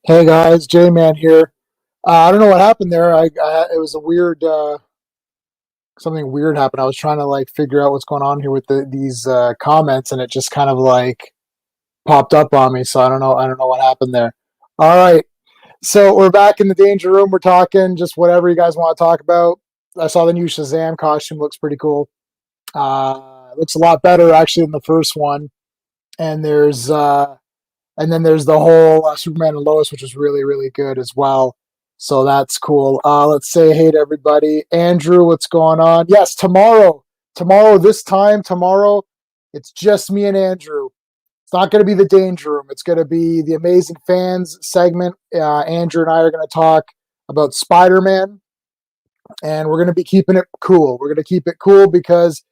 Hey guys, J Man here. I don't know what happened there. It was a weird, something weird happened. I was trying to like figure out what's going on here with these comments, and it just kind of like popped up on me. So I don't know. I don't know what happened there. All right, so we're back in the danger room. We're talking just whatever you guys want to talk about. I saw the new Shazam costume. Looks pretty cool. Looks a lot better actually than the first one. And there's the whole Superman and Lois, which was really, really good as well. So that's cool. Let's say hey to everybody. Andrew, what's going on? Yes, tomorrow. This time, tomorrow, it's just me and Andrew. It's not going to be the Danger Room. It's going to be the Amazing Fans segment. Andrew and I are going to talk about Spider Man, and we're going to be keeping it cool. We're going to keep it cool because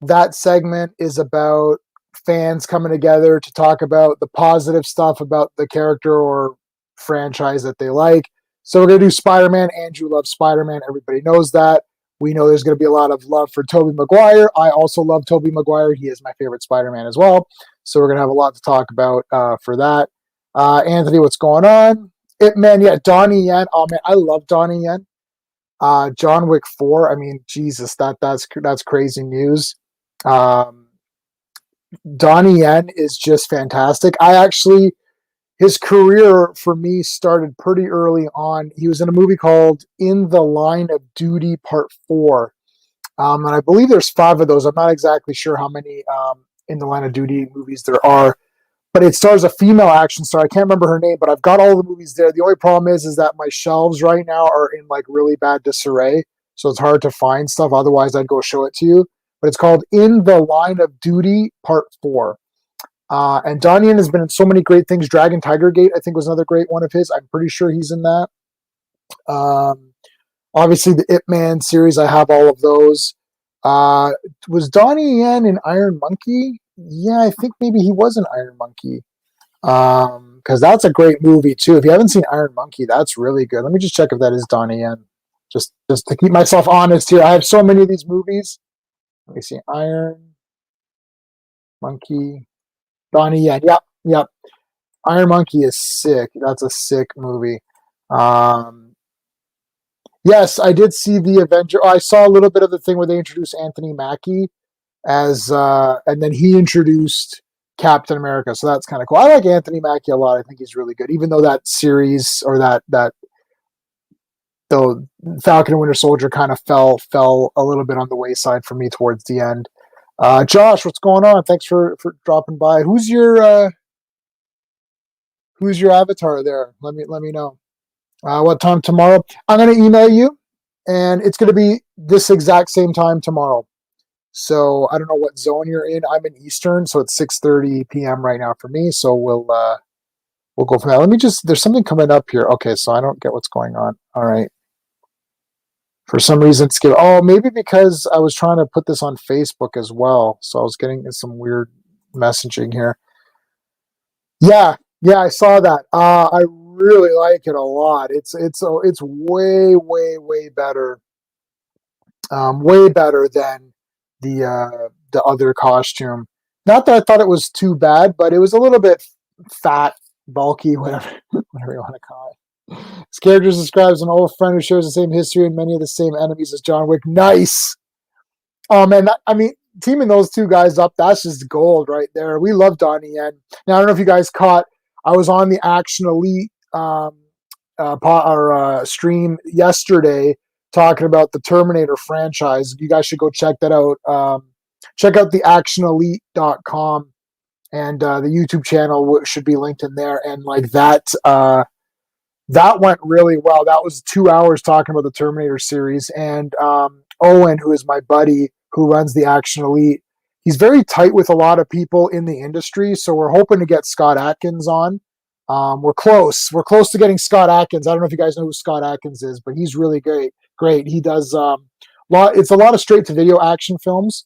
that segment is about fans coming together to talk about the positive stuff about the character or franchise that they like. So we're going to do Spider-Man. Andrew loves Spider-Man. Everybody knows that. We know there's going to be a lot of love for Tobey Maguire. I also love Tobey Maguire. He is my favorite Spider-Man as well. So we're going to have a lot to talk about for that. Anthony, what's going on? It Man, yeah, Donnie Yen. Oh man, I love Donnie Yen. John Wick 4. I mean, Jesus, that's crazy news. Um, Donnie Yen is just fantastic. His career for me started pretty early on. He was in a movie called In the Line of Duty Part 4. And I believe there's five of those. I'm not exactly sure how many In the Line of Duty movies there are, but it stars a female action star. I can't remember her name, but I've got all the movies there. The only problem is that my shelves right now are in like really bad disarray, so it's hard to find stuff. Otherwise, I'd go show it to you. But it's called In the Line of Duty Part 4. And Donnie Yen has been in so many great things. Dragon Tiger Gate, I think, was another great one of his. I'm pretty sure he's in that. Um, Obviously, the Ip Man series, I have all of those. Uh, was Donnie Yen in Iron Monkey? Yeah, I think maybe he was in Iron Monkey. Because that's a great movie too. If you haven't seen Iron Monkey, that's really good. Let me just check if that is Donnie Yen. Just to keep myself honest here. I have so many of these movies. Let me see. Iron Monkey. Donnie Yen. Yep, yep. Iron Monkey is sick. That's a sick movie. Um, yes, I did see the Avenger. Oh, I saw a little bit of the thing where they introduced Anthony Mackie as, and then he introduced Captain America. So that's kind of cool. I like Anthony Mackie a lot. I think he's really good, even though that series or that the Falcon and Winter Soldier kind of fell a little bit on the wayside for me towards the end. Josh, what's going on? Thanks for dropping by. Who's your avatar there? Let me know. What time tomorrow? I'm gonna email you, and it's gonna be this exact same time tomorrow. So I don't know what zone you're in. I'm in Eastern, so it's 6:30 p.m. right now for me. So we'll go from that. Let me just. There's something coming up here. Okay, so I don't get what's going on. All right. For some reason, skip. Oh, maybe because I was trying to put this on Facebook as well, so I was getting some weird messaging here. Yeah, yeah, I saw that. I really like it a lot. It's way better, way better than the other costume. Not that I thought it was too bad, but it was a little bit fat, bulky, whatever whatever you want to call it. His character describes an old friend who shares the same history and many of the same enemies as John Wick. Nice. Oh man, I mean, teaming those two guys up, that's just gold right there. We love Donnie Yen. Now I don't know if you guys caught. I was on the Action Elite stream yesterday talking about the Terminator franchise. You guys should go check that out. Check out the actionelite.com and the YouTube channel should be linked in there. And like that went really well. That was 2 hours talking about the Terminator series. And Owen, who is my buddy who runs the Action Elite, he's very tight with a lot of people in the industry. So we're hoping to get Scott Atkins on. We're close. We're close to getting Scott Atkins. I don't know if you guys know who Scott Atkins is, but he's really great. Great. He does it's a lot of straight to video action films,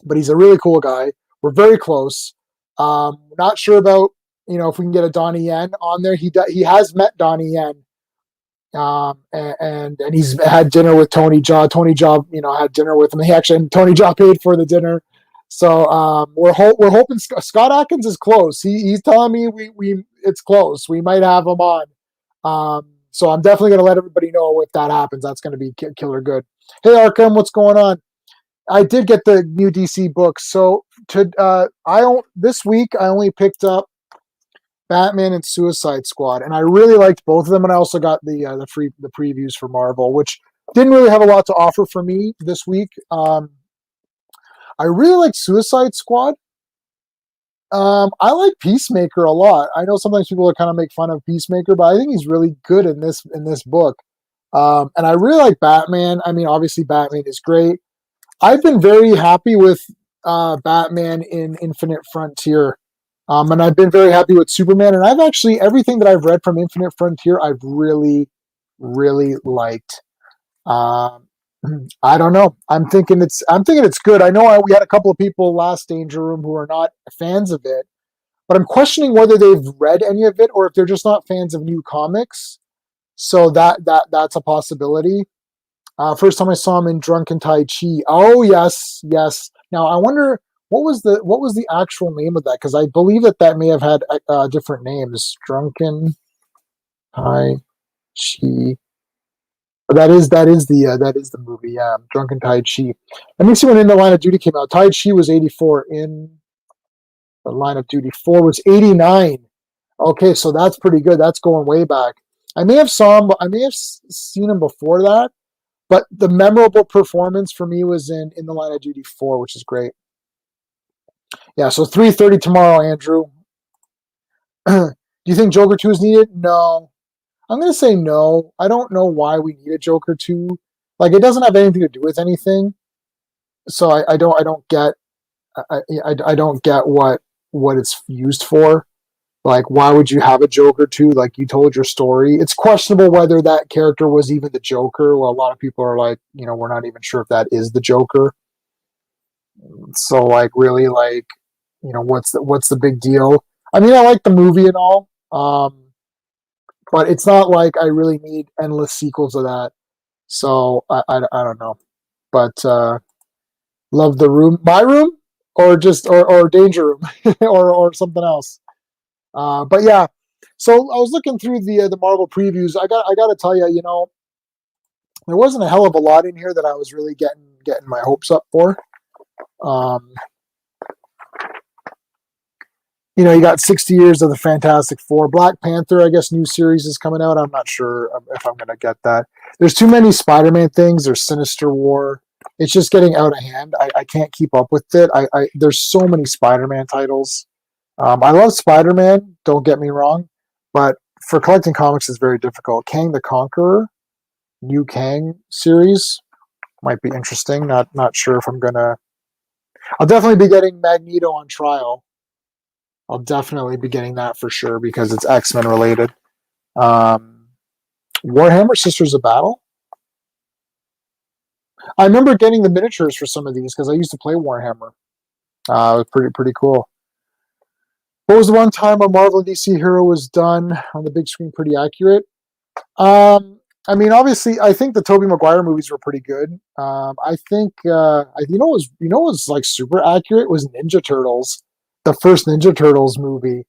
but he's a really cool guy. We're very close. Not sure about if we can get a Donnie Yen on there. He has met Donnie Yen, and he's had dinner with Tony Jaa. Tony Jaa, had dinner with him. And Tony Jaa paid for the dinner. So we're hoping Scott Atkins is close. He's telling me it's close. We might have him on. So I'm definitely going to let everybody know if that happens. That's going to be killer good. Hey, Arkham, what's going on? I did get the new DC books. So this week I only picked up Batman and Suicide Squad, and I really liked both of them. And I also got the previews for Marvel, which didn't really have a lot to offer for me this week. I really like Suicide Squad. I like Peacemaker a lot. I know sometimes people are kind of make fun of Peacemaker, but I think he's really good in this book. And I really like Batman. I mean, obviously Batman is great. I've been very happy with Batman in Infinite Frontier. And I've been very happy with Superman. And I've actually, everything that I've read from Infinite Frontier, I've really, really liked. I don't know. I'm thinking it's good. I know we had a couple of people last Danger Room who are not fans of it, but I'm questioning whether they've read any of it or if they're just not fans of new comics. So that's a possibility. First time I saw him in Drunken Tai Chi. Oh yes, yes. Now I wonder what was the actual name of that, because I believe that may have had different names. Drunken Tai Chi. That is the movie. Yeah, Drunken Tai Chi. Let me see when In the Line of Duty came out. Tai Chi was 84. In the Line of Duty 4 was 89. Okay, so that's pretty good. That's going way back. I may have seen him before that, but the memorable performance for me was in the Line of Duty 4, which is great. Yeah, so 3:30 tomorrow, Andrew. Do you think Joker 2 is needed? No. I'm going to say no. I don't know why we need a Joker 2. Like, it doesn't have anything to do with anything. So I don't get what it's used for. Like, why would you have a Joker 2? Like, you told your story. It's questionable whether that character was even the Joker. Well, a lot of people are like, we're not even sure if that is the Joker. So, like, really, like, what's the big deal? I mean, I like the movie and all. But it's not like I really need endless sequels of that. So I don't know. But love the room, my room, or just or Danger Room, or something else. But yeah. So I was looking through the Marvel previews. I got to tell you, there wasn't a hell of a lot in here that I was really getting my hopes up for. You got 60 years of the Fantastic Four. Black Panther, I guess, new series is coming out. I'm not sure if I'm going to get that. There's too many Spider-Man things. There's Sinister War. It's just getting out of hand. I can't keep up with it. There's so many Spider-Man titles. I love Spider-Man, don't get me wrong, but for collecting comics, it's very difficult. Kang the Conqueror, new Kang series, might be interesting. Not sure if I'm going to... I'll definitely be getting Magneto on trial. I'll definitely be getting that for sure because it's X-Men related. Warhammer Sisters of Battle. I remember getting the miniatures for some of these because I used to play Warhammer. It was pretty cool. What was the one time a Marvel and DC hero was done on the big screen pretty accurate? I mean, obviously, I think the Tobey Maguire movies were pretty good. I think what was like super accurate was Ninja Turtles. The first Ninja Turtles movie,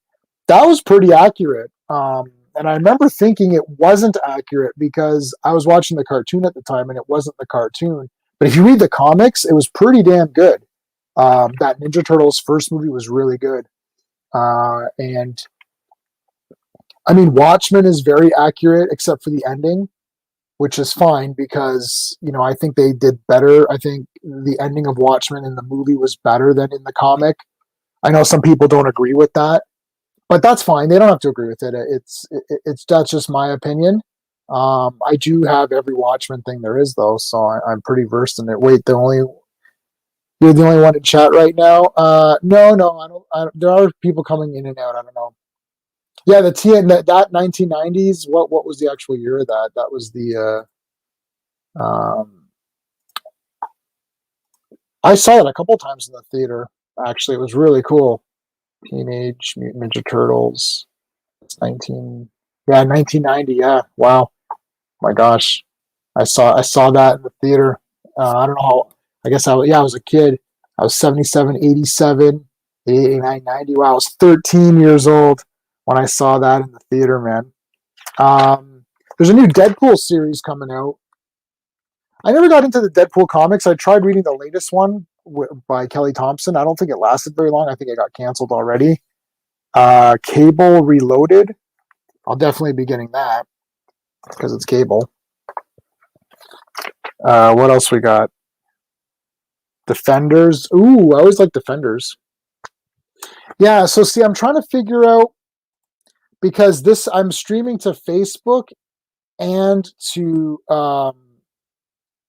that was pretty accurate. And I remember thinking it wasn't accurate because I was watching the cartoon at the time and it wasn't the cartoon. But if you read the comics, it was pretty damn good. That Ninja Turtles first movie was really good. And I mean, Watchmen is very accurate except for the ending, which is fine because, I think they did better. I think the ending of Watchmen in the movie was better than in the comic. I know some people don't agree with that, but that's fine. They don't have to agree with it. That's just my opinion. I do have every Watchmen thing there is though, so I'm pretty versed in it. Wait, you're the only one in chat right now? No, I don't. There are people coming in and out. I don't know. Yeah, that 1990s. What was the actual year of that? That was the. I saw it a couple times in the theater. Actually, it was really cool. Teenage Mutant Ninja Turtles. It's 1990. Yeah, wow. My gosh, I saw that in the theater. I don't know how. I guess I was a kid. I was 77, 87, 89, 90. Wow, I was 13 years old. when I saw that in the theater, man. There's a new Deadpool series coming out. I never got into the Deadpool comics. I tried reading the latest one by Kelly Thompson. I don't think it lasted very long. I think it got canceled already. Cable Reloaded. I'll definitely be getting that because it's Cable. What else we got? Defenders. Ooh, I always like Defenders. Yeah, so see, I'm trying to figure out because I'm streaming to Facebook and to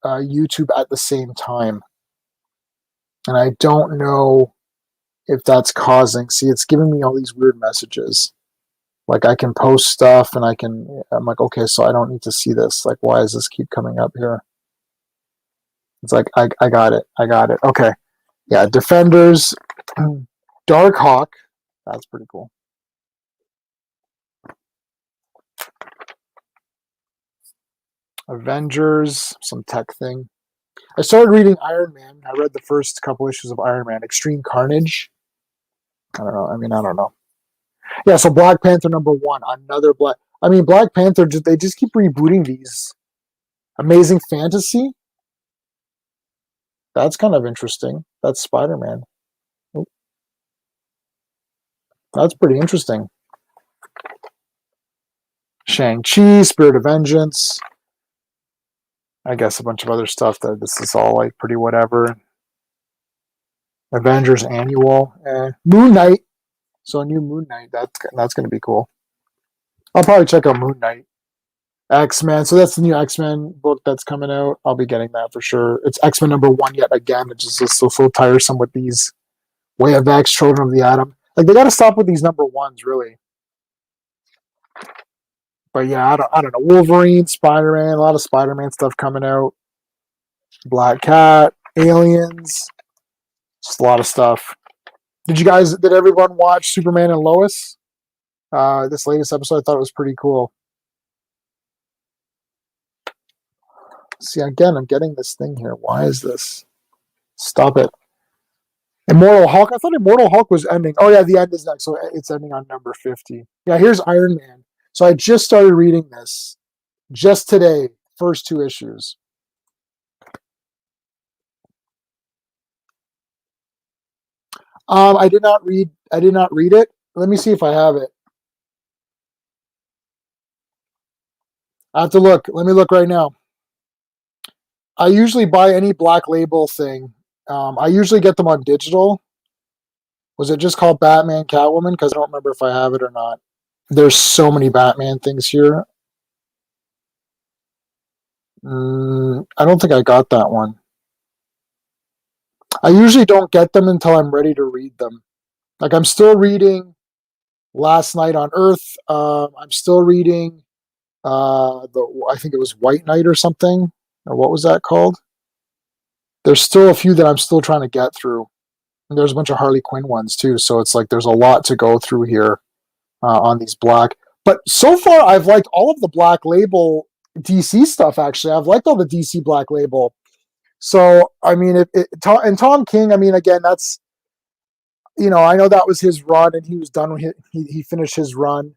YouTube at the same time, and I don't know if that's causing. See, it's giving me all these weird messages. Like I can post stuff, and I'm like, okay, so I don't need to see this. Like, why does this keep coming up here? It's like I got it. Okay, yeah, Defenders, Darkhawk. That's pretty cool. Avengers, some tech thing. I started reading Iron Man. I read the first couple issues of Iron Man. Extreme Carnage. I don't know. I don't know. Yeah, so Black Panther #1. Another Black. Black Panther. They just keep rebooting these. Amazing Fantasy. That's kind of interesting. That's Spider-Man. Oh, that's pretty interesting. Shang-Chi, Spirit of Vengeance. I guess a bunch of other stuff that this is all like pretty whatever. Avengers Annual. Moon Knight. So a new Moon Knight. That's going to be cool. I'll probably check out Moon Knight. X-Men. So that's the new X-Men book that's coming out. I'll be getting that for sure. It's X-Men #1 yet again. It's just so tiresome with these Way of X, Children of the Atom. Like they got to stop with these #1s, really. But yeah, I don't know. Wolverine, Spider-Man, a lot of Spider-Man stuff coming out. Black Cat, Aliens, just a lot of stuff. Did everyone watch Superman and Lois? This latest episode, I thought it was pretty cool. See, again, I'm getting this thing here. Why is this? Stop it. Immortal Hulk. I thought Immortal Hulk was ending. Oh, yeah, the end is next. So it's ending on #50. Yeah, here's Iron Man. So I just started reading this just today, first 2 issues. I did not read it. Let me see if I have it. I have to look. Let me look right now. I usually buy any Black Label thing. I usually get them on digital. Was it just called Batman Catwoman? Because I don't remember if I have it or not. There's so many Batman things here. I don't think I got that one. I usually don't get them until I'm ready to read them. Like I'm still reading Last Night on Earth. I'm still reading I think it was White Knight or something. Or what was that called? There's still a few that I'm still trying to get through. And there's a bunch of Harley Quinn ones too. So it's like there's a lot to go through here on these Black. But so far, I've liked all of the Black Label DC stuff. Actually, I've liked all the DC Black Label. So I mean, and Tom King. I mean, again, that's I know that was his run, and he was done. He finished his run,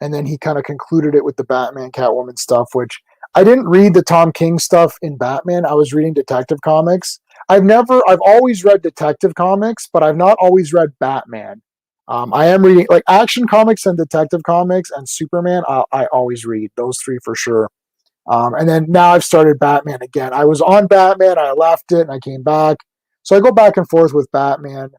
and then he kind of concluded it with the Batman Catwoman stuff, which I didn't read the Tom King stuff in Batman. I was reading Detective Comics. I've always read Detective Comics, but I've not always read Batman. I am reading like Action Comics and Detective Comics and Superman. I always read those 3 for sure. And then now I've started Batman again. I was on Batman, I left it, and I came back. So I go back and forth with Batman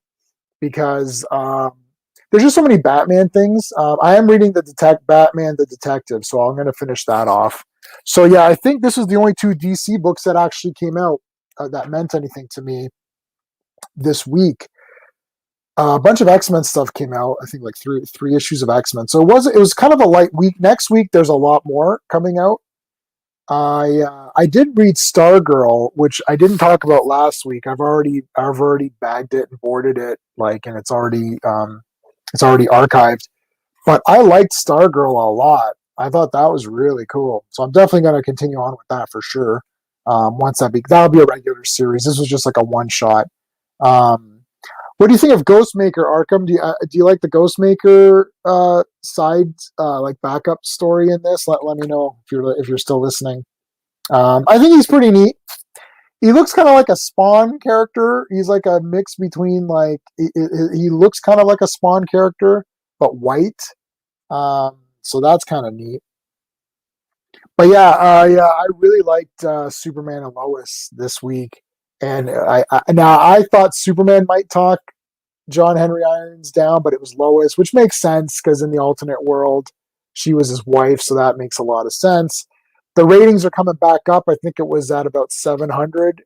because there's just so many Batman things. I am reading Batman the Detective, so I'm going to finish that off. So yeah, I think this is the only 2 DC books that actually came out that meant anything to me this week. A bunch of X-Men stuff came out. I think like three issues of X-Men. So it was kind of a light week. Next week there's a lot more coming out. I did read Stargirl, which I didn't talk about last week. I've already bagged it and boarded it, and it's already archived. But I liked Stargirl a lot. I thought that was really cool. So I'm definitely going to continue on with that for sure. Once that'll be a regular series. This was just like a one shot. What do you think of Ghostmaker, Arkham? Do you like the Ghostmaker side like backup story in this? Let me know if you're still listening. I think he's pretty neat. He looks kind of like a Spawn character. He's like a mix between like he looks kind of like a Spawn character, but white. So that's kind of neat. But yeah, yeah, I really liked Superman and Lois this week, and now I thought Superman might talk John Henry Irons down, but it was Lois, which makes sense because in the alternate world, she was his wife, so that makes a lot of sense. The ratings are coming back up. I think it was at about 700.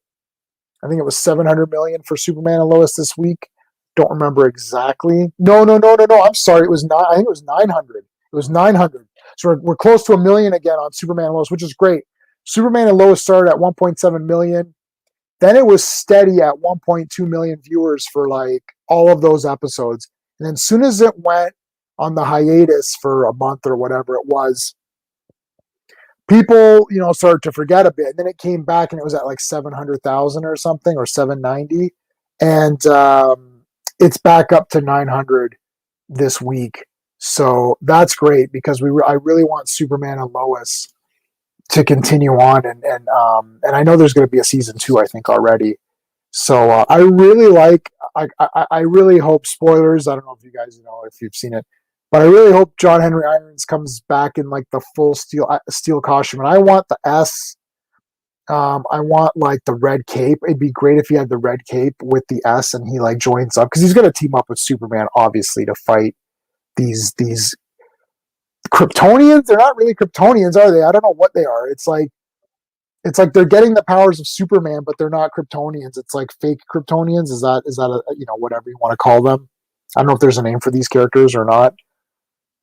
I think it was 700 million for Superman and Lois this week. Don't remember exactly. No, no, no, no, no. I'm sorry. It was not. I think it was 900. It was 900. So we're close to a million again on Superman and Lois, which is great. Superman and Lois started at 1.7 million. Then it was steady at 1.2 million viewers for like all of those episodes. And then as soon as it went on the hiatus for a month or whatever it was, people, started to forget a bit. And then it came back and it was at like 700,000 or something, or 790. And it's back up to 900 this week. So that's great because I really want Superman and Lois to continue on, and I know there's going to be a season 2, I think already. So I really I really hope, spoilers, I don't know if you guys know if you've seen it, but I really hope John Henry Irons comes back in like the full steel costume, and I want the S. I want like the red cape. It'd be great if he had the red cape with the S and he like joins up because he's going to team up with Superman, obviously, to fight these Kryptonians. They're not really Kryptonians, are they? I don't know what they are. It's like they're getting the powers of Superman, but they're not Kryptonians. It's like fake Kryptonians. Is that whatever you want to call them? I don't know if there's a name for these characters or not,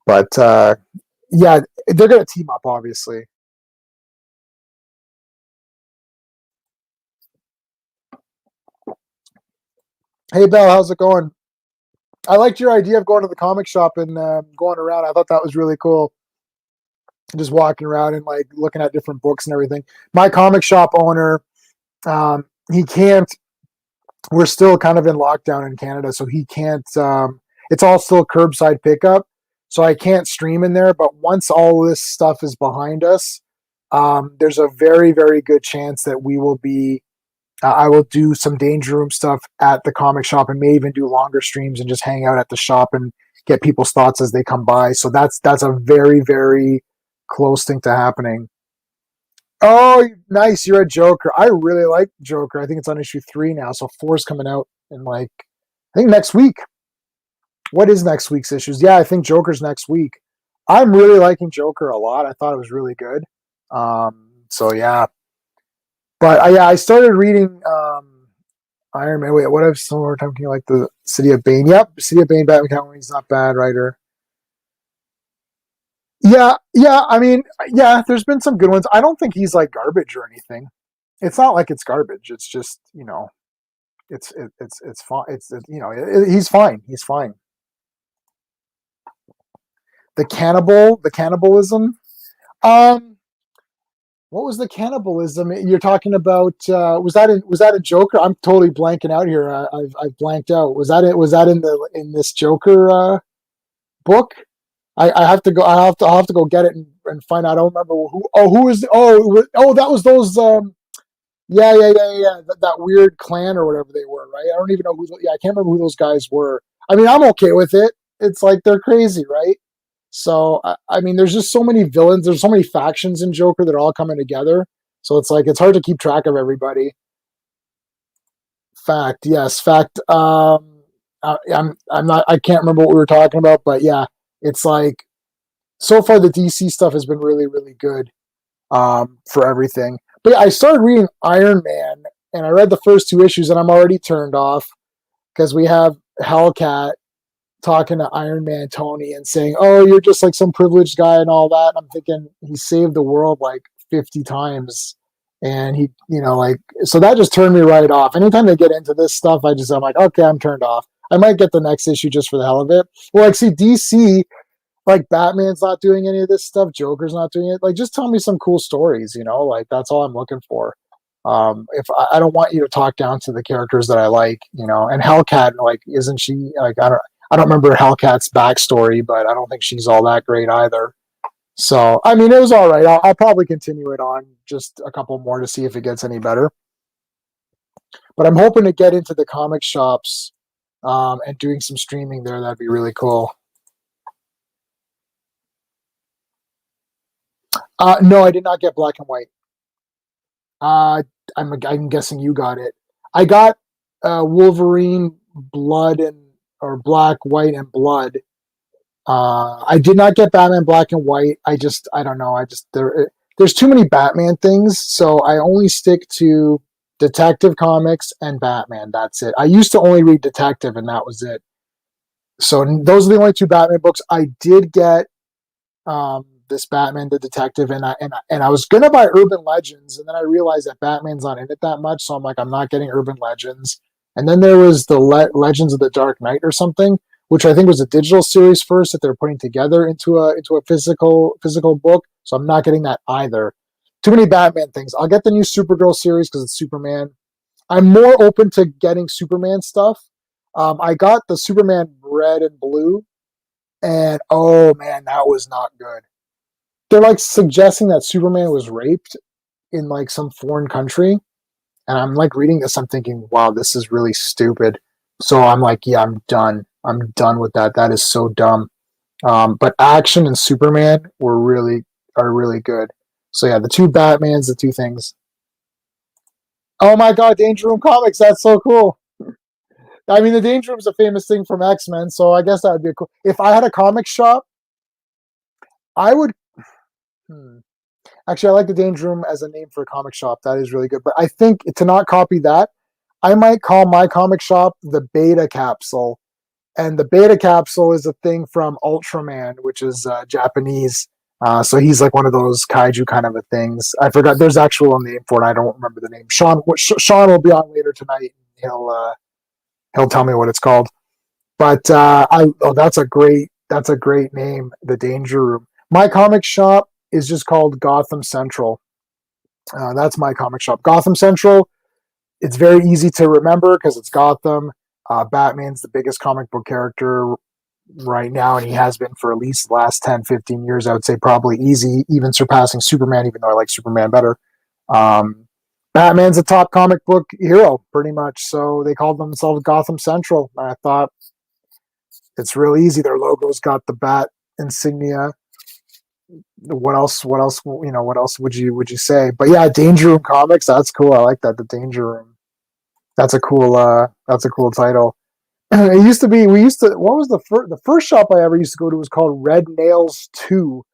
but yeah, they're gonna team up, obviously. Hey Belle, how's it going? I liked your idea of going to the comic shop and going around. I thought that was really cool. Just walking around and like looking at different books and everything. My comic shop owner, he can't. We're still kind of in lockdown in Canada, so he can't. It's all still curbside pickup, so I can't stream in there. But once all this stuff is behind us, there's a very, very good chance that we will be. I will do some Danger Room stuff at the comic shop, and may even do longer streams and just hang out at the shop and get people's thoughts as they come by. So that's a very, very close thing to happening. Oh, nice! You're a Joker. I really like Joker. I think it's on issue 3 now, so 4's coming out in like I think next week. What is next week's issues? Yeah, I think Joker's next week. I'm really liking Joker a lot. I thought it was really good. So yeah, but yeah, I started reading Iron Man. Wait, what if some more time? Can you like the City of Bane? Yep, City of Bane. Batman Catwoman. He's not bad writer. Yeah, yeah. I mean, yeah. There's been some good ones. I don't think he's like garbage or anything. It's not like it's garbage. It's just it's fine. He's fine. He's fine. The cannibalism. Um, what was the cannibalism you're talking about? Was that a Joker? I'm totally blanking out here. I've blanked out. Was that it? Was that in this Joker book? I have to go. I'll have to go get it and find out. I don't remember who. Oh, who is? Oh, that was those. Yeah, yeah, yeah, yeah. That weird clan or whatever they were, right? I don't even know who. Yeah, I can't remember who those guys were. I mean, I'm okay with it. It's like they're crazy, right? So I mean, there's just so many villains. There's so many factions in Joker that are all coming together. So it's like it's hard to keep track of everybody. Fact, yes, fact. I'm not. I can't remember what we were talking about, but yeah, it's like so far the DC stuff has been really, really good for everything. But yeah, I started reading Iron Man, and I read the first 2 issues, and I'm already turned off because we have Hellcat talking to Iron Man Tony and saying, "Oh, you're just like some privileged guy and all that." And I'm thinking he saved the world like 50 times, and like so that just turned me right off. Anytime they get into this stuff, I'm like, okay, I'm turned off. I might get the next issue just for the hell of it. Well, like, see, DC, like Batman's not doing any of this stuff, Joker's not doing it. Like, just tell me some cool stories, like that's all I'm looking for. If I don't want you to talk down to the characters that I like, and Hellcat, like, isn't she like, I don't remember Hellcat's backstory, but I don't think she's all that great either. So, I mean, it was all right. I'll probably continue it on just a couple more to see if it gets any better. But I'm hoping to get into the comic shops and doing some streaming there. That'd be really cool. No, I did not get Black and White. Uh, I'm guessing you got it. I got Wolverine Blood and or Black, White, and Blood. I did not get Batman Black and White. I don't know. There's too many Batman things, so I only stick to Detective Comics and Batman. That's it. I used to only read Detective, and that was it. So those are the only two Batman books I did get. This Batman the Detective, and I was gonna buy Urban Legends, and then I realized that Batman's not in it that much, so I'm like, I'm not getting Urban Legends. And then there was the Legends of the Dark Knight or something, which I think was a digital series first that they're putting together into a physical book. So I'm not getting that either. Too many Batman things. I'll get the new Supergirl series because it's Superman. I'm more open to getting Superman stuff. I got the Superman Red and Blue, and oh man, that was not good. They're like suggesting that Superman was raped in like some foreign country, and I'm like reading this, I'm thinking, wow, this is really stupid. So I'm like, yeah, I'm done. I'm done with that. That is so dumb. But Action and Superman are really good. So yeah, the two Batmans, the two things. Oh my god, Danger Room Comics, that's so cool. I mean, the Danger Room's a famous thing from X Men, so I guess that would be cool. If I had a comic shop, I would. Hmm. Actually, I like the Danger Room as a name for a comic shop. That is really good. But I think to not copy that, I might call my comic shop the Beta Capsule. And the Beta Capsule is a thing from Ultraman, which is Japanese. So he's like one of those kaiju kind of a things. I forgot. There's actual name for it. I don't remember the name. Sean will be on later tonight. He'll tell me what it's called. But that's a great name. The Danger Room. My comic shop is just called Gotham Central. That's my comic shop. Gotham Central. It's very easy to remember because it's Gotham. Batman's the biggest comic book character right now, and he has been for at least the last 10, 15 years. I would say probably easy, even surpassing Superman, even though I like Superman better. Um, Batman's a top comic book hero, pretty much. So they called themselves Gotham Central. And I thought it's real easy. Their logo's got the bat insignia. What else? What else? What else would you say? But yeah, Danger Room Comics. That's cool. I like that. The Danger Room. That's a cool title. It used to be. We used to. What was the first shop I ever used to go to was called Red Nails 2.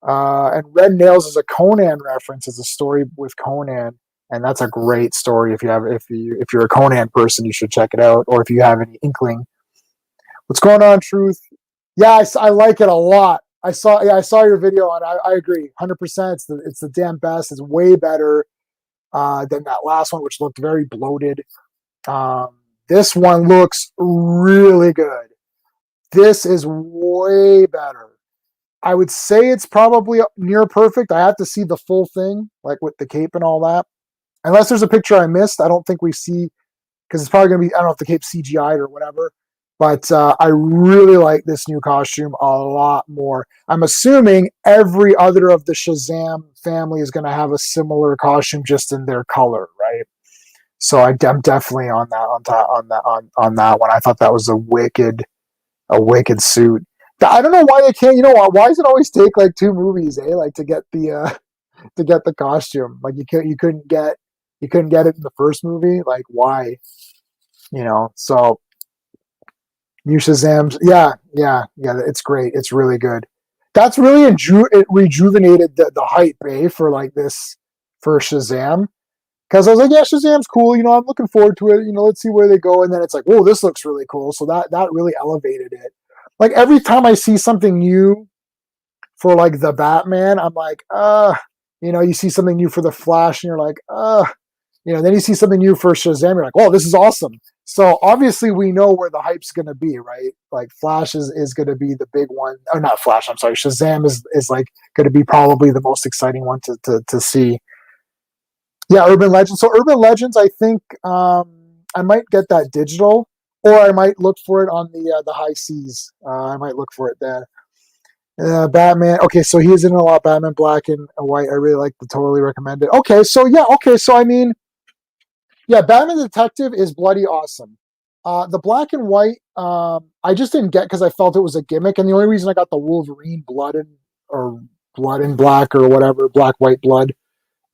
And Red Nails is a Conan reference. It's a story with Conan, and that's a great story. If you're a Conan person, you should check it out. Or if you have any inkling, what's going on, Truth? Yeah, I like it a lot. I saw your video, and I agree, 100%. It's the damn best. It's way better than that last one, which looked very bloated. Um, this one looks really good. This is way better. I would say it's probably near perfect. I have to see the full thing, like with the cape and all that. Unless there's a picture I missed, I don't think we see because it's probably going to be, I don't know if the cape's CGI'd or whatever. But I really like this new costume a lot more. I'm assuming every other of the Shazam family is going to have a similar costume, just in their color, right? So I'm definitely on that one. I thought that was a wicked suit. I don't know why they can't. You know what? Why does it always take like two movies, like to get to get the costume? Like you couldn't get it in the first movie. Like why? So new Shazam, yeah. It's great. It's really good. That's really it rejuvenated the hype, for like this for Shazam. Because I was like, yeah, Shazam's cool. I'm looking forward to it. Let's see where they go. And then it's like, whoa, this looks really cool. So that really elevated it. Like every time I see something new for like the Batman, I'm like, you see something new for the Flash, and you're like, then you see something new for Shazam, you're like, oh, this is awesome. So obviously we know where the hype's gonna be, right? Like Flash is gonna be the big one. Oh, not Flash, I'm sorry. Shazam is like gonna be probably the most exciting one to see. Yeah, Urban Legends. So Urban Legends, I think I might get that digital, or I might look for it on the high seas. I might look for it there. Batman. Okay, so he is in a lot. Batman Black and White. I really like the totally recommend it. Okay, so yeah. Okay, so I mean, yeah, Batman Detective is bloody awesome. The black and white, I just didn't get because I felt it was a gimmick, and the only reason I got the Wolverine blood and or blood and black or whatever, black white blood,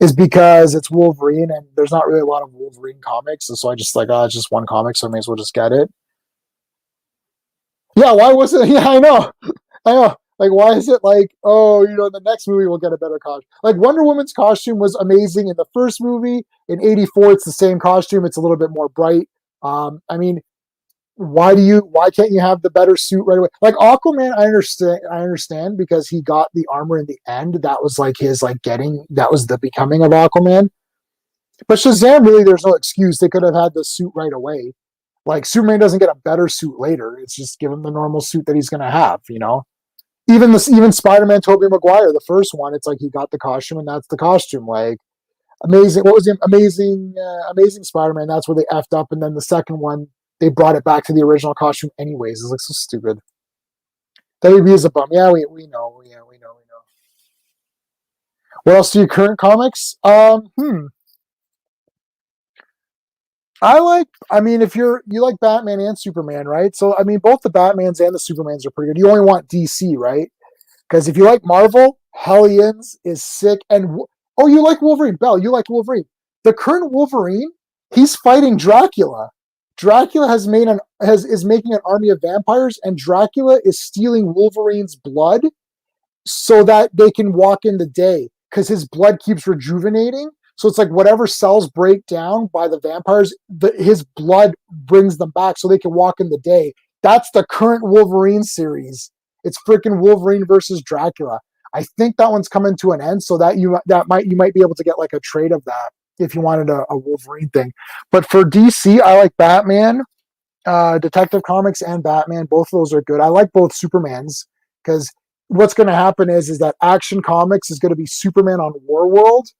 is because it's Wolverine, and there's not really a lot of Wolverine comics, and so I just like, oh, it's just one comic, so I may as well just get it. Yeah, why was it? Yeah, I know. Like, why is it like, oh, the next movie will get a better costume? Like, Wonder Woman's costume was amazing in the first movie. In '84, it's the same costume. It's a little bit more bright. I mean, why can't you have the better suit right away? Like Aquaman, I understand because he got the armor in the end. That was like his like getting that was the becoming of Aquaman. But Shazam, really, there's no excuse. They could have had the suit right away. Like Superman doesn't get a better suit later. It's just give him the normal suit that he's gonna have. Even Spider-Man, Tobey Maguire, the first one, it's like he got the costume and that's the costume. Like amazing. What was the amazing Spider-Man? That's where they effed up, and then the second one they brought it back to the original costume anyways. It's like so stupid. WB is a bum. Yeah, we know. Yeah, we know. What else do you current comics? I mean, if you like Batman and Superman, right? So I mean, both the Batmans and the Supermans are pretty good. You only want DC, right? Because if you like Marvel, Hellions is sick. And oh, you like Wolverine, Bell? You like Wolverine? The current Wolverine, he's fighting Dracula. Dracula is making an army of vampires, and Dracula is stealing Wolverine's blood so that they can walk in the day because his blood keeps rejuvenating. So it's like whatever cells break down by the vampires, his blood brings them back so they can walk in the day. That's the current Wolverine series. It's freaking Wolverine versus Dracula. I think that one's coming to an end, so that you might be able to get like a trade of that if you wanted a Wolverine thing. But for DC, I like Batman, Detective Comics, and Batman. Both of those are good. I like both Supermans because what's going to happen is that Action Comics is going to be Superman on Warworld,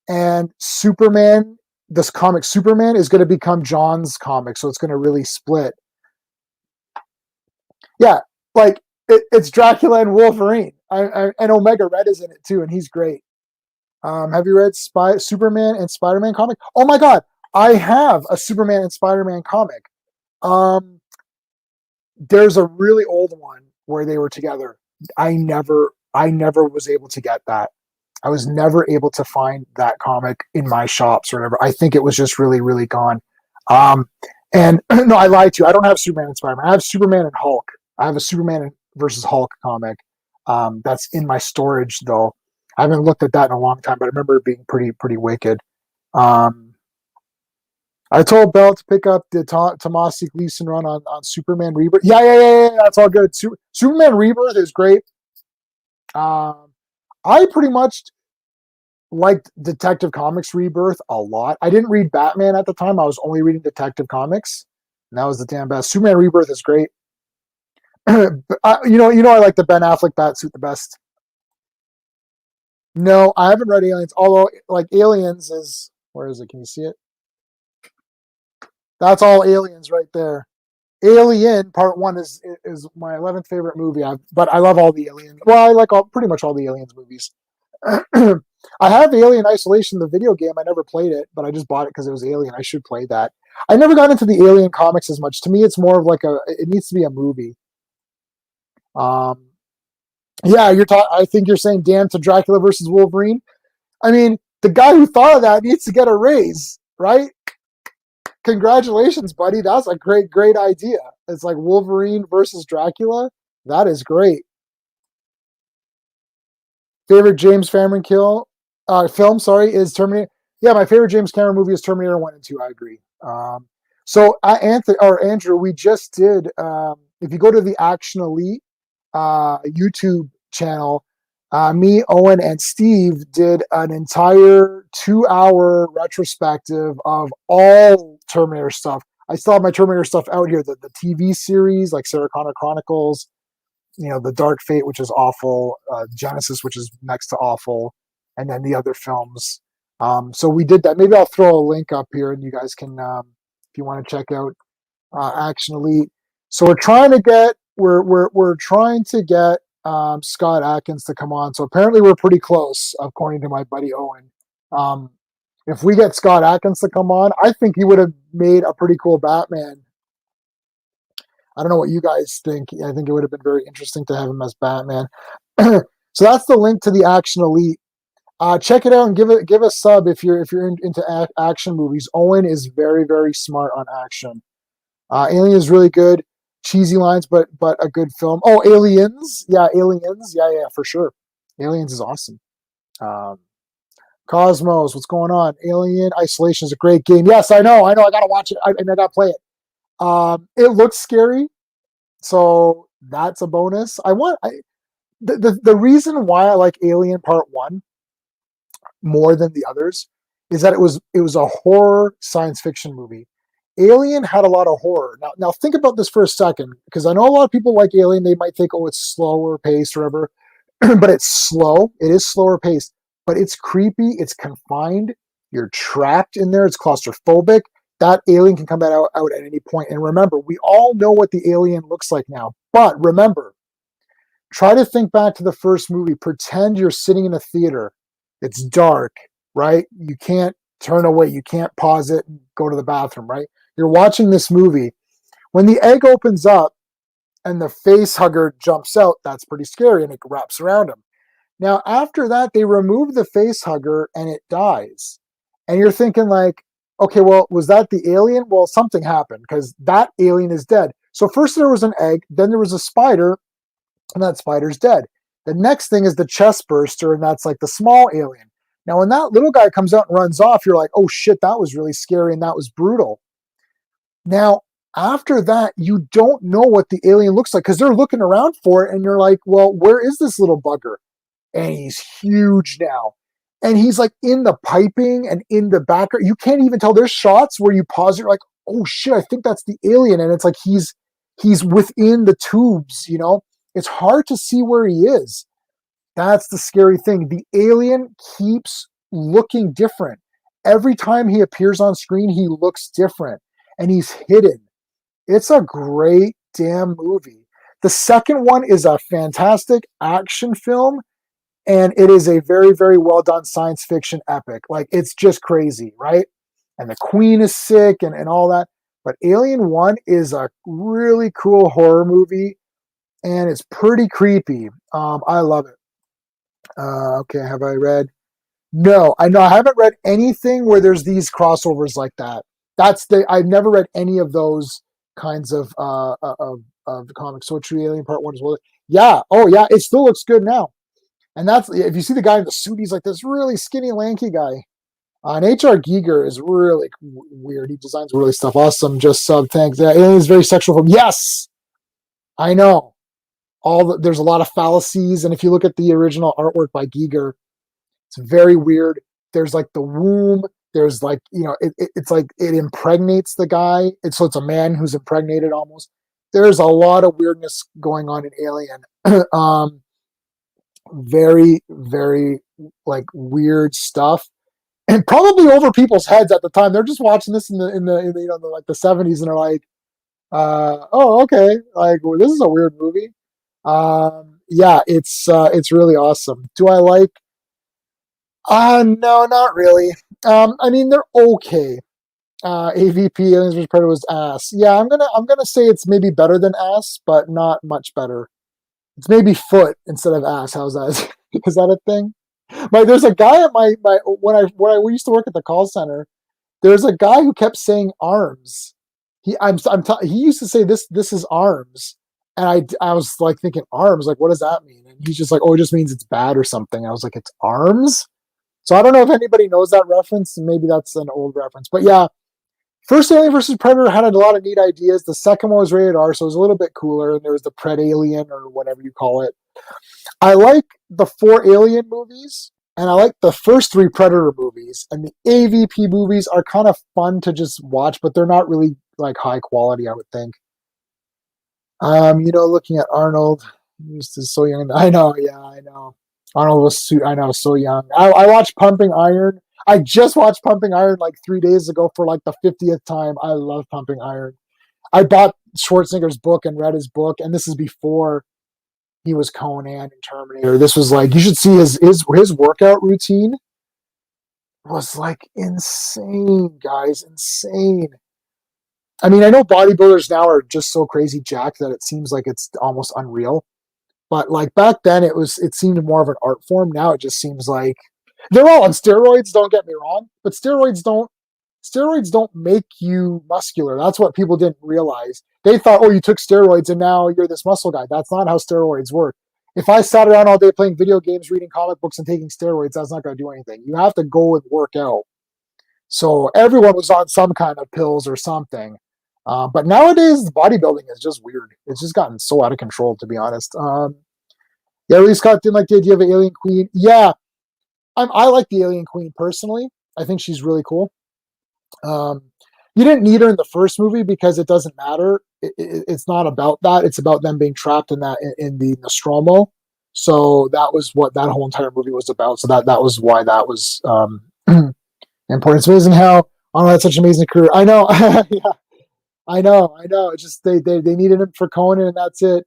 and Superman, this comic Superman, is going to become John's comic, so it's going to really split. Yeah, like it's Dracula and Wolverine, and Omega Red is in it too, and he's great. Have you read Superman and Spider-Man comic? Oh my God, I have a Superman and Spider-Man comic. Um, there's a really old one where they were together. I never was able to get that. I was never able to find that comic in my shops or whatever. I think it was just really, really gone. Um, and no, I lied to you. I don't have Superman and Spider Man. I have Superman and Hulk. I have a Superman versus Hulk comic. That's in my storage though. I haven't looked at that in a long time, but I remember it being pretty wicked. Um, I told Bell to pick up the Tomasi Gleason run on Superman Rebirth. Yeah. That's all good. Superman Rebirth is great. Um, I pretty much liked Detective Comics Rebirth a lot. I didn't read Batman at the time. I was only reading Detective Comics, and that was the damn best. Superman Rebirth is great. I like the Ben Affleck Batsuit the best. No, I haven't read Aliens. Although, like Aliens is where is it? Can you see it? That's all Aliens right there. Alien Part One is my 11th favorite movie. But I love all the Alien. Well, I like pretty much all the Aliens movies. I have Alien Isolation, the video game. I never played it, but I just bought it because it was Alien. I should play that. I never got into the Alien comics as much. To me, it's more of like it needs to be a movie. Um, yeah, I think you're saying damn to Dracula versus Wolverine. I mean, the guy who thought of that needs to get a raise, right? Congratulations, buddy. That's a great idea. It's like Wolverine versus Dracula. That is great. Favorite James Cameron film, sorry, is Terminator. Yeah, my favorite James Cameron movie is Terminator 1 and 2. I agree. So Anthony or Andrew, we just did. If you go to the Action Elite YouTube channel, me, Owen, and Steve did an entire 2-hour retrospective of all Terminator stuff. I still have my Terminator stuff out here, the TV series like Sarah Connor Chronicles, the Dark Fate, which is awful, Genesis, which is next to awful, and then the other films. So we did that. Maybe I'll throw a link up here, and you guys can, if you want to check out Action Elite. So we're trying to get Scott Adkins to come on. So apparently we're pretty close, according to my buddy Owen. Um, if we get Scott Adkins to come on, I think he would have made a pretty cool Batman. I don't know what you guys think. I think it would have been very interesting to have him as Batman. So that's the link to the Action Elite. Check it out and give a sub if you're into action movies. Owen is very very smart on action. Alien is really good, cheesy lines, but a good film. Oh, Aliens, yeah, Aliens, yeah, for sure. Aliens is awesome. Um, Cosmos, what's going on? Alien Isolation is a great game. Yes, I know. I gotta watch it and I gotta play it. It looks scary, so that's a bonus. The reason why I like Alien Part One more than the others is that it was a horror science fiction movie. Alien had a lot of horror. Now think about this for a second, because I know a lot of people like Alien. They might think, oh, it's slower paced or whatever, but it's slow. It is slower paced, but it's creepy. It's confined. You're trapped in there. It's claustrophobic. That alien can come out at any point. And remember, we all know what the alien looks like now. But remember, try to think back to the first movie. Pretend you're sitting in a theater. It's dark, right? You can't turn away. You can't pause it and go to the bathroom, right? You're watching this movie. When the egg opens up and the face hugger jumps out, that's pretty scary, and it wraps around him. Now, after that, they remove the face hugger and it dies. And you're thinking, like, okay, well, was that the alien? Well, something happened because that alien is dead. So first there was an egg, then there was a spider, and that spider's dead. The next thing is the chest burster, and that's like the small alien. Now, when that little guy comes out and runs off, you're like, oh shit, that was really scary and that was brutal. Now, after that, you don't know what the alien looks like because they're looking around for it, and you're like, well, where is this little bugger? And he's huge now. And he's like in the piping and in the background. You can't even tell. There's shots where you pause, you're like, oh shit, I think that's the alien. And it's like he's within the tubes, you know? It's hard to see where he is. That's the scary thing. The alien keeps looking different. Every time he appears on screen, he looks different and he's hidden. It's a great damn movie. The second one is a fantastic action film, and it is a very, very well done science fiction epic. Like, it's just crazy, right? And the queen is sick and all that. But Alien 1 is a really cool horror movie, and it's pretty creepy. I love it. Okay, have I read? No, I know I haven't read anything where there's these crossovers like that. I've never read any of those kinds of the comics. So True Alien Part 1 as well. Yeah. Oh yeah, it still looks good now. And that's, if you see the guy in the suit, he's like this really skinny, lanky guy. And H.R. Giger is really weird. He designs really stuff. Awesome. Just sub. Thanks. Alien is very sexual. Yes, I know. There's a lot of fallacies, and if you look at the original artwork by Giger, it's very weird. There's like the womb. There's like, it's like it impregnates the guy. So it's a man who's impregnated almost. There's a lot of weirdness going on in Alien. Very, very like weird stuff, and probably over people's heads at the time. They're just watching this in the like the 70s, and they're like, oh, okay, like, well, this is a weird movie. Yeah, it's really awesome. Do I like? No, not really. I mean, they're okay. AVP Aliens vs Predator was ass. Yeah, I'm gonna say it's maybe better than ass, but not much better. It's maybe foot instead of ass. How's that? Is that a thing? There's a guy at my when I used to work at the call center. There's a guy who kept saying arms. He used to say this is arms, and I was like thinking arms, like what does that mean? And he's just like, oh, it just means it's bad or something. I was like, it's arms. So I don't know if anybody knows that reference. Maybe that's an old reference, but yeah. First Alien versus Predator had a lot of neat ideas. The second one was rated R, so it was a little bit cooler. And there was the Pred Alien or whatever you call it. I like the 4 Alien movies, and I like the first 3 Predator movies. And the AVP movies are kind of fun to just watch, but they're not really like high quality, I would think. Looking at Arnold, he was so young. I know, yeah, I know. Arnold was, I know, so young. I watched Pumping Iron. I just watched Pumping Iron like 3 days ago for like the 50th time. I love Pumping Iron. I bought Schwarzenegger's book and read his book, and this is before he was Conan and Terminator. This was like, you should see his workout routine was like insane, guys, insane. I mean, I know bodybuilders now are just so crazy jacked that it seems like it's almost unreal. But like back then, it seemed more of an art form. Now it just seems like they're all on steroids. Don't get me wrong, but steroids don't make you muscular. That's what people didn't realize. They thought, oh, you took steroids and now you're this muscle guy. That's not how steroids work. If I sat around all day playing video games, reading comic books, and taking steroids, that's not going to do anything. You have to go and work out. So everyone was on some kind of pills or something. But nowadays, bodybuilding is just weird. It's just gotten so out of control, to be honest. Yeah, Lee Scott didn't like the idea of an alien queen. Yeah, I like the alien queen personally. I think she's really cool. Um, you didn't need her in the first movie because it doesn't matter. It's not about that. It's about them being trapped in in the Nostromo. So that was what that whole entire movie was about. So that was why that was important. It's amazing how Arnold had such an amazing career. I know, yeah, I know. It's just they needed him for Conan, and that's it.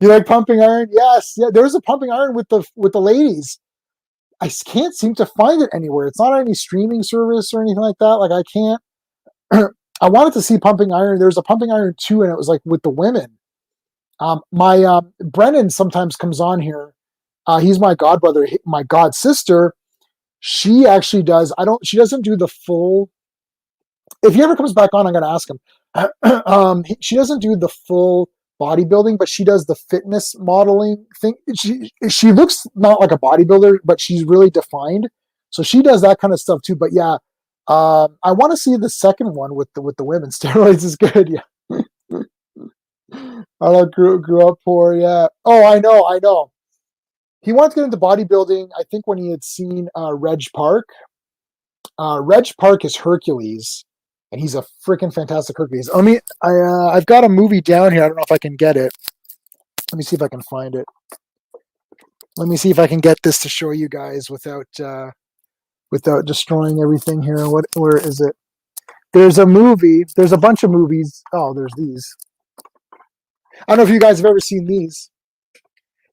You like Pumping Iron? Yes, yeah. There was a Pumping Iron with the ladies. I can't seem to find it anywhere. It's not on any streaming service or anything like that. Like I can't. I wanted to see Pumping Iron. There's a Pumping Iron 2, and it was like with the women. My Brennan sometimes comes on here. He's my god brother, my god sister. She actually does. I don't. She doesn't do the full. If he ever comes back on, I'm going to ask him. She doesn't do the full bodybuilding, but she does the fitness modeling thing. She looks not like a bodybuilder, but she's really defined. So she does that kind of stuff too. But yeah, I want to see the second one with the women. Steroids is good. Yeah. I grew up poor. Yeah. Oh, I know. He wanted to get into bodybuilding. I think when he had seen Reg Park. Reg Park is Hercules, and he's a freaking fantastic Hercules. I've got a movie down here. I don't know if I can get it. Let me see if I can find it. Let me see if I can get this to show you guys without destroying everything here. Where is it? There's a movie. There's a bunch of movies. Oh, there's these. I don't know if you guys have ever seen these.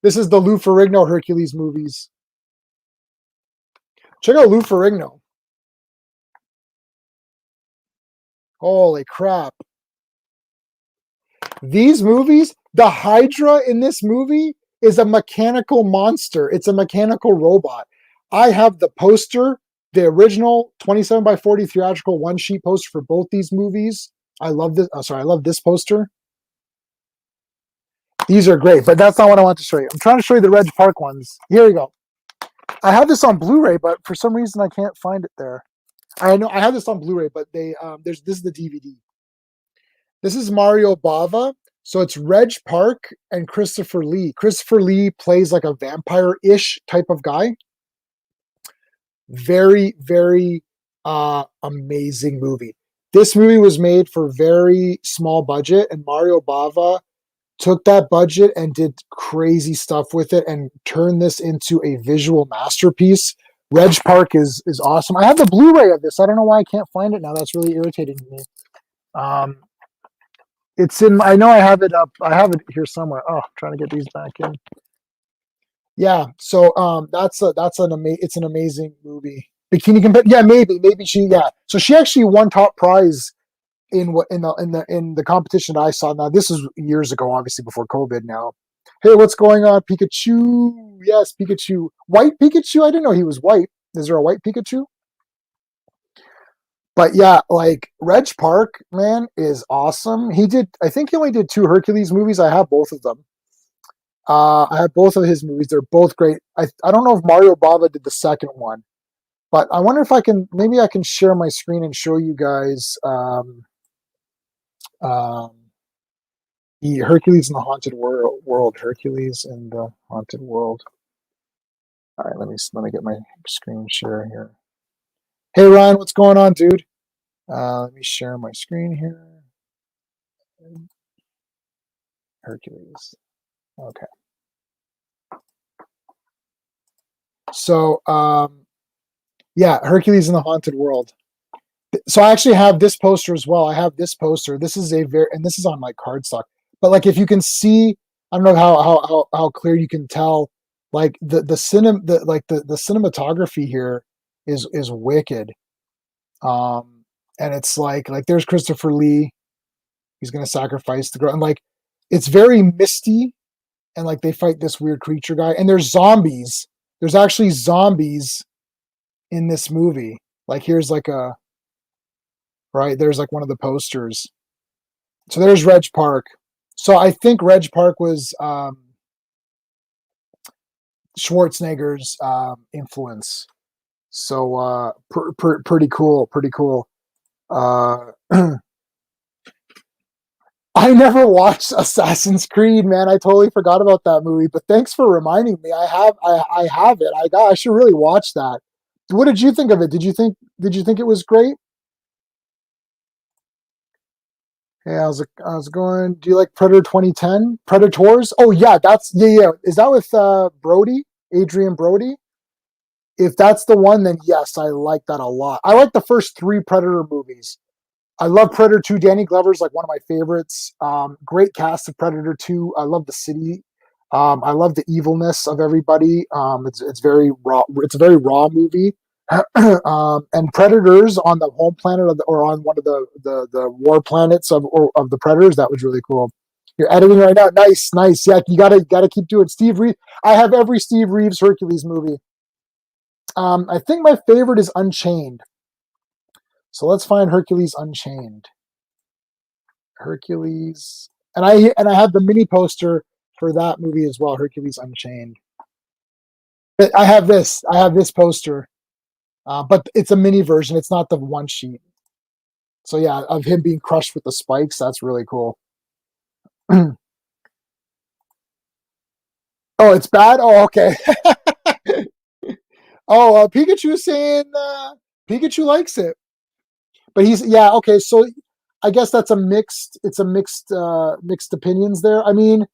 This is the Lou Ferrigno Hercules movies. Check out Lou Ferrigno. Holy crap. These movies, the Hydra in this movie is a mechanical monster. It's a mechanical robot. I have the poster, the original 27 by 40 theatrical one sheet poster for both these movies. I love this. I love this poster. These are great, but that's not what I want to show you. I'm trying to show you the Reg Park ones. Here we go. I have this on Blu-ray, but for some reason I can't find it there. I know I have this on Blu-ray, but this is the DVD. This is Mario Bava. So it's Reg Park and Christopher Lee. Christopher Lee plays like a vampire-ish type of guy. Very, very amazing movie. This movie was made for very small budget, and Mario Bava took that budget and did crazy stuff with it and turned this into a visual masterpiece. Reg Park is awesome. I have the Blu-ray of this. I don't know why I can't find it now. That's really irritating to me. It's in. I know I have it up. I have it here somewhere. Oh, I'm trying to get these back in. Yeah. So it's an amazing movie. Bikini Competition. Yeah, maybe she. Yeah. So she actually won top prize in the competition that I saw. Now this is years ago, obviously before COVID. Now, hey, what's going on, Pikachu? Yes, Pikachu. White Pikachu. I didn't know he was white. Is there a white Pikachu? But yeah, like Reg Park, man, is awesome. I think he only did two Hercules movies. I have both of them. I have both of his movies. They're both great. I don't know if Mario Bava did the second one, but I wonder if maybe I can share my screen and show you guys um, the Hercules in the Haunted World. Hercules in the Haunted World. All right, let me get my screen share here. Hey Ryan, what's going on, dude? Let me share my screen here. Hercules. Okay. So Yeah, Hercules in the Haunted World. So I actually have this poster as well. I have this poster. This is a very, and this is on like cardstock. But like, if you can see, I don't know how clear you can tell. Like the cinematography here is wicked. And it's like there's Christopher Lee. He's gonna sacrifice the girl, and like it's very misty, and like they fight this weird creature guy, and there's zombies. There's actually zombies in this movie. Like here's like a right there's like one of the posters. So there's Reg Park. So I think Reg Park was Schwarzenegger's influence. So pretty cool, pretty cool. Uh, I never watched Assassin's Creed, man. I totally forgot about that movie. But thanks for reminding me. I have it. I should really watch that. What did you think of it? Did you think it was great? Hey, how's it going? Do you like Predator 2010? Predators? Oh yeah, yeah. Is that with Brody? Adrian Brody? If that's the one, then yes, I like that a lot. I like the first three Predator movies. I love Predator 2. Danny Glover's like one of my favorites. Great cast of Predator 2. I love the city. I love the evilness of everybody. It's very raw. It's a very raw movie. And predators on the home planet or on one of the war planets of the predators. That was really cool. You're editing right now. Nice, nice. Yeah, you gotta keep doing. Steve Reeves. I have every Steve Reeves Hercules movie. I think my favorite is Unchained. So let's find Hercules Unchained. Hercules, and I have the mini poster for that movie as well. Hercules Unchained. But I have this. I have this poster. But it's a mini version. It's not the one sheet. So yeah, of him being crushed with the spikes. That's really cool. Oh, it's bad. Oh, okay. Oh, Pikachu saying Pikachu likes it, but he's yeah okay. So I guess that's a mixed. It's a mixed opinions there. I mean,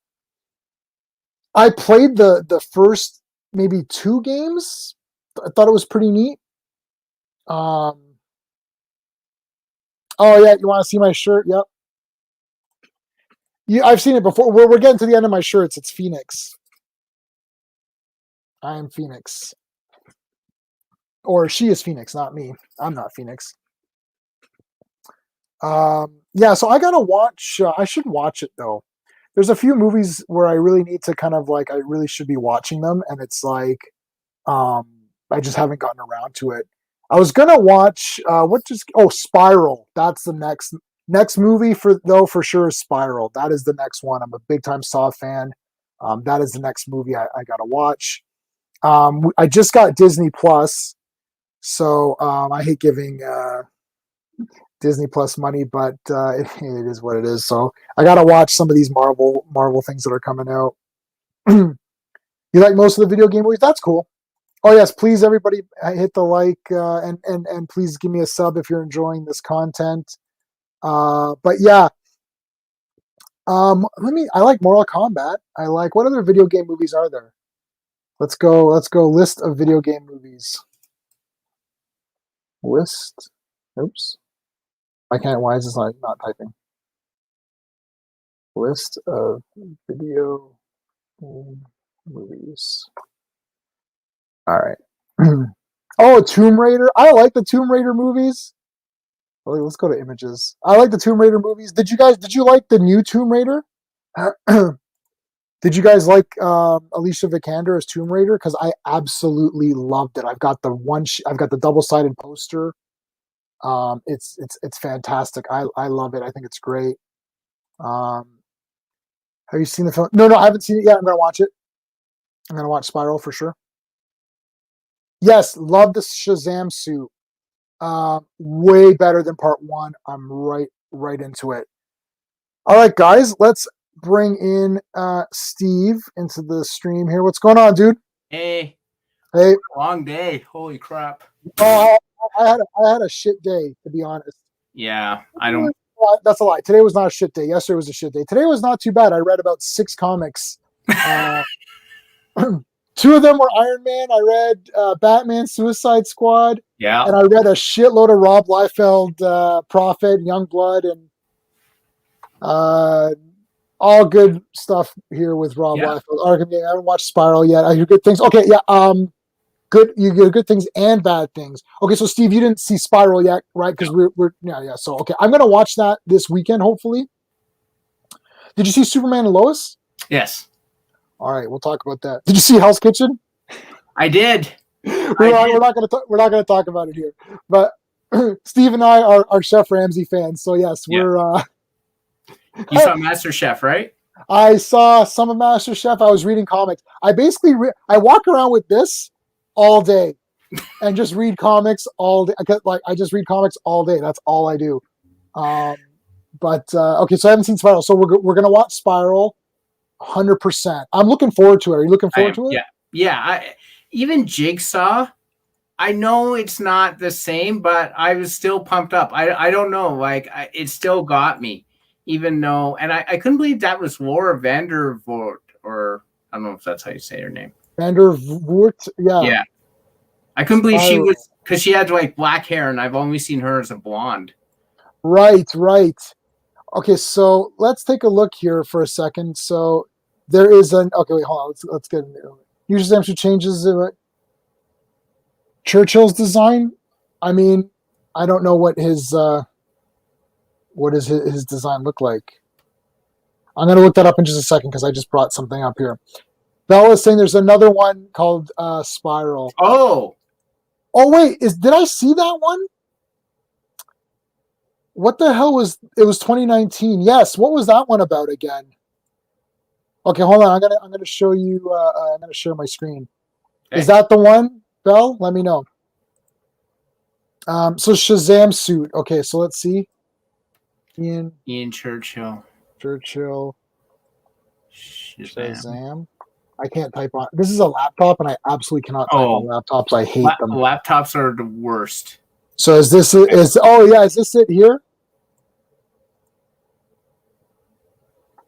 I played the first maybe two games. I thought it was pretty neat. Um, oh yeah, you want to see my shirt? Yep. I've seen it before. We're getting to the end of my shirts. It's Phoenix. I am Phoenix. Or she is Phoenix, not me. I'm not Phoenix. Yeah, so I gotta watch. I should watch it though. There's a few movies where I really need to kind of like I really should be watching them, and it's like um, I just haven't gotten around to it. I was gonna watch what just Spiral. That's the next movie for sure is Spiral. That is the next one. I'm a big time Saw fan. That is the next movie I gotta watch. I just got Disney Plus, so I hate giving Disney Plus money, but it is what it is. So I gotta watch some of these Marvel things that are coming out. You like most of the video game movies? That's cool. Oh yes, please everybody hit the like and please give me a sub if you're enjoying this content. But yeah, I like Mortal Kombat. I like what other video game movies are there? Let's go. Let's go. List of video game movies. List. Oops. I can't. Why is this not typing? List of video game movies. All right. Oh, Tomb Raider. I like the Tomb Raider movies. Oh, let's go to images. I like the Tomb Raider movies. Did you like the new Tomb Raider? Did you guys like Alicia Vikander as Tomb Raider? Because I absolutely loved it. I've got I've got the double sided poster. It's fantastic. I love it. I think it's great. Um, have you seen the film? No, no, I haven't seen it yet. I'm gonna watch it. I'm gonna watch Spiral for sure. Yes, love the Shazam suit. Way better than part one. I'm right into it. All right, guys, let's bring in Steve into the stream here. What's going on, dude? Hey, Hey, long day. Holy crap. oh, I had a shit day, to be honest. Yeah, I don't. That's a lie. Today was not a shit day. Yesterday was a shit day. Today was not too bad. I read about 6 comics. Two of them were Iron Man. I read Batman Suicide Squad, Yeah. and I read a shitload of Rob Liefeld, Prophet, Youngblood, and all good stuff here with Rob Yeah. Liefeld. Arkham game. I haven't watched Spiral yet. I hear good things. Okay, yeah. Good. You get good things and bad things. Okay, so Steve, you didn't see Spiral yet, right? Because we're yeah. So okay, I'm gonna watch that this weekend, hopefully. Did you see Superman and Lois? Yes. All right, we'll talk about that. Did you see Hell's Kitchen? I did. We're not going to talk about it here, but Steve and I are Chef Ramsay fans, so yes, we're. You saw MasterChef, right? I saw some of MasterChef. I was reading comics. I basically I walk around with this all day, and just read comics all day. I just read comics all day. That's all I do. But okay, so I haven't seen Spiral, so we're gonna watch Spiral, 100%. I'm looking forward to it. Are you looking forward to it? Yeah. Even Jigsaw, I know it's not the same, but I was still pumped up. I don't know, like it still got me, even though, and I couldn't believe that was Laura Vandervoort, or I don't know if that's how you say her name. Vandervoort, yeah. Yeah, I couldn't believe she was, because she had like black hair, and I've only seen her as a blonde. Right. Okay, so let's take a look here for a second. So there is an okay. Wait, hold on. Let's get in there. Usually, actually changes Churchill's design. I mean, I don't know what his design look like. I'm gonna look that up in just a second because I just brought something up here. Bella's saying there's another one called Spiral. Oh wait, did I see that one? What the hell was it? Was 2019? Yes. What was that one about again? Okay, hold on. I'm gonna show you. I'm gonna share my screen. okay. Is that the one, Bell? Let me know. So Shazam suit. Okay, so let's see. Ian Churchill. Shazam. I can't type on. This is a laptop, and I absolutely cannot type on laptops. I hate them. Laptops are the worst. So is this is? Oh yeah, is this it here?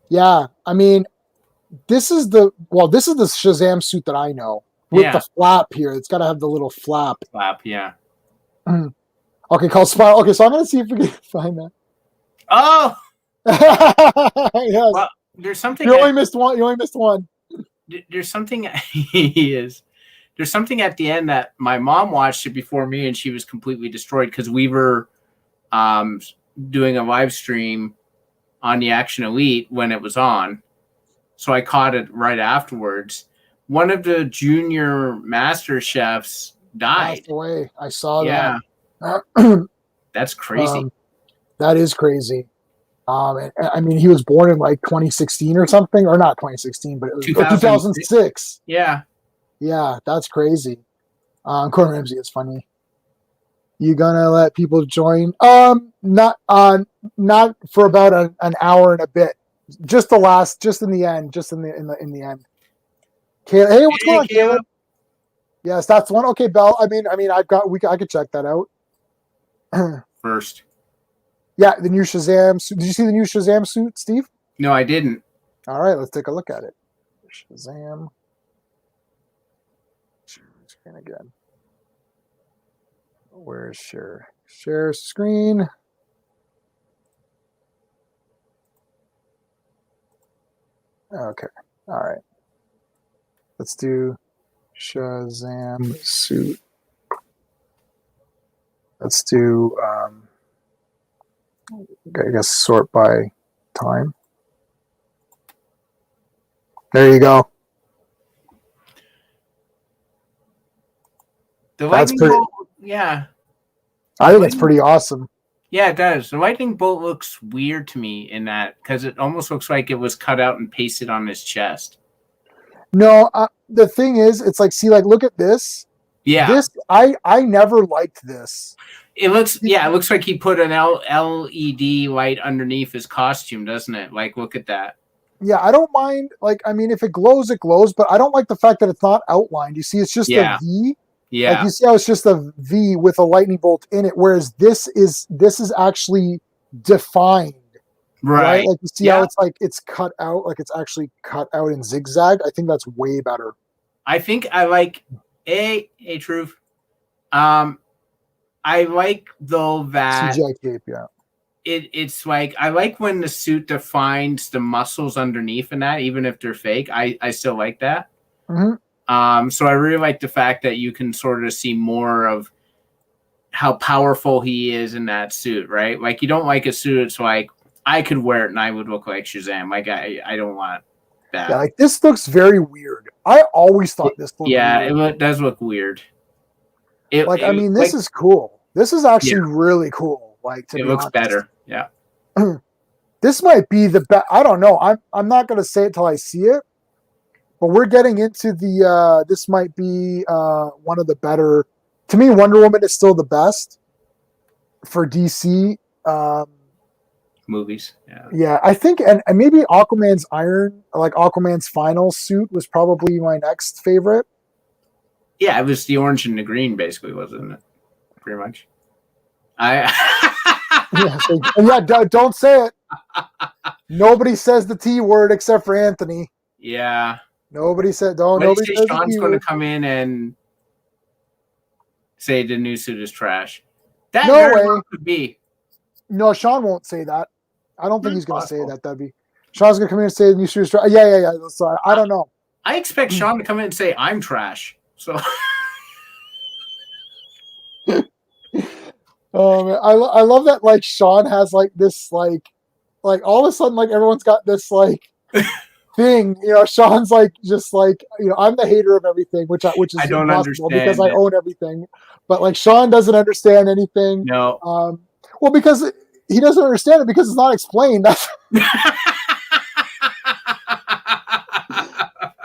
Yeah, I mean, this is the Shazam suit that I know with the flap here. It's got to have the little flap. Yeah. Okay, called Spiral. Okay, so I'm gonna see if we can find that. Oh. Yes. Well, there's something. You only missed one. There's something. He is. There's something at the end that my mom watched it before me, and she was completely destroyed because we were doing a live stream on the Action Elite when it was on. So I caught it right afterwards. One of the junior master chefs died. Passed away. I saw that. That's crazy. That is crazy. I mean, he was born in like 2016 or something, or not 2016, but it was 2006. Yeah. Yeah, that's crazy. Gordon Ramsay is funny. You gonna let people join? Not for about an hour and a bit. Just in the end. end. Caleb, hey, what's going on, Caleb? Yes, that's one. Okay, Bell. I mean, I could check that out. First. Yeah, the new Shazam suit. Did you see the new Shazam suit, Steve? No, I didn't. All right, let's take a look at it. Shazam. Screen again. Where's share? Share screen. Okay. All right. Let's do Shazam suit. Let's do I guess sort by time. There you go. That's pretty. Yeah. I think it's pretty awesome. Yeah, it does. The lightning bolt looks weird to me in that because it almost looks like it was cut out and pasted on his chest. No, the thing is, it's like, see, like, look at this. Yeah. This, I never liked this. It looks like he put an LED light underneath his costume, doesn't it? Like, look at that. Yeah, I don't mind. Like, I mean, if it glows, it glows. But I don't like the fact that it's not outlined. You see, it's just a V. Yeah. Like, you see how it's just a V with a lightning bolt in it, whereas this is actually defined. Right? Like, you see how it's like it's cut out, like it's actually cut out in zigzag. I think that's way better. I think I like truth. I like though that CGI cape, yeah. It's like I like when the suit defines the muscles underneath and that, even if they're fake. I still like that. So I really like the fact that you can sort of see more of how powerful he is in that suit, right? Like you don't like a suit, it's like I could wear it and I would look like Shazam. Like I don't want that. Yeah, like this looks very weird. I always thought this looked weird. It does look weird. I mean, this is cool. This is actually really cool. Like, to be honest, it looks better. Yeah. This might be the best. I don't know. I'm not gonna say it till I see it. But we're getting into the. This might be one of the better. To me, Wonder Woman is still the best for DC movies. Yeah. Yeah, I think, and maybe Aquaman's final suit was probably my next favorite. Yeah, it was the orange and the green, basically, wasn't it? Pretty much. Don't say it. Nobody says the T word except for Anthony. Yeah. Nobody said. Nobody says Sean's going to come in and say the new suit is trash. That very well could be. No, Sean won't say that. I don't think he's going to say that. That'd be. Sean's going to come in and say the new suit is trash. Yeah. Sorry, I don't know. I expect Sean to come in and say I'm trash. So. Oh man, I love that. Like Sean has like this like all of a sudden like everyone's got this like thing. You know, Sean's like just like, you know, I'm the hater of everything, which is I don't impossible understand because I own everything. But like Sean doesn't understand anything. No. Well, because he doesn't understand it because it's not explained.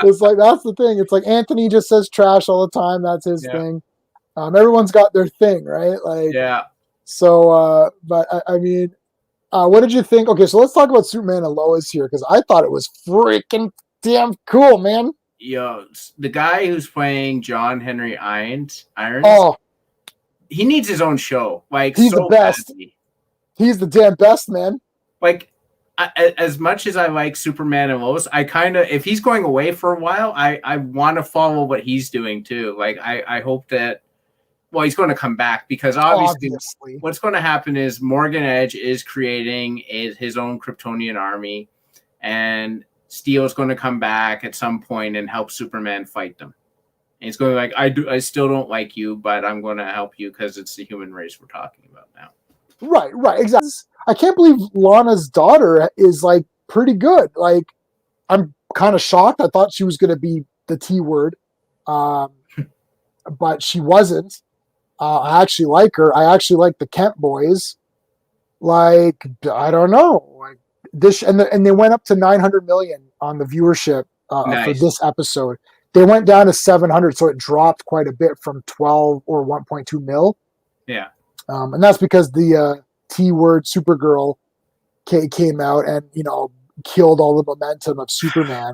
It's like that's the thing. It's like Anthony just says trash all the time. That's his thing. Everyone's got their thing, right? Like So, but I mean, what did you think? Okay, so let's talk about Superman and Lois here because I thought it was freaking damn cool, man. Yo, the guy who's playing John Henry Irons. Oh, he needs his own show. Like he's the best. Badly. He's the damn best, man. Like, as much as I like Superman and Lois, I kind of, if he's going away for a while, I want to follow what he's doing too. Like, I hope that. Well, he's going to come back because obviously what's going to happen is Morgan Edge is creating his own Kryptonian army, and Steel's going to come back at some point and help Superman fight them. And he's going to be like, I still don't like you, but I'm going to help you because it's the human race we're talking about now. Right, exactly. I can't believe Lana's daughter is like pretty good. Like, I'm kind of shocked. I thought she was going to be the T word, but she wasn't. I actually like her. I actually like the Kent boys. Like, I don't know. Like this, and they went up to 900 million on the viewership for this episode. They went down to 700, so it dropped quite a bit from 12 or 1.2 mil. Yeah. And that's because the T word Supergirl came out and, you know, killed all the momentum of Superman.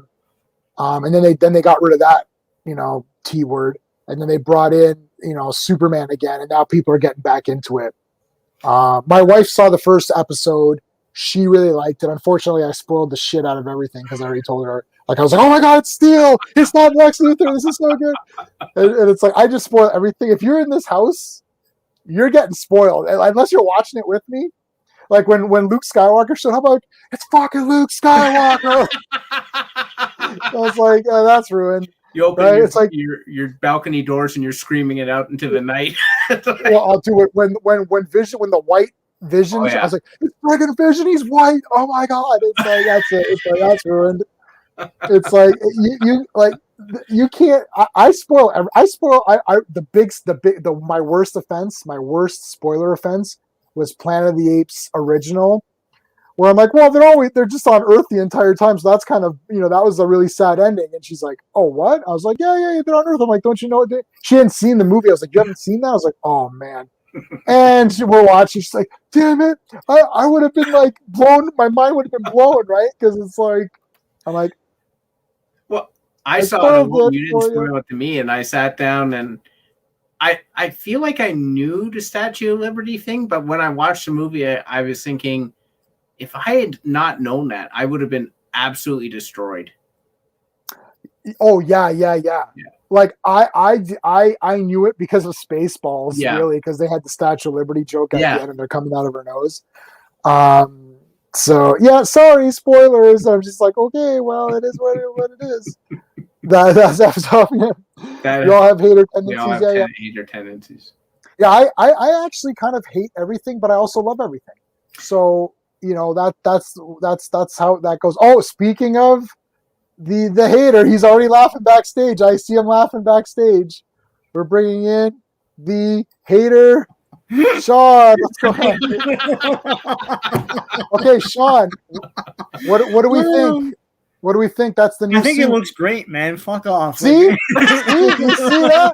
And then they got rid of that, you know, T word, and then they brought in, you know, Superman again, and now people are getting back into it. My wife saw the first episode. She really liked it. Unfortunately, I spoiled the shit out of everything because I already told her. Like, I was like, oh my God, it's Steel. It's not Lex Luthor. This is so good. And it's like, I just spoil everything. If you're in this house, you're getting spoiled. Unless you're watching it with me. Like when Luke Skywalker showed up, I'm like, it's fucking Luke Skywalker. I was like, oh, that's ruined. You open your balcony doors and you're screaming it out into the night. Well, I'll do it when the white Vision. Oh, yeah. I was like, it's friggin' Vision. He's white. Oh my God! It's like that's it. It's like that's ruined. It's like you like you can't. I spoil. My worst offense. My worst spoiler offense was Planet of the Apes original. Where I'm like, well, they're just on Earth the entire time, so that's kind of, you know, that was a really sad ending. And she's like, oh, what? I was like, yeah, they're on Earth. I'm like, don't you know? She hadn't seen the movie. I was like, you haven't seen that? I was like, oh man. And we're watching. She's like, damn it, I would have been like blown. My mind would have been blown, right? Because it's like, I'm like, well, I saw the movie. You didn't spoil it to me, and I sat down and I feel like I knew the Statue of Liberty thing, but when I watched the movie, I was thinking, if I had not known that, I would have been absolutely destroyed. Oh, yeah. like I knew it because of Spaceballs, Yeah. really, because they had the Statue of Liberty joke at Yeah. the end and they're coming out of her nose. So yeah, sorry, spoilers. I'm just like, okay, well, it is what it is. That's That- we all have hater we all tendencies. have hater tendencies. Yeah, I actually kind of hate everything, but I also love everything. So that's how that goes. Oh, speaking of the hater, he's already laughing backstage. I see him laughing backstage. We're bringing in the hater, Sean. Let's go ahead. Okay, Sean. What do we think? What do we think? That's the new. I think suit. it looks great, man. Fuck off. See, you see that?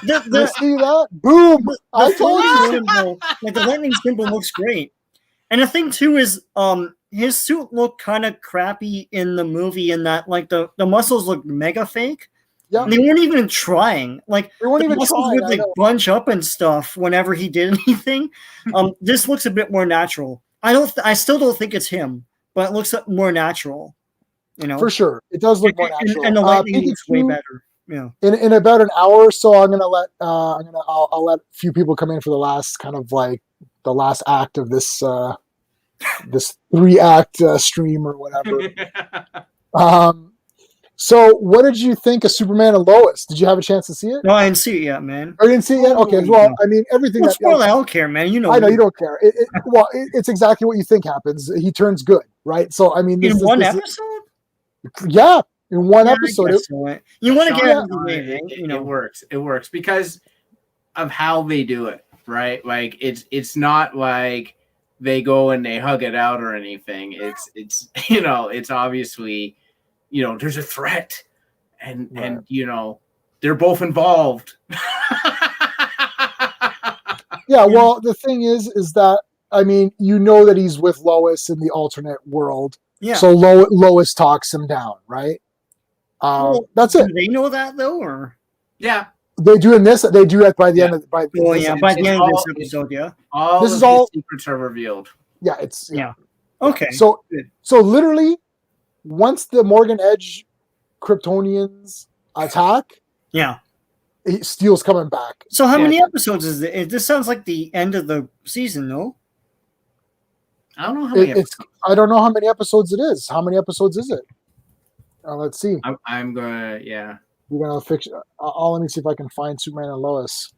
You see that? Boom! I told you. Symbol, like the lightning symbol looks great. And the thing too is, his suit looked kind of crappy in the movie in that like the muscles looked mega fake. Yeah, And they weren't even trying. Like they weren't the even muscles trying. would like bunch up and stuff whenever he did anything. This looks a bit more natural. I still don't think it's him, but it looks more natural. You know, For sure, it does look more natural. And the lightning Pikachu, looks way better. Yeah. in about an hour or so, I'm gonna let I'll let a few people come in for the last kind of like the last act of this this 3-act stream or whatever. So what did you think of Superman and Lois? Did you have a chance to see it? No, I didn't see it yet, man. Or you didn't see it yet? Okay, well, I mean everything Don't that spoil it. I don't care, man. You know. I know you don't care. It's exactly what you think happens. He turns good, right? So I mean, In one episode. Yeah, in one Yeah, I episode. guess so. You want to get Sean, out of the way, right? You know, it works because of how they do it, right? Like it's not like they go and they hug it out or anything. It's it's obviously, there's a threat and they're both involved. Yeah, well, the thing is that I mean, that he's with Lois in the alternate world. yeah. So Lois talks him down, right? That's it. Do they know that though, or? Yeah. They do in this. They do it by the end of Oh this yeah, episode. by the end of this all- episode, yeah. All This of is his all- secrets are revealed. Yeah, it's Yeah. Okay. So Good. literally, once the Morgan Edge Kryptonians attack, Yeah. Steel's coming back. So how Yeah. many episodes is it? This sounds like the end of the season, no? I don't know how many It's I don't know how many episodes it is. How many episodes is it? Let's see. I'm gonna We're gonna fix. Let me see if I can find Superman and Lois.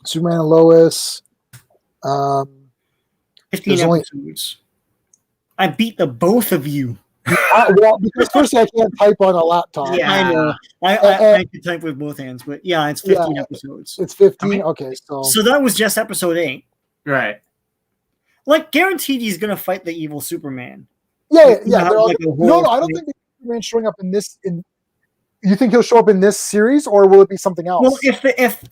Superman and Lois. 15 There's only- episodes. I beat the both of you. Well, because first I can't type on a laptop. Yeah. I know. I can type with both hands, but yeah, it's 15 Yeah. episodes. It's 15. Okay. Okay, so So that was just episode 8. right. Like, guaranteed he's gonna fight the evil Superman. yeah. Not they're all- like a no, whole I don't thing. think Superman's showing up in this. You think he'll show up in this series, or will it be something else? Well,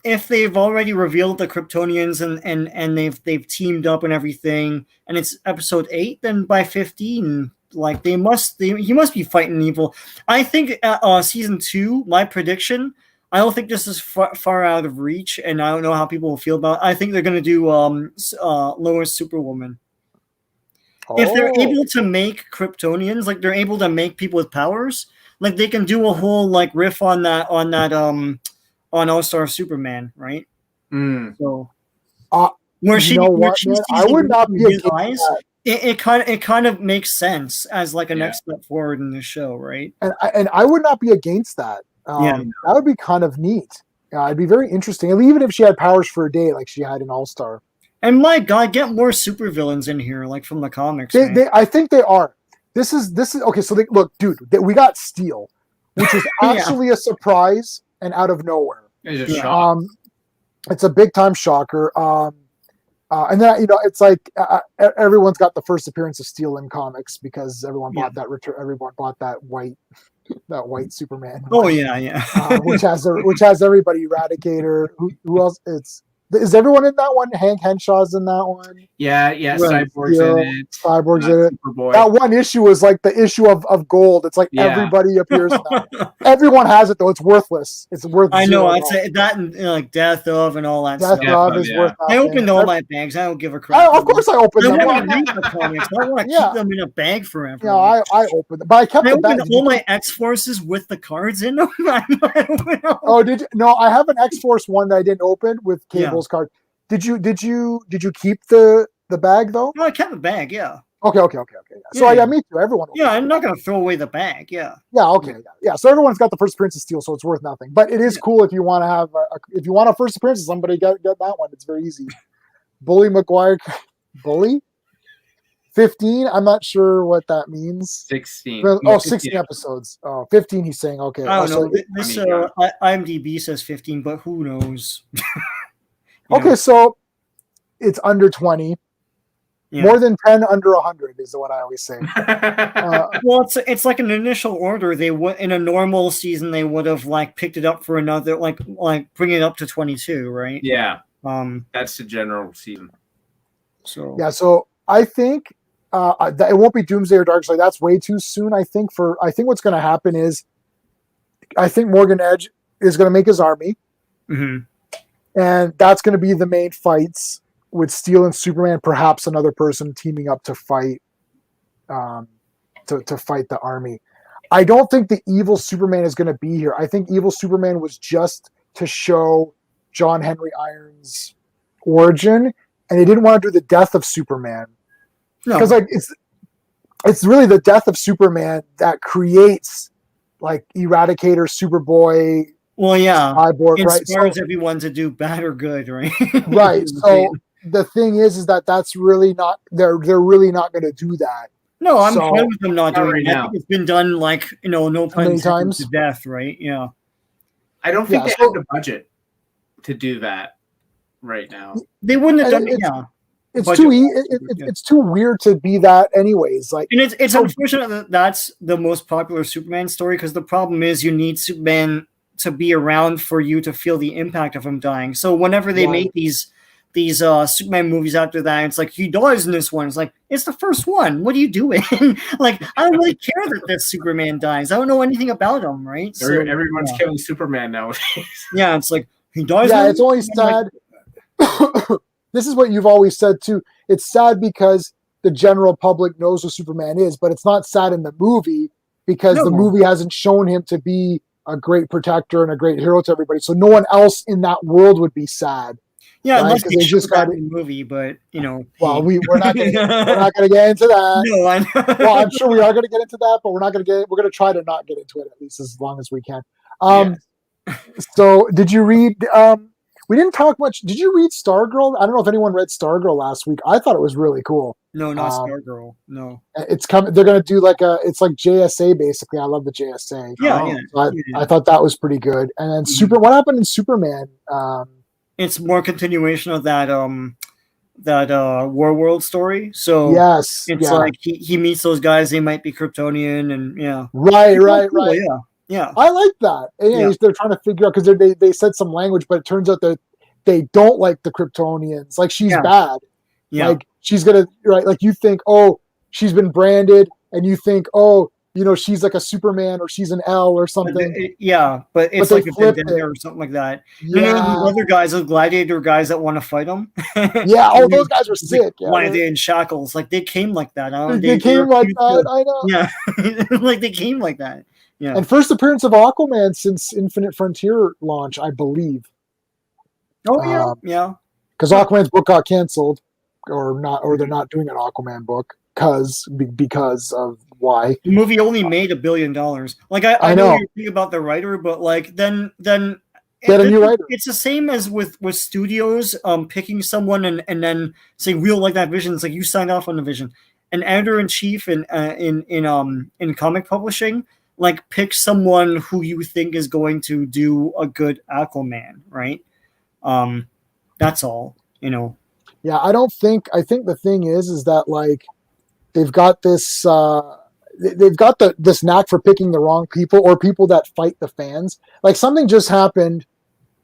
if they've already revealed the Kryptonians and they've teamed up and everything, and it's episode 8, then by 15, like he must be fighting evil. I think season 2, my prediction. I don't think this is far out of reach, and I don't know how people will feel about it. I think they're gonna do Lois Superwoman. If they're Oh. able to make Kryptonians, like they're able to make people with powers, like they can do a whole like riff on that on All-Star Superman, right? Mm. So Uh, where you she, know where what, she man? sees I the would not look be in his against eyes, that. it kind of makes sense as like a Yeah. next step forward in the show, right? And I would not be against that. Yeah. That would be kind of neat. It'd be very interesting, even if she had powers for a day, like she had in All Star. And my God, get more supervillains in here, like from the comics. man. I think they are. This is okay. So look, dude, we got Steel, which is Yeah. actually a surprise and out of nowhere. It's a Yeah. shock. It's a big time shocker. And then it's like everyone's got the first appearance of Steel in comics because everyone bought that everyone bought that white Superman. Oh yeah, yeah. which has everybody. Eradicator. Who else? It's Is everyone in that one? Hank Henshaw's in that one. Yeah, Right. Cyborg's in it. Cyborg's in it. Superboy. That one issue was like the issue of gold. It's like Yeah. everybody appears in that one. Everyone has it though. It's worthless. It's worth I know. $0. I'd say that and like Death of and all that Death stuff. of is yeah. worth I nothing. opened all my bags. I don't give a crap. Of course I opened I them. want to read the comics. I don't want to Yeah. keep them in a bag forever. You know, I opened them. But I kept I the bag. opened all my X Forces with the cards in them. Oh, did you? No, I have an X-Force one that I didn't open with Yeah. Cable's card. Did you keep the bag though? No, I kept the bag. Yeah. Okay. Yeah. So Yeah. me too. Everyone. Yeah, I'm not gonna throw away the bag. Yeah. Yeah. Okay. Yeah. So everyone's got the first appearance of Steel, so it's worth nothing. But it is cool if you want to have if you want a first appearance of somebody, get that one. It's very easy. Bully McGuire, Bully 15. I'm not sure what that means. 16. Oh, 16 episodes. Oh, 15. He's saying okay. I don't So know. This IMDb says 15, but who knows? okay, so it's under 20. Yeah. More than 10, under 100 is what I always say. Well, it's like an initial order. They would in a normal season they would have like picked it up for another like bring it up to 22, right? Yeah, Um. that's the general season. So Yeah, so I think it won't be Doomsday or Darkseid. That's way too soon. I think what's going to happen is I think Morgan Edge is going to make his army, mhm. and that's going to be the main fights with Steel and Superman, perhaps another person teaming up to fight to fight the army. I don't think the evil Superman is going to be here. I think evil Superman was just to show John Henry Irons' origin, and they didn't want to do the death of Superman. No. Because like it's really the death of Superman that creates like Eradicator, Superboy, Well, yeah. Cyborg, right? Inspires everyone to do bad or good, right? Right. So the thing is that that's really not they're really not going to do that. No, I'm So- fine with them not Not doing right it. I now. think it's been done like no pun many intended times? to death, right? Yeah. I don't think Yeah, they so- have the budget to do that right now. They wouldn't have And done it. Yeah. It's Budget- too yeah. it's too weird to be that anyways. Like And it's unfortunate that that's the most popular Superman story because the problem is you need Superman to be around for you to feel the impact of him dying. So whenever they Right. make these Superman movies after that, it's like he dies in this one. It's like it's the first one. What are you doing? Like I don't really care that this Superman dies. I don't know anything about him, right? So, Everyone's yeah. killing Superman nowadays. Yeah, it's like he dies. yeah, in it's only this one, like, sad. This is what you've always said too. It's sad because the general public knows who Superman is, but it's not sad in the movie because the No. movie hasn't shown him to be a great protector and a great hero to everybody. So no one else in that world would be sad. yeah, right, unless 'cause they they show just that got in the movie, but you know. Well, we're not gonna get into that. No, I know. Well, I'm sure we are gonna get into that, but we're gonna try to not get into it at least as long as we can. So did you read we didn't talk much. Did you read Stargirl? I don't know if anyone read Stargirl last week. I thought it was really cool. No, not Um, Stargirl. No. It's coming. They're going to do it's like JSA basically. I love the JSA. Yeah, Oh. yeah. So I thought that was pretty good. And then Mhm. What happened in Superman? It's more continuation of that War World story. So Yes. it's Yeah. like he meets those guys, they might be Kryptonian and yeah. Right. Cool, yeah. Yeah. I like that. And, Yeah. they're trying to figure out because they said some language, but it turns out that they don't like the Kryptonians. Like she's Yeah. bad. Yeah. Like she's gonna like you think, oh, she's been branded, and you think, oh, she's like a Superman or she's an L or But something. but it's they like a flipped vendetta it. or something like that. Yeah. No, the other guys, those gladiator guys that want to fight them. Yeah. Oh, those guys were sick. Yeah. Why are they in shackles? Like they came like that. They came like that. I know. Yeah, like they came like that. Yeah. And first appearance of Aquaman since Infinite Frontier launch, I believe, Oh yeah, um, yeah. because Aquaman's book got canceled, or they're not doing an Aquaman book because of why. The movie only made $1 billion. Like I know know. you're thinking about the writer, but like then Get a new writer. It's the same as with studios picking someone and then saying we don't like that vision. It's like you signed off on the vision. An editor in chief in comic publishing like pick someone who you think is going to do a good Aquaman, right? That's all, Yeah, I think the thing is that like they've got this this knack for picking the wrong people or people that fight the fans. Like something just happened,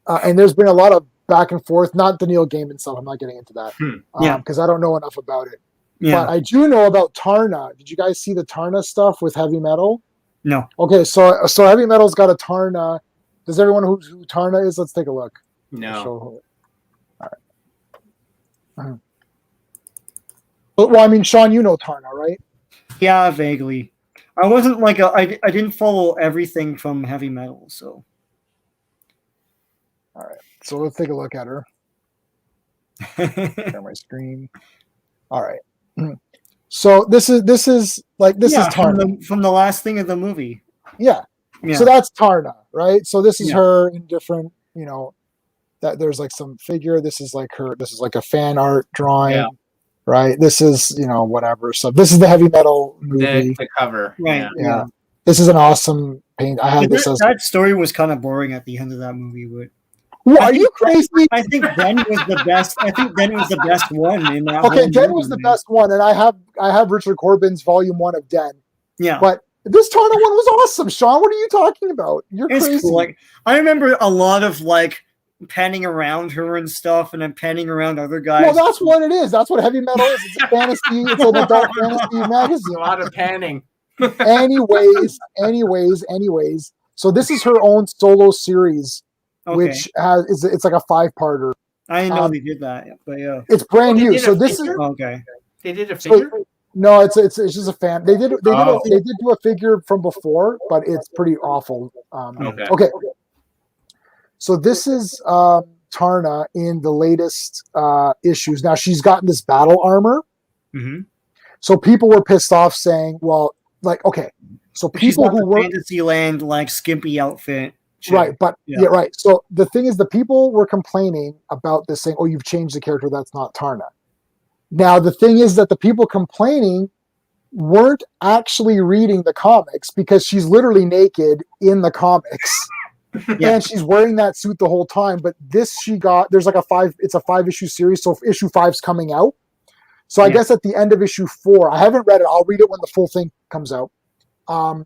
and there's been a lot of back and forth. Not the Neil Gaiman stuff. I'm not getting into that Yeah. because I don't know enough about it. Yeah. But I do know about Tarna. Did you guys see the Tarna stuff with Heavy Metal? No. Okay, so Heavy Metal's got a Tarna. Does everyone know who Tarna is? Let's take a look. No. All right. Well, I mean, Sean, you know Tarna, right? Yeah, vaguely. I wasn't like I didn't follow everything from Heavy Metal, so. All right. So let's take a look at her. Share my screen. All right. So this is Tarna from the last thing of the movie. Yeah. Yeah. So that's Tarna, right? So this is Yeah. her in different, that there's like some figure. This is like her. This is like a fan art drawing, Yeah. right? This is whatever. So this is the Heavy Metal movie. The cover. Right. Yeah. This is an awesome paint. I have this as. That story was kind of boring at the end of that movie, but. What, are you crazy? I think Den was the best. I think Den was the best one in that. Okay, whole Den movie, was the man. best one, and I have Richard Corbin's Volume 1 of Den. Yeah, But this Tarna one was awesome, Sean. What are you talking about? You're it's crazy. cool. Like I remember a lot of like panning around her and stuff, and then panning around other guys. Well, that's what it is. That's what Heavy Metal is. It's a fantasy. It's an adult fantasy magazine. A lot of panning. anyways. So this is her own solo series, okay. which it's like a 5-parter. I didn't know they did that, but yeah. It's brand They new. did So a this is figure? Okay. They did a so- figure. no, it's just a fan. They did do a figure from before, but it's pretty awful. Okay. So this is Tarna in the latest issues. Now she's gotten this battle armor. Mm-hmm. So people were pissed off saying, well, like, okay, so people who were Fantasyland like skimpy outfit. shit. right, but Yeah. yeah, right. So the thing is, the people were complaining about this, saying, "Oh, you've changed the character. That's not Tarna." Now the thing is that the people complaining weren't actually reading the comics because she's literally naked in the comics. Yeah. And she's wearing that suit the whole time. But this there's like it's a 5-issue series. So issue 5's coming out. So I Yeah. guess at the end of issue 4, I haven't read it. I'll read it when the full thing comes out.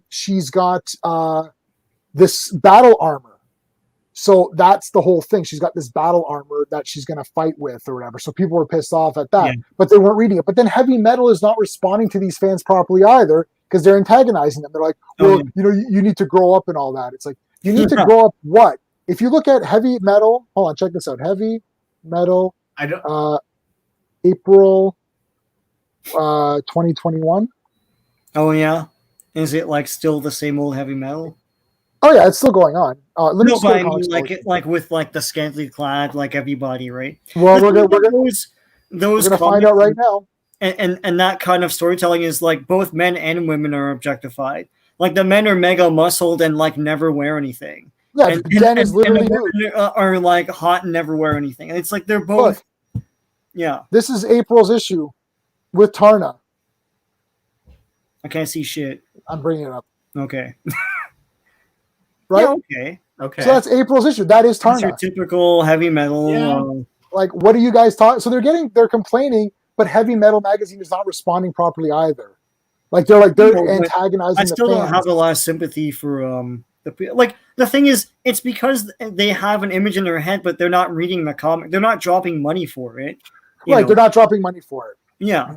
She's got this battle armor. So that's the whole thing. She's got this battle armor that she's going to fight with or whatever. So people were pissed off at that, Yeah. but they weren't reading it. But then Heavy Metal is not responding to these fans properly either because they're antagonizing them. They're like, well, you need to grow up and all that. It's like, you need to grow up what? If you look at Heavy Metal, hold on, check this out. Heavy Metal, I don't. April 2021. Oh yeah. Is it like still the same old Heavy Metal? Oh yeah, it's still going on. Let me No, just go but to I mean Comics like Potion. it like with like the scantily clad like everybody, right? Well, we're The gonna thing with those find comics- out right now. and that kind of storytelling is like both men and women are objectified. Like the men are mega muscled and like never wear anything. Yeah, And Den is literally the nude. women are like hot and never wear anything. And it's like they're both. Yeah, This is April's issue with Tarna. I can't see shit. I'm bringing it up, Okay. right? Yeah, okay. Okay. So that's April's issue. That is That's your Tarna. typical heavy metal. Yeah. Like, what are you guys talking? So they're complaining, but Heavy Metal magazine is not responding properly either. Like they're No, but antagonizing I still the don't fans. have a lot of sympathy for the thing is it's because they have an image in their head, but they're not reading the comic. They're not dropping money for it. You Right, know? they're not dropping money for it. Yeah.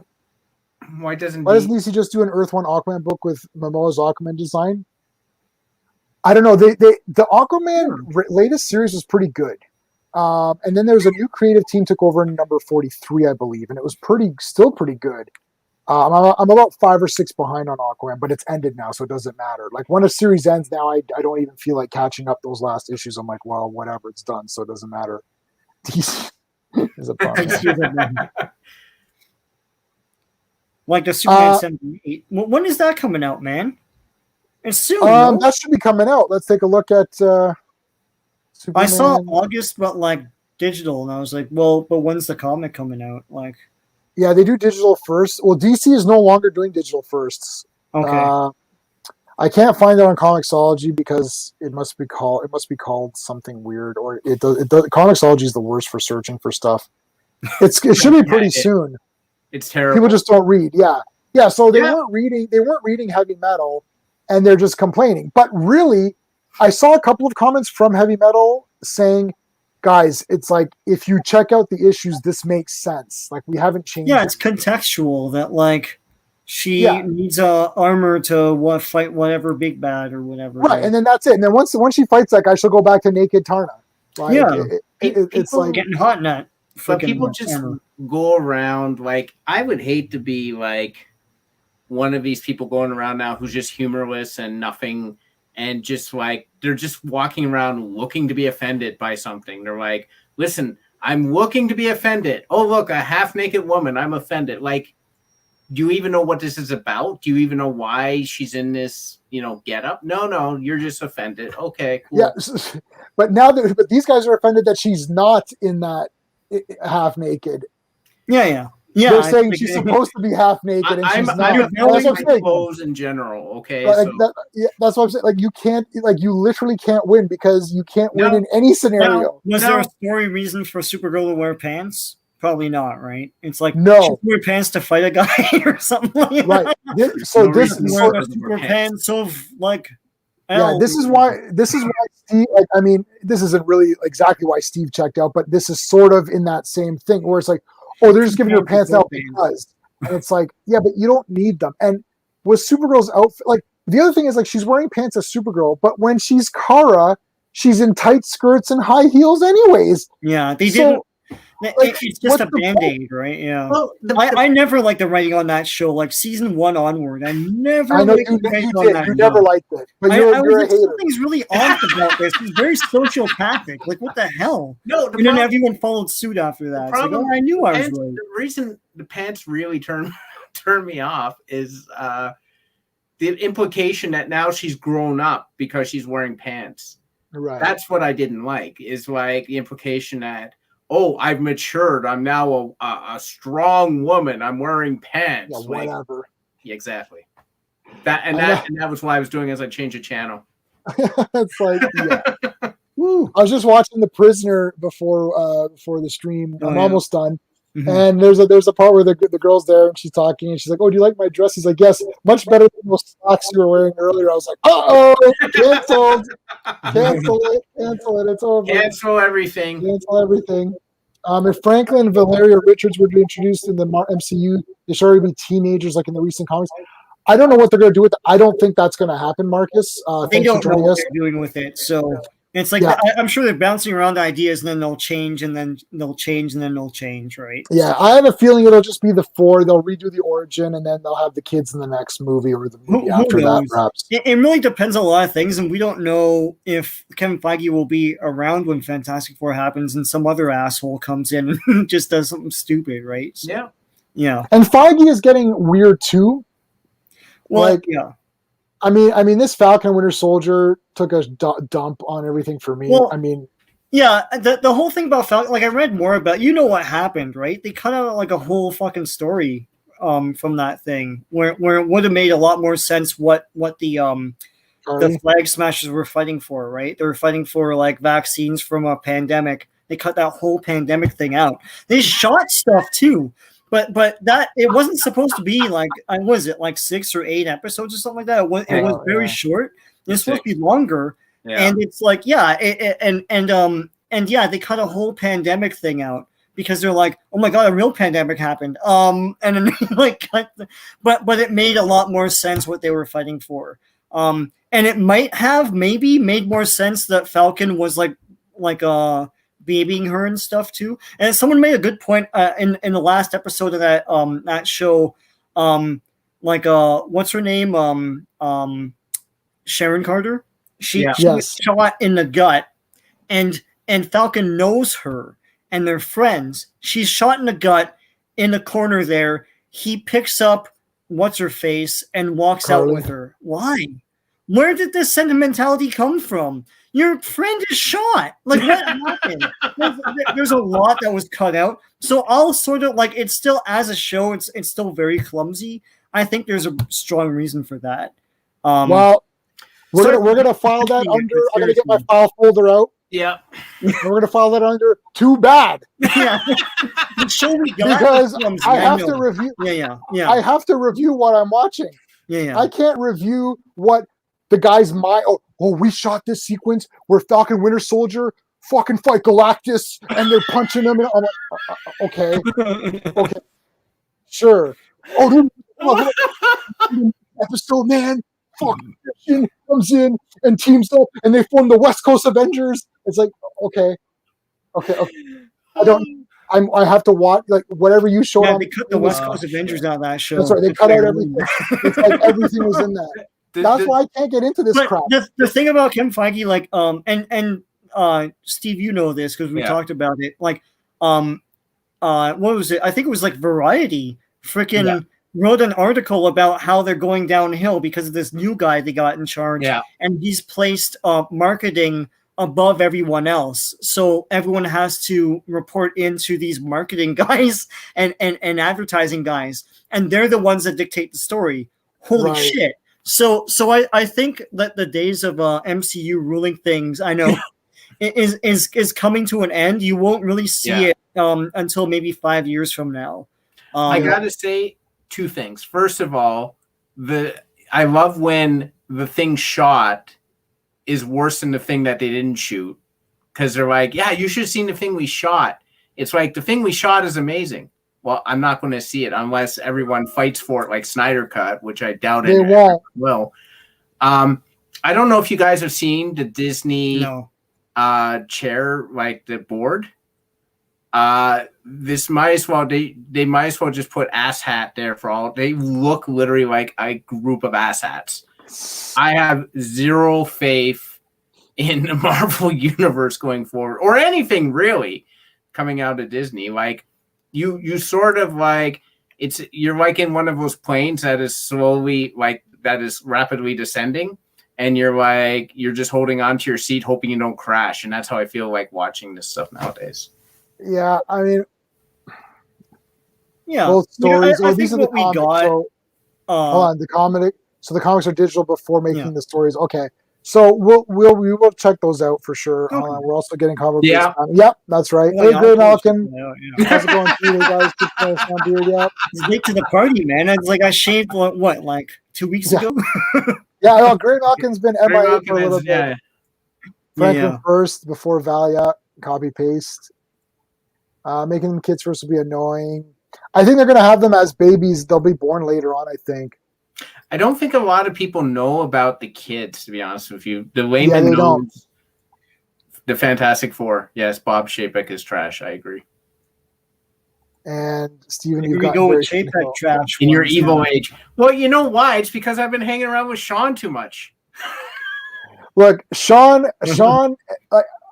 Why doesn't Why doesn't DC just do an Earth One Aquaman book with Momoa's Aquaman design? I don't know. The Aquaman latest series was pretty good. And then there was a new creative team took over in number 43, I believe, and it was still pretty good. I'm about 5 or 6 behind on Aquaman, but it's ended now, so it doesn't matter. Like when a series ends now, I don't even feel like catching up those last issues. I'm like, well, whatever, it's done, so it doesn't matter. DC is a bummer. Like the Superman 78. When is that coming out, man? It's soon. no? That should be coming out. Let's take a look at Superman. I saw August, but like digital, and I was like, well, but when's the comic coming out? Like, Yeah, they do digital first. Well, DC is no longer doing digital firsts. okay. I can't find it on Comixology because it must be called something weird, or it does. Comixology is the worst for searching for stuff. It should be pretty soon. It's terrible. People just don't read. Yeah. So they weren't reading. They weren't reading Heavy Metal, and they're just complaining. But really, I saw a couple of comments from Heavy Metal saying, guys, it's like if you check out the issues, this makes sense. Like we haven't changed. Yeah, it. it's contextual that like she Yeah. needs armor to fight whatever big bad or whatever. Right, and then that's it. And then once she fights that guy, she'll go back to naked Tarna. Like, Yeah. it's People like getting hot in that. But freaking people just armor. go around like I would hate to be like one of these people going around now who's just humorless and nothing, and just like they're just walking around looking to be offended by something. They're like, listen, I'm looking to be offended. Oh, look, a half naked woman. I'm offended. Like, do you even know what this is about? Do you even know why she's in this, get up? No, you're just offended. Okay, cool. yeah. But but these guys are offended that she's not in that half naked. Yeah. They're saying she's supposed to be half naked, and I'm she's not. avoiding That's what I'm saying. clothes in general. Okay, Like, so that's what I'm saying. Like you can't, like you literally can't win because you can't win in any scenario. Now, was there a story reason for Supergirl to wear pants? Probably not, right? It's like No. she wear pants to fight a guy or something like Right. that. So No this reason is to Wear wear the super pants of like yeah. L. This is why Steve. Like, I mean, this isn't really exactly why Steve checked out, but this is sort of in that same thing where it's like, oh, they're just giving her pants out because, and it's like, yeah, but you don't need them. And with Supergirl's outfit, like the other thing is like she's wearing pants as Supergirl, but when she's Kara, she's in tight skirts and high heels, anyways. Yeah, they So, didn't. It's just a band-aid, right? Yeah. well, I never liked the writing on that show. Like season 1 onward, I never I know liked you the writing on did. that You show. never liked it, but I you're was a like, hater. something's really off about this. It's very sociopathic. Like, what the hell? no. And then everyone followed suit after that. It's like, problem- oh, I knew I was pants, right. the reason the pants really turn me off is the implication that now she's grown up because she's wearing pants. Right. That's what I didn't like. Is like the implication that I've matured. I'm now a strong woman. I'm wearing pants. Yeah, Like, whatever. yeah, exactly. That was what I was doing as I changed the channel. It's like, yeah. Woo. I was just watching The Prisoner before the stream. Oh, I'm yeah. almost done. Mhm. And there's a part where the girl's there and she's talking and she's like, "Oh, do you like my dress?" He's like, "Yes, much better than those socks you were wearing earlier." I was like, "Uh-oh, cancel it, it's over, Cancel everything. cancel everything." If Franklin and Valeria Richards were to be introduced in the MCU, they should already be teenagers like in the recent comics. I don't know what they're going to do with it. I don't think that's going to happen, Marcus. They Thanks for don't know joining what us. they're doing with it. So it's like, Yeah. I'm sure they're bouncing around ideas and then they'll change and then they'll change and then they'll change, right? Yeah, I have a feeling it'll just be the 4. They'll redo the origin, and then they'll have the kids in the next movie or the movie Who after that, knows? perhaps. It really depends on a lot of things, and we don't know if Kevin Feige will be around when Fantastic Four happens and some other asshole comes in and just does something stupid, right? So, Yeah. yeah. And Feige is getting weird too. Well, Like, yeah. I mean, this Falcon Winter Soldier took a dump on everything for me. Well, I mean, Yeah, the whole thing about Falcon, like I read more about, what happened, right? They cut out like a whole fucking story from that thing where it would have made a lot more sense what the sorry. flag smashers were fighting for, right? They were fighting for like vaccines from a pandemic. They cut that whole pandemic thing out. They shot stuff too. But that it wasn't supposed to be like, was it like 6 or 8 episodes or something like that? It was very yeah. short. It was supposed to be longer. Yeah. And it's like, and yeah, they cut a whole pandemic thing out because they're like, oh my god, a real pandemic happened. And then like, but it made a lot more sense what they were fighting for. And it might have maybe made more sense that Falcon was like babying her and stuff too. And someone made a good point in the last episode of that show. What's her name? Sharon Carter. She was shot in the gut, and Falcon knows her, and they're friends. She's shot in the gut in the corner there. He picks up what's her face and walks out with her. Why? Where did this sentimentality come from? Your friend is shot. Like, what happened? There's a lot that was cut out. So I'll sort of like, it's still, as a show, it's still very clumsy. I think there's a strong reason for that. Well, we're gonna file that under. I'm gonna get my file folder out. Yeah. We're gonna file that under. Too bad. Yeah. The show we got Because clumsy, I have know. to review. Yeah. I have to review what I'm watching. Yeah. I can't review what the guy's mind. Oh, we shot this sequence where Falcon Winter Soldier fucking fight Galactus, and they're punching him. And I'm like, okay, sure. Oh, dude, episode, man. Fucking comes in and teams up, and they form the West Coast Avengers. It's like, okay. I have to watch like whatever you showed. Yeah, on they cut the West Coast Avengers out of that show. That's right. They cut out everything. It's like everything was in that. That's why I can't get into this crap. The thing about Kevin Feige, like, and Steve, you know this because we talked about it. Like, what was it? I think it was like Variety freaking wrote an article about how they're going downhill because of this new guy they got in charge. Yeah. And he's placed marketing above everyone else. So everyone has to report into these marketing guys and advertising guys. And they're the ones that dictate the story. Holy shit. So I think that the days of MCU ruling things, I know, is coming to an end. You won't really see it until maybe 5 years from now. I gotta say two things. First of all, I love when the thing shot is worse than the thing that they didn't shoot, because they're like, yeah, you should have seen the thing we shot. It's like, the thing we shot is amazing. Well, I'm not going to see it unless everyone fights for it like Snyder Cut, which I doubt they won't. Will. I don't know if you guys have seen the Disney chair, like the board. This might as well, they might as well just put ass hat there for all. They look literally like a group of ass hats. I have zero faith in the Marvel universe going forward, or anything really coming out of Disney. Like, you sort of like, you're like in one of those planes that is slowly, like, that is rapidly descending, and you're just holding on to your seat hoping you don't crash. And that's how I feel like watching this stuff nowadays. Yeah, I mean, both stories. I think what we got. So, hold on, the comic. So the comics are digital before making the stories. Okay, so we will check those out for sure. Okay. We're also getting comic. Yeah. Yep, that's right. Yeah, Hey, yeah, Gray I'll Malkin. How's it going through you guys? He's late to the party, man. It's like I shaved what, like 2 weeks ago. Yeah, I know. Gray Malkin's been MIA for a little bit. Yeah. Franklin first before Valia. Copy paste. Making them kids first will be annoying. I think they're going to have them as babies. They'll be born later on, I think. I don't think a lot of people know about the kids, to be honest with you. The layman knows the Fantastic Four. Yes, Bob Chapek is trash. I agree. And Steven, you go with Chapek trash in your evil age. Well, you know why? It's because I've been hanging around with Sean too much. Look, Sean,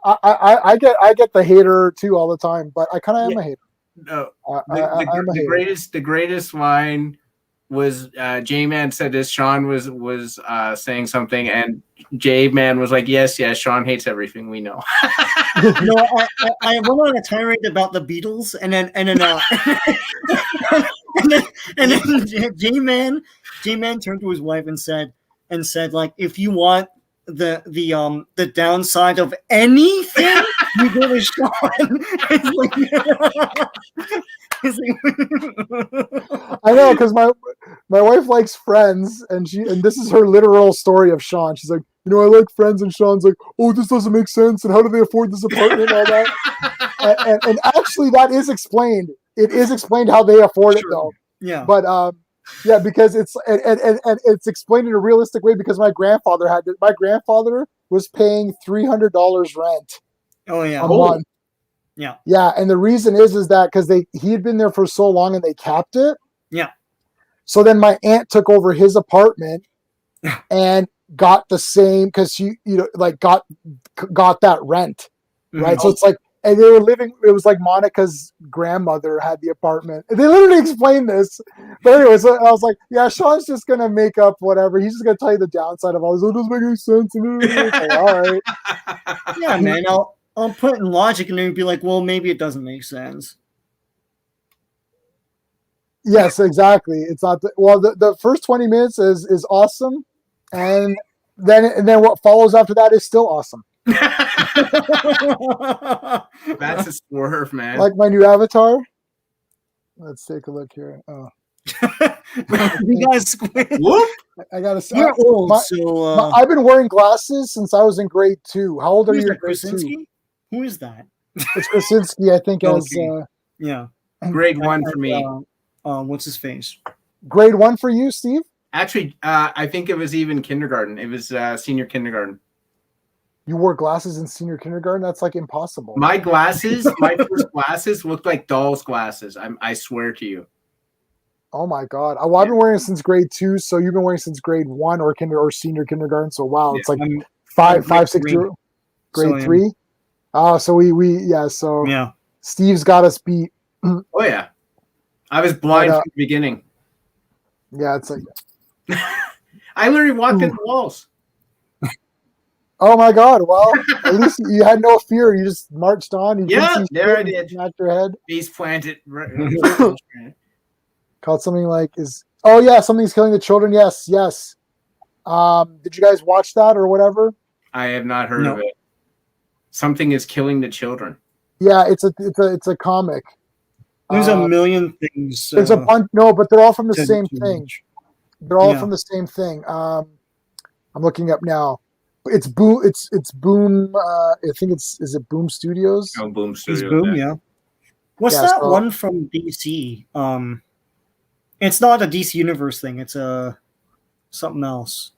I get the hater too all the time, but I kind of am a hater. No, the greatest line was J-Man said this. Sean was saying something, and J-Man was like, yes, Sean hates everything we know. I went on a tirade about the Beatles, and then J-Man turned to his wife and said like, if you want the downside of anything, you go to Sean. I know, because my wife likes Friends, and this is her literal story of Sean. She's like, I like Friends, and Sean's like, oh, this doesn't make sense, and how do they afford this apartment and all that? and actually, that is explained. It is explained how they afford it, though. Yeah. But yeah, because it's and it's explained in a realistic way, because my grandfather was paying $300 rent. Oh yeah. A month. Yeah. Yeah, and the reason is that because he had been there for so long and they capped it. Yeah. So then my aunt took over his apartment and got the same, because she got that rent, right? Mm-hmm. So it's like, and they were living. It was like Monica's grandmother had the apartment. And they literally explained this. But anyway, so I was like, yeah, Sean's just gonna make up whatever. He's just gonna tell you the downside of all this. It doesn't make any sense. Like, all right. Yeah, man. I'll put in logic, and then be like, well, maybe it doesn't make sense. Yes, exactly. It's not the first 20 minutes is awesome, and then what follows after that is still awesome. That's a swerve, man. Like my new avatar. Let's take a look here. Oh, you guys squint. Whoop! I gotta say, you're old. So I've been wearing glasses since I was in grade 2. How old are you in grade 2? Who is that? It's Krasinski, I think, as Okay. Yeah. Grade 1 for me. What's his face? grade 1 for you, Steve. Actually, I think it was even kindergarten. It was senior kindergarten. You wore glasses in senior kindergarten. That's like impossible. My glasses, my first glasses looked like doll's glasses. I swear to you. Oh my god! Well, I've been wearing it since grade 2, so you've been wearing it since grade 1 or senior kindergarten. So wow, it's like I'm five, grade 6 3. years. Grade So, 3. Oh, so we yeah. So Yeah. Steve's got us beat. Oh yeah, I was blind But, from the beginning. Yeah, it's like, I literally walked into walls. oh my god! Well, at least you had no fear. You just marched on. You Yeah, couldn't see there shit, I you did. smacked your head. Face planted. Called something like oh yeah, something's killing the children. Yes. Did you guys watch that or whatever? I have not heard No. of it. Something is killing the children. Yeah, it's a comic. There's a million things. There's a bunch. No, but they're all from the to- same to thing. watch. They're all Yeah. from the same thing. I'm looking up now. It's Boom. It's Boom. I think is it Boom Studios? Oh, Boom He's Studios. Boom, yeah. What's Yeah, that so- one from DC? It's not a DC Universe thing. It's something else.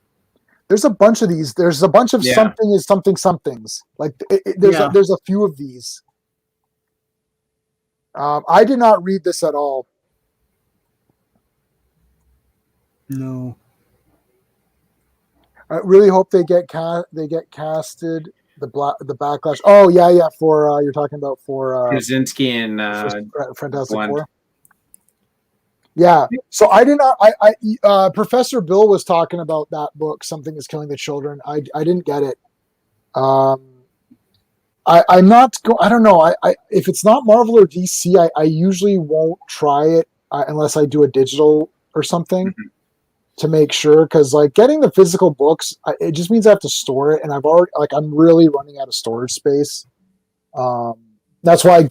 There's a bunch of these. There's a bunch of Yeah. something is somethings. Like Yeah. there's a few of these. I did not read this at all. No. I really hope they get casted. The backlash. Oh yeah. For you're talking about for Krasinski and Fantastic Blend. Four. Yeah. So I did not. Professor Bill was talking about that book. Something is killing the children. I didn't get it. I'm not. I don't know. I if it's not Marvel or DC, I usually won't try it unless I do a digital or something. Mhm. To make sure, because like getting the physical books, it just means I have to store it, and I'm really running out of storage space. That's why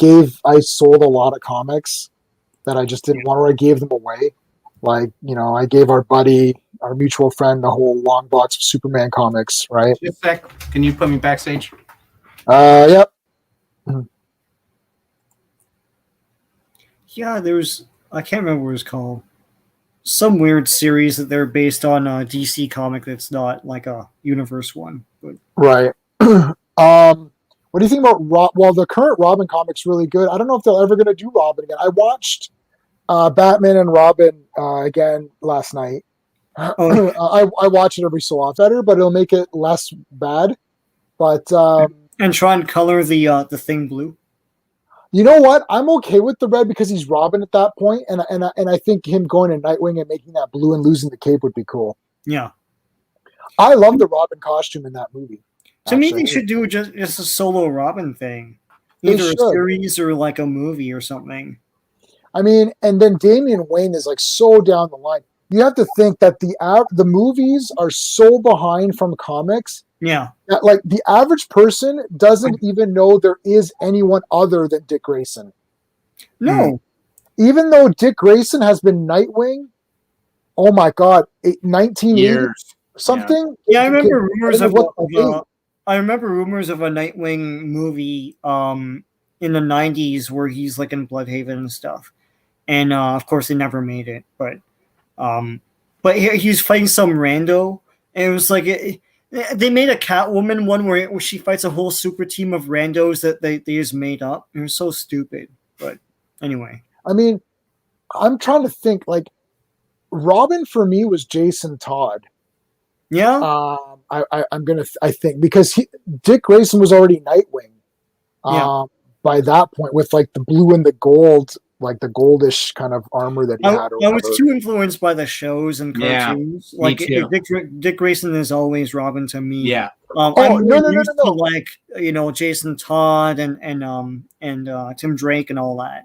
I sold a lot of comics that I just didn't want, or I gave them away. Like, I gave our mutual friend, a whole long box of Superman comics, right? Just a sec. Can you put me backstage? Yep. Yeah, I can't remember what it was called. Some weird series that they're based on a DC comic that's not like a universe one. But Right. What do you think about Well, the current Robin comic's really good. I don't know if they're ever going to do Robin again. I watched Batman and Robin again last night. Oh. I watch it every so often, better, but it'll make it less bad. But and try and color the thing blue. you know what? I'm okay with the red because he's Robin at that point, and I think him going to Nightwing and making that blue and losing the cape would be cool. Yeah. I love the Robin costume in that movie. To me, actually. they should do just a solo Robin thing. They Either a should. series or like a movie or something. I mean, and then Damian Wayne is like so down the line. You have to think that the movies are so behind from comics Yeah. that like the average person doesn't even know there is anyone other than Dick Grayson. No. Even though Dick Grayson has been Nightwing, oh my god, 1980 Years. something. Yeah, I remember rumors of what the date? I remember rumors of a Nightwing movie in the 90s where he's like in Bloodhaven and stuff. And of course they never made it, but he's fighting some rando, and it was like they made a Catwoman one where she fights a whole super team of randos that they just made up. It was so stupid. But anyway. I mean, I'm trying to think, like, Robin for me was Jason Todd. Yeah. I think because Dick Grayson was already Nightwing. By that point, with like the blue and the gold, like the goldish kind of armor that he had. I was too influenced by the shows and cartoons. Yeah, like me too. Dick Grayson is always Robin to me. Yeah. I'm no. used to like Jason Todd and Tim Drake and all that.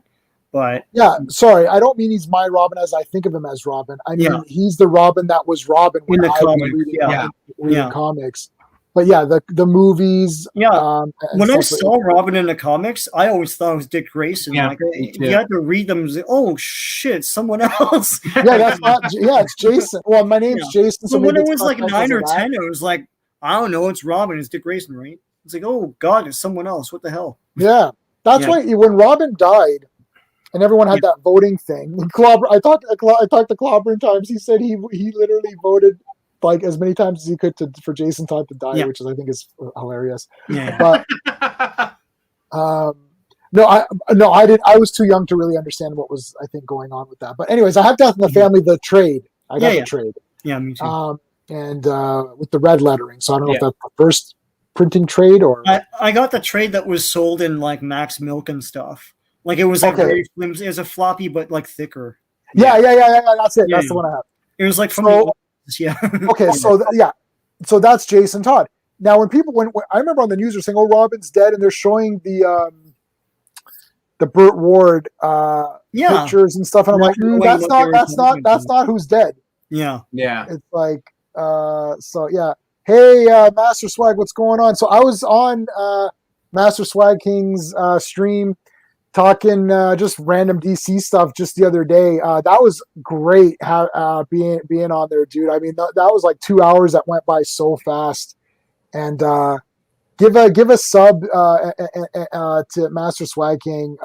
But yeah, sorry, I don't mean he's my Robin as I think of him as Robin. I mean he's the Robin that was Robin when in the I comics. was reading comics. But yeah, the movies. Yeah. When I stuff saw Robin in the comics, I always thought it was Dick Grayson. Yeah, like me too. you had to read them. And say, oh shit, someone else. yeah, that's not. Yeah, it's Jason. Well, my name's Jason. So So when maybe it it's was like not 9 or because of that. 10, it was like I don't know. It's Robin. It's Dick Grayson, right? It's like, oh God, it's someone else. What the hell? Yeah, that's Yeah. why when Robin died, and everyone had that voting thing. I talked to Clobber in times. He said he literally voted like as many times as he could for Jason Todd to die, Yeah. which I think is hilarious. Yeah. But no, I didn't. I was too young to really understand what was, I think, going on with that. But anyways, I have Death in the Family, the trade. I got the trade. Yeah, me too. And with the red lettering. So I don't know if Yeah. that's the first printing trade or. I got the trade that was sold in like Max Milk and stuff. Like it was like Okay. very flimsy. It was a floppy, but like thicker. Yeah. That's it. Yeah, That's yeah. the one I have. It was like from So- yeah. Okay, so that's Jason Todd. Now, when I remember on the news they're saying, "Oh, Robin's dead," and they're showing the Burt Ward Yeah. pictures and stuff, and I'm like, Well, that's not who's dead. Yeah. Yeah. It's like, so yeah. Hey, Master Swag, what's going on? So I was on Master Swag King's stream talking just random DC stuff just the other day. That was great being on there, dude. I mean, that was like 2 hours that went by so fast. And give a sub to Master Swag King.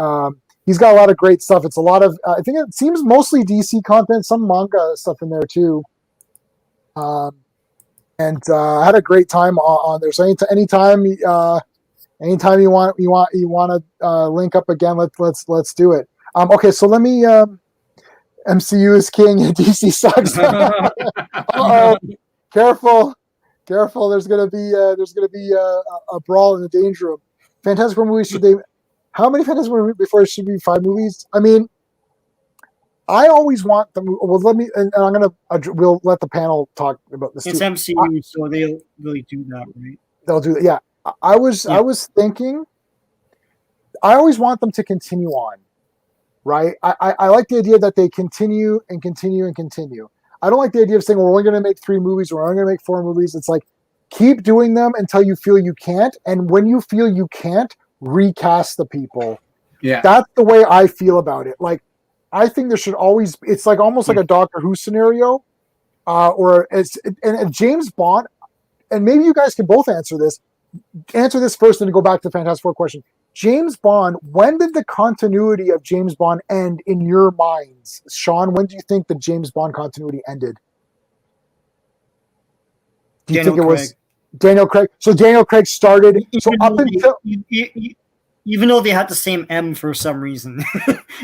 He's got a lot of great stuff. It's a lot of I think it seems mostly DC content, some manga stuff in there too. And I had a great time on there. So anytime you want to link up again, let's do it. Okay, so let me. MCU is king. DC sucks. Uh-oh. Careful. There's gonna be a brawl in the danger room. Fantastic Four movies should they? How many Fantastic Four movies before it should be 5 movies? I mean, I always want them. Well, let me, and I'm gonna. We'll let the panel talk about this. It's too. MCU, so they'll really do that, right? They'll do that. Yeah, I was thinking. I always want them to continue on, right? I like the idea that they continue and continue and continue. I don't like the idea of saying, well, we're only going to make 3 movies, or we're only going to make 4 movies. It's like, keep doing them until you feel you can't. And when you feel you can't, recast the people. Yeah. That's the way I feel about it. Like, I think there should always, it's like almost like a Doctor Who scenario, and James Bond, and maybe you guys can both answer this first and then go back to the Fantastic Four question. James Bond, when did the continuity of James Bond end in your minds? Sean, when do you think the James Bond continuity ended? Do you think it was Daniel Craig? So Daniel Craig started. So up until even though they had the same M for some reason,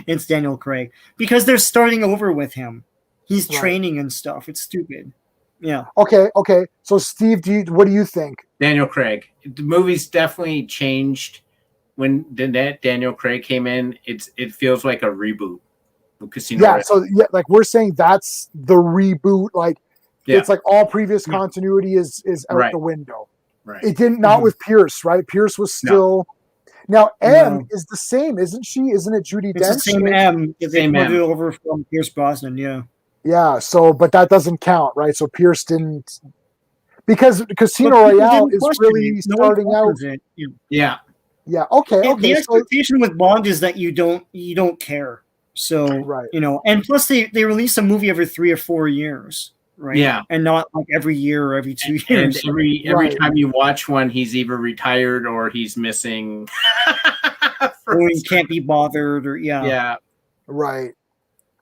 it's Daniel Craig because they're starting over with him. He's training and stuff. It's stupid. Yeah. Okay. So Steve, what do you think? Daniel Craig. The movie's definitely changed when Daniel Craig came in. It feels like a reboot of Casino Royale. So like we're saying that's the reboot. Like it's like all previous continuity is out the window. Right. It didn't not with Pierce, right? Pierce was still now M is the same, isn't she? Isn't it Judi Dench? It's the same M. They moved it over from Pierce Brosnan, Yeah, so but that doesn't count, right? So Pierce didn't because Casino Royale is really starting out. Yeah. Yeah. Okay. The expectation with Bond is that you don't care. So and plus they release a movie every 3 or 4 years, right? Yeah. And not like every year or every 2 years. And every time you watch one, he's either retired or he's missing. Or he can't be bothered, or Yeah. Right.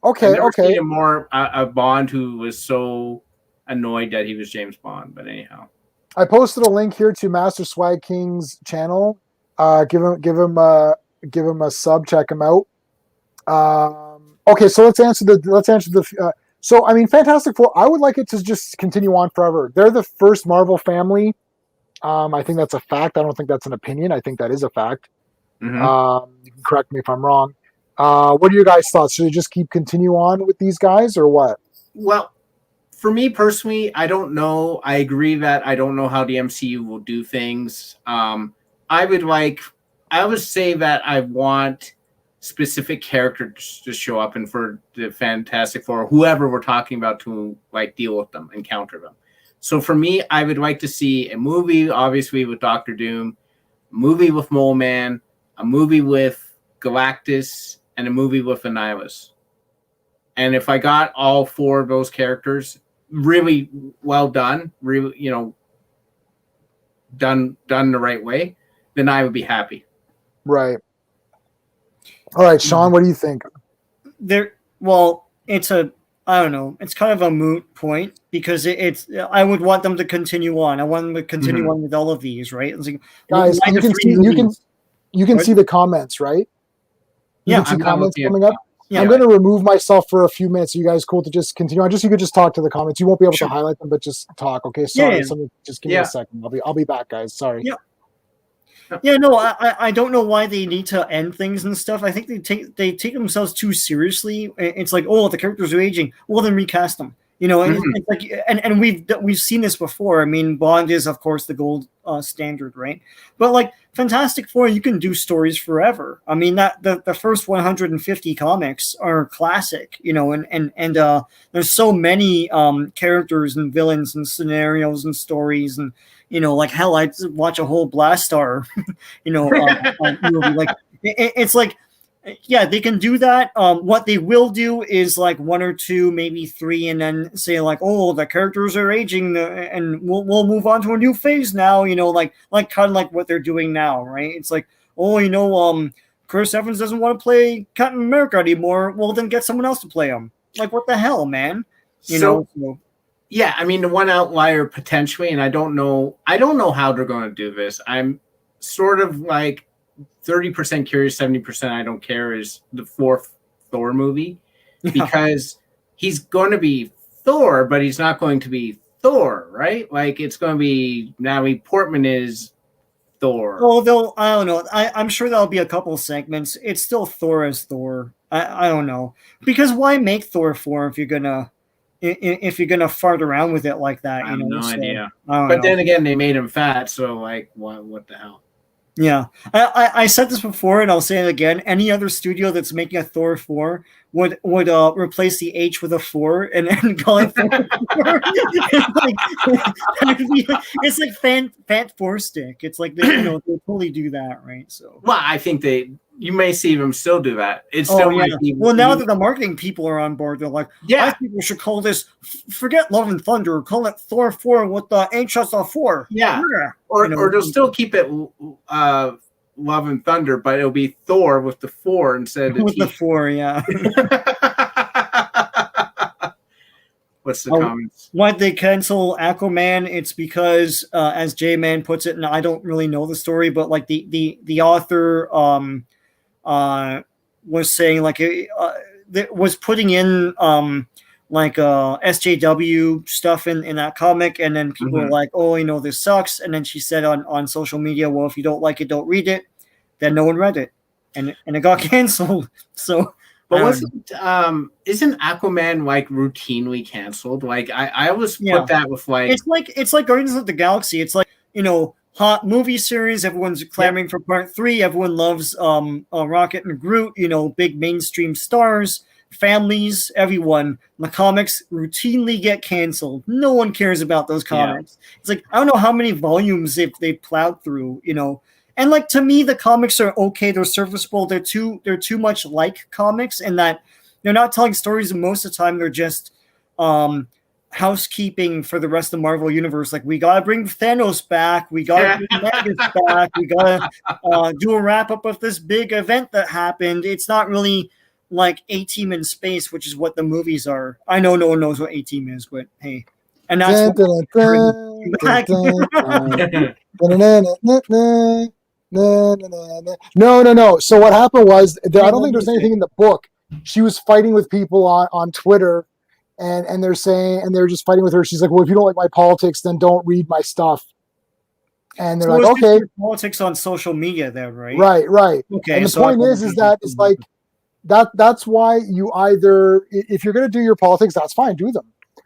Okay. Okay. More a Bond who was so annoyed that he was James Bond, but anyhow. I posted a link here to Master Swag King's channel. Give him a sub. Check him out. Okay, so let's answer the. So I mean, Fantastic Four. I would like it to just continue on forever. They're the first Marvel family. I think that's a fact. I don't think that's an opinion. I think that is a fact. Mm-hmm. You can correct me if I'm wrong. What are your guys' thoughts? Should they just continue on with these guys or what? Well, for me personally, I don't know. I agree that I don't know how the MCU will do things. I would say that I want specific characters to show up and for the Fantastic Four, whoever we're talking about, to like deal with them and counter them. So for me, I would like to see a movie, obviously with Doctor Doom, a movie with Mole Man, a movie with Galactus, and a movie with Annihilus. And if I got all 4 of those characters, really well done, really, done the right way, then I would be happy. Right. All right, Sean, what do you think? I don't know. It's kind of a moot point because I would want them to continue on. I want them to continue on with all of these, right? It's like, guys, why you the can three see movies? you can What? see the comments, right? You Yeah, can see I'm comments looking at coming up. Yeah. I'm going to remove myself for a few minutes. You guys cool to just continue on? Just you could just talk to the comments. You won't be able Sure. to highlight them, but just talk. Okay, sorry. Yeah. Somebody, just give me Yeah. a second. I'll be back, guys. Sorry. Yeah. Yeah, no, I don't know why they need to end things and stuff. I think they take themselves too seriously. It's like, oh, the characters are aging. Well, then recast them. You know, and it's like, and we've seen this before. I mean, Bond is of course the gold standard, right? But like Fantastic Four, you can do stories forever. I mean, that the first 150 comics are classic. You know, and there's so many characters and villains and scenarios and stories and. You know, like hell, I'd watch a whole Blastar, you know, movie. Like it's like, yeah, they can do that. What they will do is like one or two, maybe three, and then say like, oh, the characters are aging, and we'll move on to a new phase now. You know, like kind of like what they're doing now, right? It's like, oh, you know, Chris Evans doesn't want to play Captain America anymore. Well, then get someone else to play him. Like, what the hell, man? You know. So, yeah, I mean, the one outlier potentially, and I don't know how they're going to do this. I'm sort of like 30% curious, 70% I don't care is the fourth Thor movie because he's going to be Thor, but he's not going to be Thor, right? Like it's going to be Natalie Portman is Thor. Well, I don't know. I'm sure there'll be a couple segments. It's still Thor as Thor. I don't know because why make Thor 4 if you're gonna fart around with it like that? I have no idea. But then again, they made him fat, so like, what the hell? Yeah, I said this before, and I'll say it again. Any other studio that's making a Thor 4 would replace the H with a 4 and call it Thor 4. It's like Fat Four Stick. It's like they totally do that, right? So well, I think you may see them still do that. It's still might be. Well, now that the marketing people are on board, they're like, yeah, I think we should call this. Forget Love and Thunder. Call it Thor 4 with the H as a 4. Yeah, or they'll still keep it Love and Thunder, but it'll be Thor with the 4 instead of with the 4. Yeah. What's the comments? Why'd they cancel Aquaman? It's because, as J-Man puts it, and I don't really know the story, but like the author was saying like was putting in like SJW stuff in that comic, and then people were like, oh, you know, this sucks, and then she said on social media, well, if you don't like it, don't read it. Then no one read it, and it got canceled. So. But isn't Aquaman like routinely canceled? Like I always put that with like it's like Guardians of the Galaxy. It's like, you know, hot movie series. Everyone's clamoring for part 3. Everyone loves Rocket and Groot. You know, big mainstream stars, families, everyone. The comics routinely get canceled. No one cares about those comics. Yeah. It's like I don't know how many volumes they plowed through. You know. And like to me, the comics are okay. They're serviceable. They're too much like comics in that they're not telling stories. And most of the time, they're just housekeeping for the rest of the Marvel universe. Like we gotta bring Thanos back. We gotta bring Magus back. We gotta do a wrap up of this big event that happened. It's not really like A-Team in space, which is what the movies are. I know no one knows what A-Team is, but hey, and that's No. So what happened was I don't think there's anything in the book. She was fighting with people on Twitter, and they're saying, and they're just fighting with her. She's like, well, if you don't like my politics, then don't read my stuff. And they're like, okay, politics on social media, then, right? Right. Okay. And the point is that it's like that's why you either, if you're going to do your politics, that's fine, do them.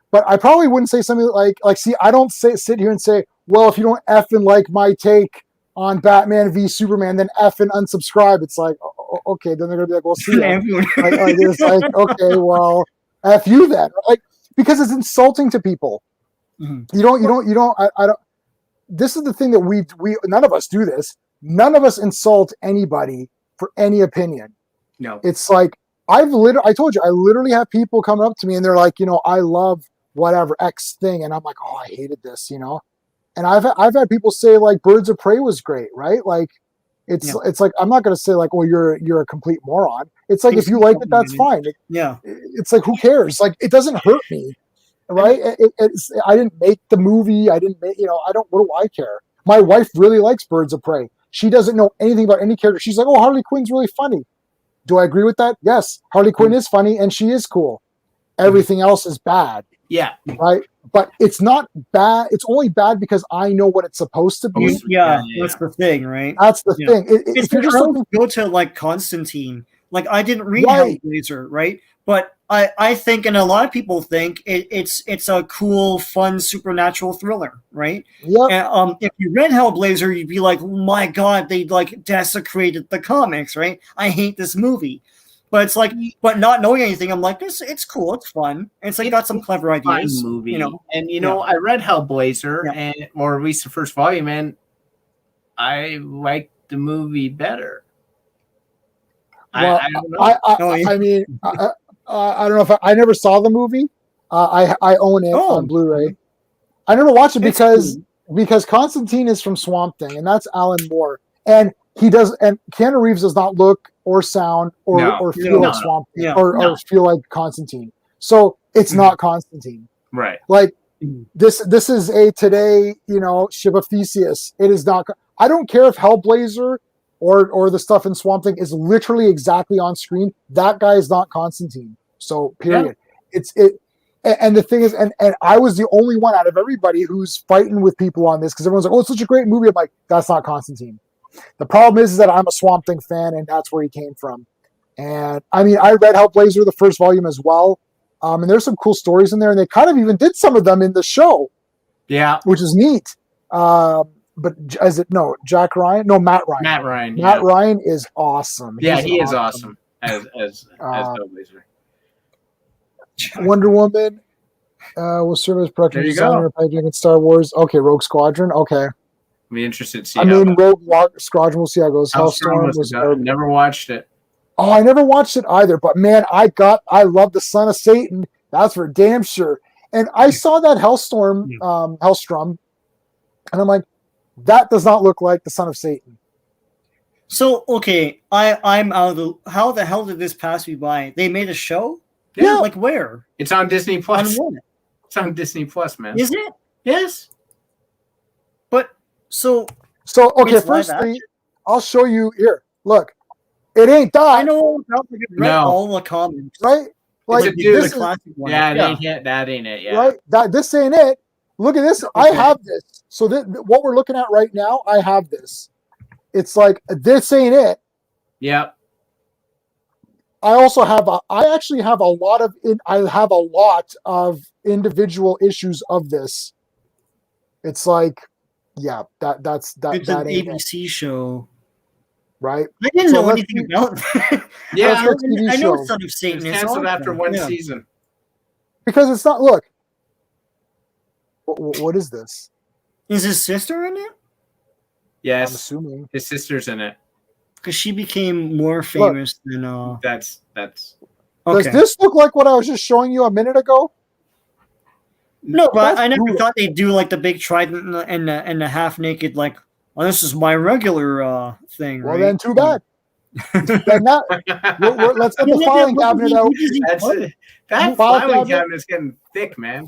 But I probably wouldn't say something like, see, I don't sit here and say, well, if you don't effing like my take on Batman v Superman, then effing unsubscribe. It's like, okay, then they're gonna be like, well, see ya. It's like, okay, well, F you then, like, because it's insulting to people. Mm-hmm. You don't. I don't. This is the thing that we none of us do this. None of us insult anybody for any opinion. No, it's like I told you, I literally have people coming up to me and they're like, you know, I love whatever X thing, and I'm like, oh, I hated this, you know. And I've had people say like Birds of Prey was great, right? Like it's like I'm not gonna say like, well, you're a complete moron. It's like if you like it, that's fine. Yeah. It's like who cares? Like it doesn't hurt me, right? I didn't make the movie. I didn't make I don't. What do I care? My wife really likes Birds of Prey. She doesn't know anything about any character. She's like, oh, Harley Quinn's really funny. Do I agree with that? Yes, Harley Quinn is funny and she is cool. Everything else is bad. Yeah. Right. But it's not bad. It's only bad because I know what it's supposed to be. Yeah, that's the thing, right? That's the thing. If you're just go to like Constantine, like I didn't read Hellblazer, right? But I think, and a lot of people think it's a cool, fun, supernatural thriller, right? Yeah. If you read Hellblazer, you'd be like, oh my God, they like desecrated the comics, right? I hate this movie. But it's like, but not knowing anything, I'm like, it's cool, it's fun. And it's like got some clever ideas, movie. And I read Hellblazer or at least the first volume, and I liked the movie better. Well, I don't know. I mean, I don't know if I never saw the movie. I own it on Blu-ray. I never watched it because Constantine is from Swamp Thing, and that's Alan Moore, and Keanu Reeves does not look or sound or feel like Swamp Thing or feel like Constantine. So it's not Constantine, right? Like this is a today, Shiva Theseus. It is not. I don't care if Hellblazer or the stuff in Swamp Thing is literally exactly on screen. That guy is not Constantine. So period. Yeah. And the thing is, and I was the only one out of everybody who's fighting with people on this because everyone's like, oh, it's such a great movie. I'm like, that's not Constantine. The problem is that I'm a Swamp Thing fan, and that's where he came from. And I mean, I read Hellblazer, the first volume as well. And there's some cool stories in there, and they kind of even did some of them in the show. Yeah. Which is neat. But Jack Ryan? No, Matt Ryan. Matt Ryan. Matt Ryan is awesome. Yeah, he is awesome as Hellblazer. Wonder Woman will serve as production designer in Star Wars. Okay, Rogue Squadron. Okay. Be interested to see. Rogue Squadron. We'll see how it goes. Hellstorm was never watched it. Oh, I never watched it either. But man, I love the Son of Satan. That's for damn sure. And I saw that Hellstrom, and I'm like, that does not look like the Son of Satan. So okay, I'm out of the. How the hell did this pass me by? They made a show. Yeah, like where? It's on Disney Plus. On what? It's on Disney Plus, man. Is it? Yes. But so okay. Firstly, I'll show you here. Look, it ain't that. I know. All the comments, right? Like this the classic one. Yeah, that ain't it. Yeah, right. This ain't it. Look at this. Okay. I have this. So what we're looking at right now, I have this. It's like this ain't it. Yep. I actually have a lot of individual issues of this. It's like, yeah, that's it's an ABC show, right? I didn't know anything about that. Yeah, I know Son of Satan. It's canceled after one season because it's not. Look, what is this? Is his sister in it? Yes, I'm assuming his sister's in it. Because she became more famous than. That's. Okay. Does this look like what I was just showing you a minute ago? No, but I never thought they'd do like the big trident and the half naked like. Well, this is my regular thing. Well, right? then too bad. Let's get the filing cabinet out. That filing cabinet is getting thick, man.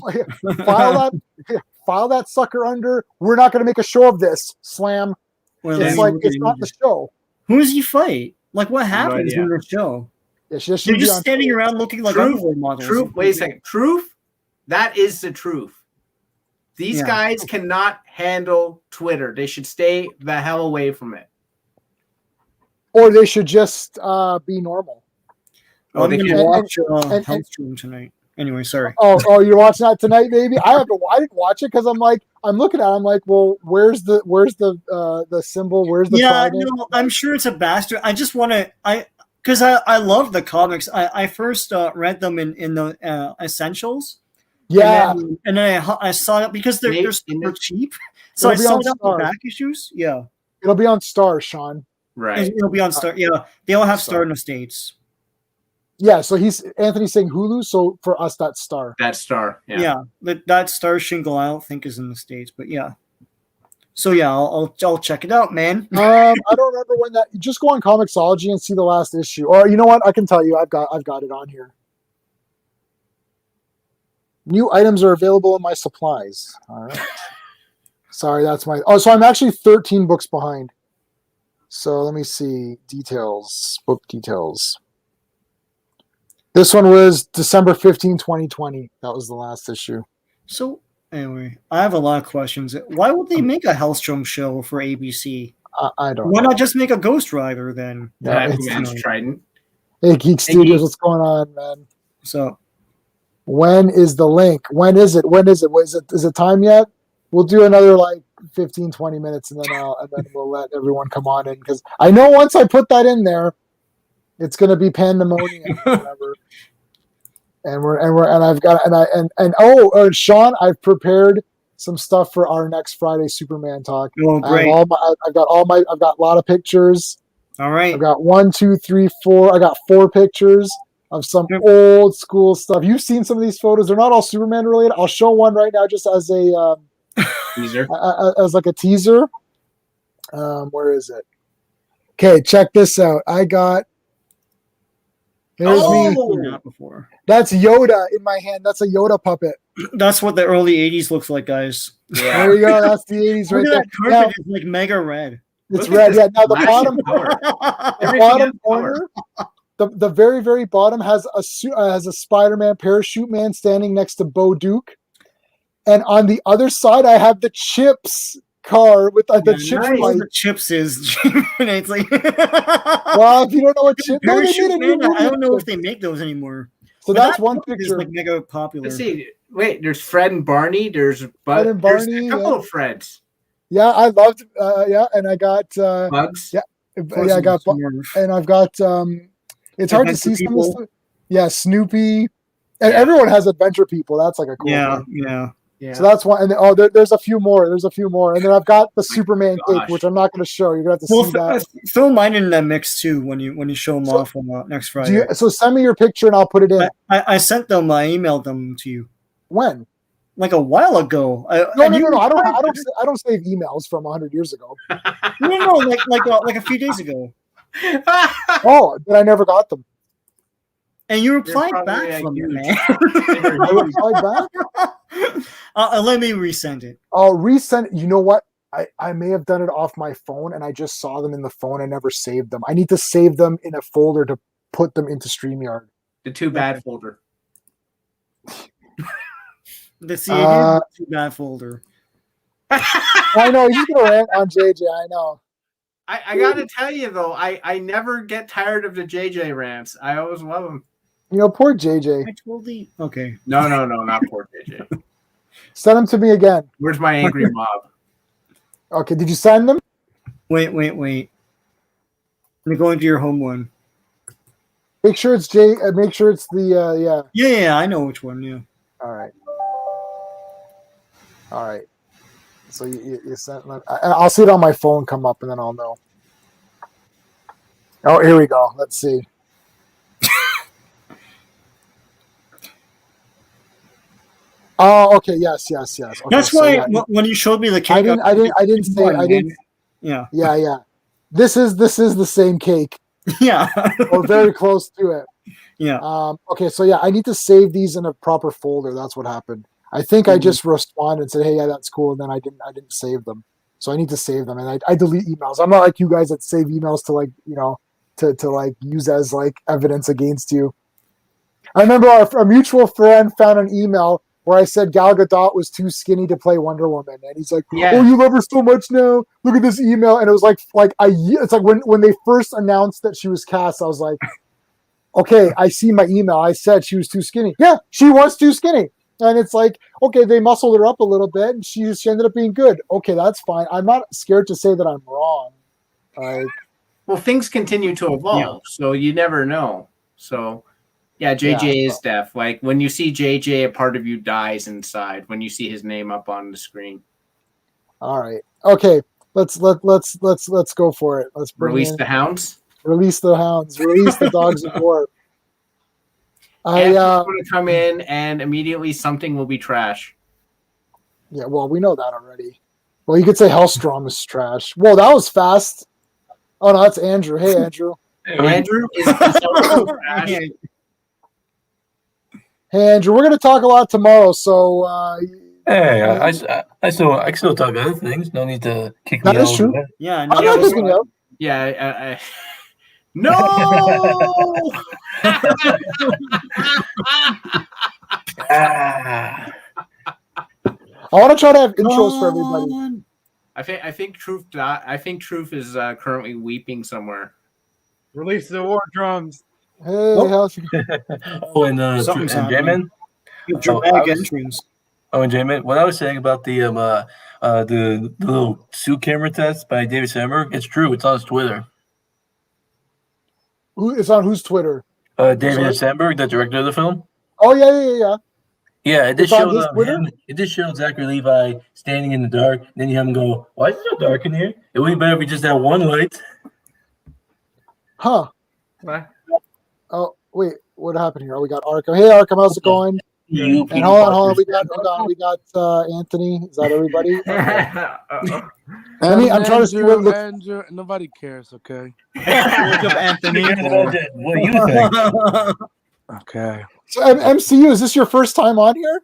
File that sucker under. We're not going to make a show of this. Slam. Well, it's not the show. Who does he fight? Like, what happens in the show? They're just standing around looking like underwear models. Truth. Wait a second. Truth. That is the truth. These guys cannot handle Twitter. They should stay the hell away from it. Or they should just be normal. I'm going to watch Hellstrom tonight. Anyway, sorry. Oh, you're watching that tonight, baby? I didn't watch it because I'm looking at it. I'm like, well, where's the symbol? Where's the trident? No, I'm sure it's a bastard. I just want to because I love the comics. I first read them in the Essentials. Yeah, and then I saw it because they're super cheap. So I saw it on the back issues. Yeah, it'll be on Star, Sean. Right, it'll be on Star. Yeah, they all have Star in the States. Yeah, so Anthony's saying Hulu, so for us that's Star. That's Star. Yeah, that Star shingle I don't think is in the States, but yeah. So yeah, I'll check it out, man. I don't remember when that. Just go on Comixology and see the last issue. Or you know what? I can tell you, I've got it on here. New items are available in my supplies. All right. Sorry, that's my. Oh, so I'm actually 13 books behind. So let me see details. Book details. This one was December 15, 2020. That was the last issue. So anyway, I have a lot of questions. Why would they make a Hellstrom show for ABC? I don't Why know. not just make a Ghost Rider then? Yeah, Who it's- Man's Trident. Hey, Geek Hey, Studios, Geek. what's going on, man? So When is the link? When is it? Is it time yet? We'll do another like 15, 20 minutes and then we'll let everyone come on in because I know once I put that in there, it's gonna be pandemonium or whatever. Sean, I've prepared some stuff for our next Friday Superman talk. oh great. I've got a lot of pictures. All right. I've got 1, 2, 3, 4. I got 4 pictures of some Yep. old school stuff. You've seen some of these photos. They're not all Superman related. I'll show one right now just as a Teaser. as like a teaser. Where is it? Okay, check this out. I got. There's me. Not before. That's Yoda in my hand. That's a Yoda puppet. That's what the early '80s looks like, guys. Yeah. There you go. That's the 80s right Look there. at that Now, carpet is like mega red. it's Look at red. this Yeah. Now the flashing bottom, color. the Everything bottom has color. corner, the very very bottom has a Spider-Man parachute man standing next to Bo Duke, and on the other side I have the Chips car with the Yeah, Chips nice. light. The chips is. It's like. Well, if you don't know what Chips, no, they made Parachute a new Man, movie I don't know with if they make those anymore. So But that's that one is picture. like mega popular. Let's see. Wait, there's Fred and Barney. There's Fred and there's Barney, a couple yeah. of Freds. Yeah, I loved. Yeah, and I got. Bugs. Yeah. Of course Yeah, I it got. was Smurf. And I've got. It's hard to Adventure see some of People. the stuff. Yeah, Snoopy, and Yeah. everyone has Adventure People. That's like a cool Yeah, thing. yeah. Yeah. So that's one. And there's a few more. There's a few more. And then I've got the Superman gosh. cake, which I'm not going to show. You're going to have to Well, see that. throw mine in that mix too when you show them So- off on next Do Friday. you, so send me your picture and I'll put it in. I sent them. I emailed them to you When? like a while ago. No. I don't save emails from 100 years ago. No, like a few days ago. Oh, but I never got them. And you replied probably back a from it, huge- man. I replied back. Let me resend it. I'll resend. You know what? I may have done it off my phone and I just saw them in the phone. I never saved them. I need to save them in a folder to put them into StreamYard. The too bad folder. The CAD too bad folder. I know. He's just going to rant on JJ. I know. I gotta tell you though, I never get tired of the JJ rants. I always love them. You know, poor JJ. I totally okay. No, not poor JJ. Send them to me again. Where's my angry mob? Okay. Did you send them? Wait. Let me go into your home one. Make sure it's make sure it's the yeah. Yeah, I know which one. Yeah. All right. So you sent them. I'll see it on my phone come up, and then I'll know. Oh, here we go. Let's see. Oh, okay. Yes. Okay, That's so, why yeah. when you showed me the cake, I didn't say. Yeah, Yeah. This is the same cake, yeah, or very close to it. yeah. Okay, so yeah, I need to save these in a proper folder. That's what happened. I think I just responded and said, "Hey, yeah, that's cool," and then I didn't save them. So I need to save them, and I delete emails. I'm not like you guys that save emails to like to like use as like evidence against you. I remember our mutual friend found an email where I said Gal Gadot was too skinny to play Wonder Woman, and he's like, Yeah. "Oh, you love her so much now. Look at this email." And it was like it's like when they first announced that she was cast, I was like, "Okay, I see my email. I said she was too skinny. Yeah, she was too skinny." And it's like, okay, they muscled her up a little bit, and she ended up being good. Okay, that's fine. I'm not scared to say that I'm wrong. Well, things continue to evolve, so you never know. So, yeah, JJ is deaf. Like when you see JJ, a part of you dies inside when you see his name up on the screen. All right. Okay. Let's go for it. Let's Release the hounds. Release the hounds. Release the dogs of war. I'm going to come in and immediately something will be trash. Yeah, well, we know that already. Well, you could say Hellstrom is trash. Whoa, that was fast. Oh no, that's Andrew. Hey, Andrew. Andrew is trash. Hey, Andrew. We're gonna talk a lot tomorrow, so Hey, I still talk other things. No need to kick me That is out. true. Yeah, I'm no, not kicking you out. Yeah, no. Ah. I want to try to have intros for everybody. I think Truth is currently weeping somewhere. Release the war drums. Hey, Nope. how's Oh, and Something's and happening. J-Man. Dramatic I was- entrance. Oh, and J-Man. What I was saying about the little suit camera test by David Sandberg, it's true. It's on his Twitter. it's on whose Twitter? David Sorry? Sandberg, the director of the film. Oh yeah. Yeah, it did It's on show his Twitter? it did show Zachary Levi standing in the dark. Then you have him go, "Why is it so dark in here? It would be better if we just had one light." Huh. What? Oh wait, what happened here? Oh, we got Arkham. Hey, Arkham, how's it going? You And hold on. We got Anthony. Is that everybody? I'm trying to see what it looks- Andrew, nobody cares, okay? What's up, Anthony? What do you think? Okay. So, MCU, is this your first time on here?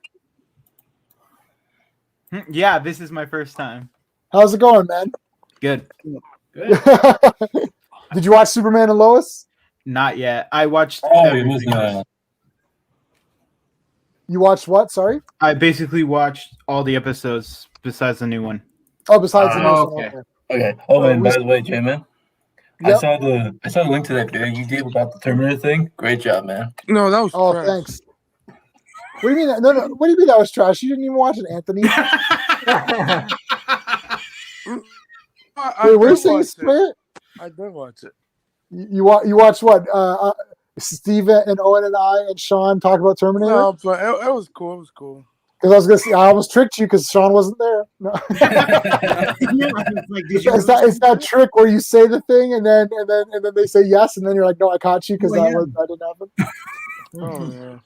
Yeah, this is my first time. How's it going, man? Good. Good. Did you watch Superman and Lois? Not yet. I watched. Oh, everything. it was You watched what? Sorry. I basically watched all the episodes besides the new one. Oh, besides the news one, okay. okay. Oh, and by the way, J-Man, Yep. I saw the link to that video you did about the Terminator thing. Great job, man. No, that was Oh, trash. thanks. What do you mean? No. What do you mean that was trash? You didn't even watch it, Anthony. I Wait, what are you did saying? watch Spirit? I did watch it. You watch what? Steven and Owen and I and Sean talk about Terminator. No, but it was cool. It was cool. Because I was gonna say I almost tricked you because Sean wasn't there. No. It's that trick where you say the thing and then they say yes and then you're like, no, I caught you because Well, yeah. that didn't happen. Oh yeah.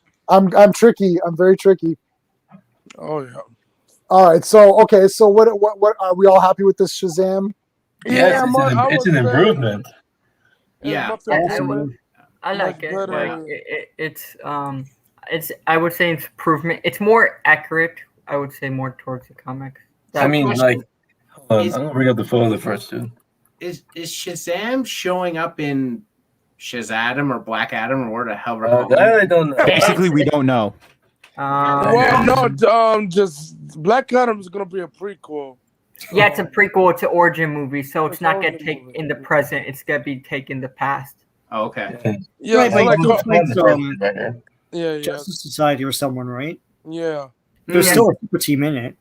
I'm tricky. I'm very tricky. Oh yeah. All right. So okay. So what are we all happy with this Shazam? Yes, I it's an would say improvement. Yeah. it's much improvement. I like it. Much better. Like it's I would say it's improvement. It's more accurate. I would say more towards the comics. I mean, question like, hold on, is- I'm gonna bring up the photo first, too. Is Shazam showing up in Shazadam or Black Adam or where the hell? we're calling That it? I don't know. Basically, we don't know. Well, no, just Black Adam is gonna be a prequel. Yeah, it's a prequel. It's an origin movie, so it's It's not an gonna origin take movie. in the present. It's gonna be taken in the past. Oh, okay. Yeah, Right, so but like, it's like yeah. Justice Society or someone, right? Yeah. There's Yeah. still a super team in it.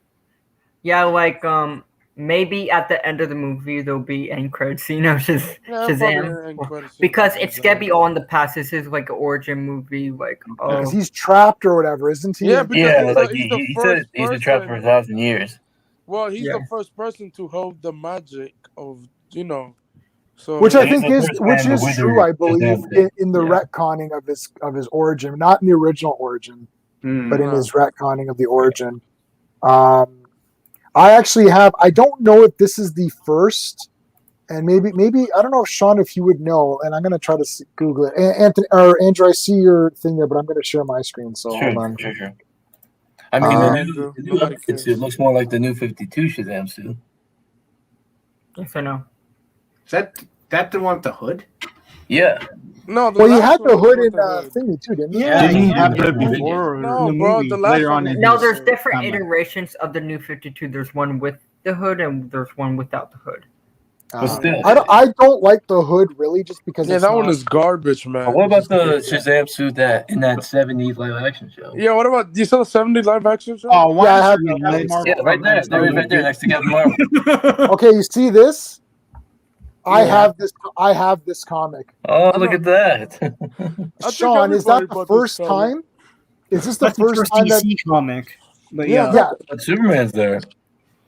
Yeah, like maybe at the end of the movie there'll be end credit scene of Shazam. Because it's gonna be all in the past. This is like an origin movie, like Because he's trapped or whatever, isn't he? Yeah, because Yeah, like he's the he first said he's been trapped for person- 1,000 years. Well, he's Yeah. the first person to hold the magic of, so Which I Yeah, think he's the is first which man is to wither true, I believe, Shazam. in the Yeah. retconning of his origin, not in the original origin, Hmm. but in Wow. his retconning of the origin. I actually have. I don't know if this is the first, and maybe I don't know, Sean, if you would know. And I'm gonna try to Google it. Anthony or Andrew, I see your thing there, but I'm gonna share my screen. So hold on. Sure. I mean, Andrew, the new nobody outfit cares. suit looks more like the new 52 Shazam suit. yes or no? Is that the one with the hood? Yeah. No, Well, he had last the one hood was in the hood. thingy too, didn't he? Yeah, Didn't he yeah, have yeah. it before? No, in the bro, movie, the last later one on in was- No, his there's different timeline. iterations of the new 52. There's one with the hood and there's one without the hood. But still. I don't like the hood really, just because Yeah, it's that one not- is garbage, man. But what about the Shazam suit that in that 70s live action show? Yeah, what about you saw the 70 live action show? Oh, why Yeah, I have don't you that. let Marvel Yeah, right there. Comics Right there next to Captain Marvel. Okay, you see this? I Yeah. have this. I have this comic. Oh, look at that. I think Sean, is that everybody the bought this first comic. time? Is this the That's the first first time that? DC comic. But Yeah, yeah. Yeah, But Superman's there.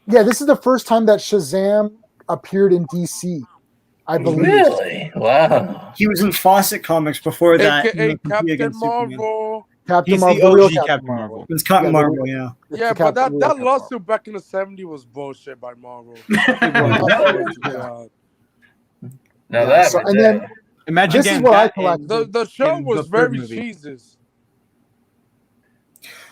yeah. This is the first time that Shazam appeared in DC. I believe. Really? Wow. He was in Fawcett Comics before that. AKA he was competing Captain against Superman. Marvel. Captain He's Marvel, the real OG Captain Marvel. It's Captain Yeah, Marvel, yeah. It's Yeah, the but Captain that Marvel. lawsuit back in the '70s was bullshit by Marvel. God. Now Yeah, that so- right and there. then Imagine This is getting what I that collect. in- The show in was the third very movie. cheeses.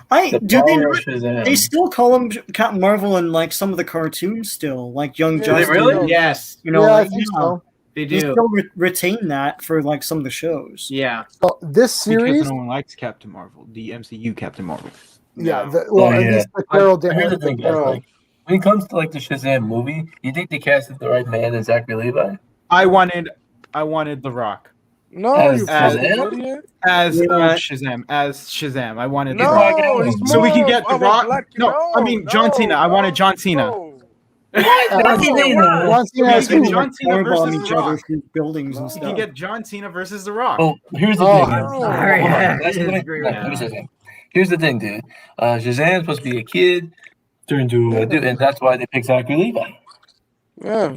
The Do power of Shazam. they still call him Captain Marvel in like some of the cartoons still, like Young Yeah, Justice? they really? Yes, You know, yeah, I like, think yeah. so. they They do. still retain that for like some of the shows. Yeah. So this Because series, no one likes Captain Marvel, the MCU Captain Marvel. yeah, No. well, Oh, at yeah. least the Carol But here's the thing, guys. Carol. Like, when it comes to like the Shazam movie, you think they casted the right man as Zachary Levi? I wanted The Rock No, As you Shazam? fucking idiot. as Yeah. old Shazam. As Shazam, I wanted The No, Rock. he's So we can more get The of a Rock. black- No, I mean John Cena. I wanted John Cena. No. John Cena has can who? John Cena Firebomb versus each The other Rock. through buildings and No. You stuff. can get John Cena versus The Rock. Well, here's the Oh, thing. no. Hold on. Yeah, Let me agree with finish that. this thing. Here's the thing, dude. Shazam's supposed to be a kid turned to a dude, and that's why they picked Zachary Levi. Yeah.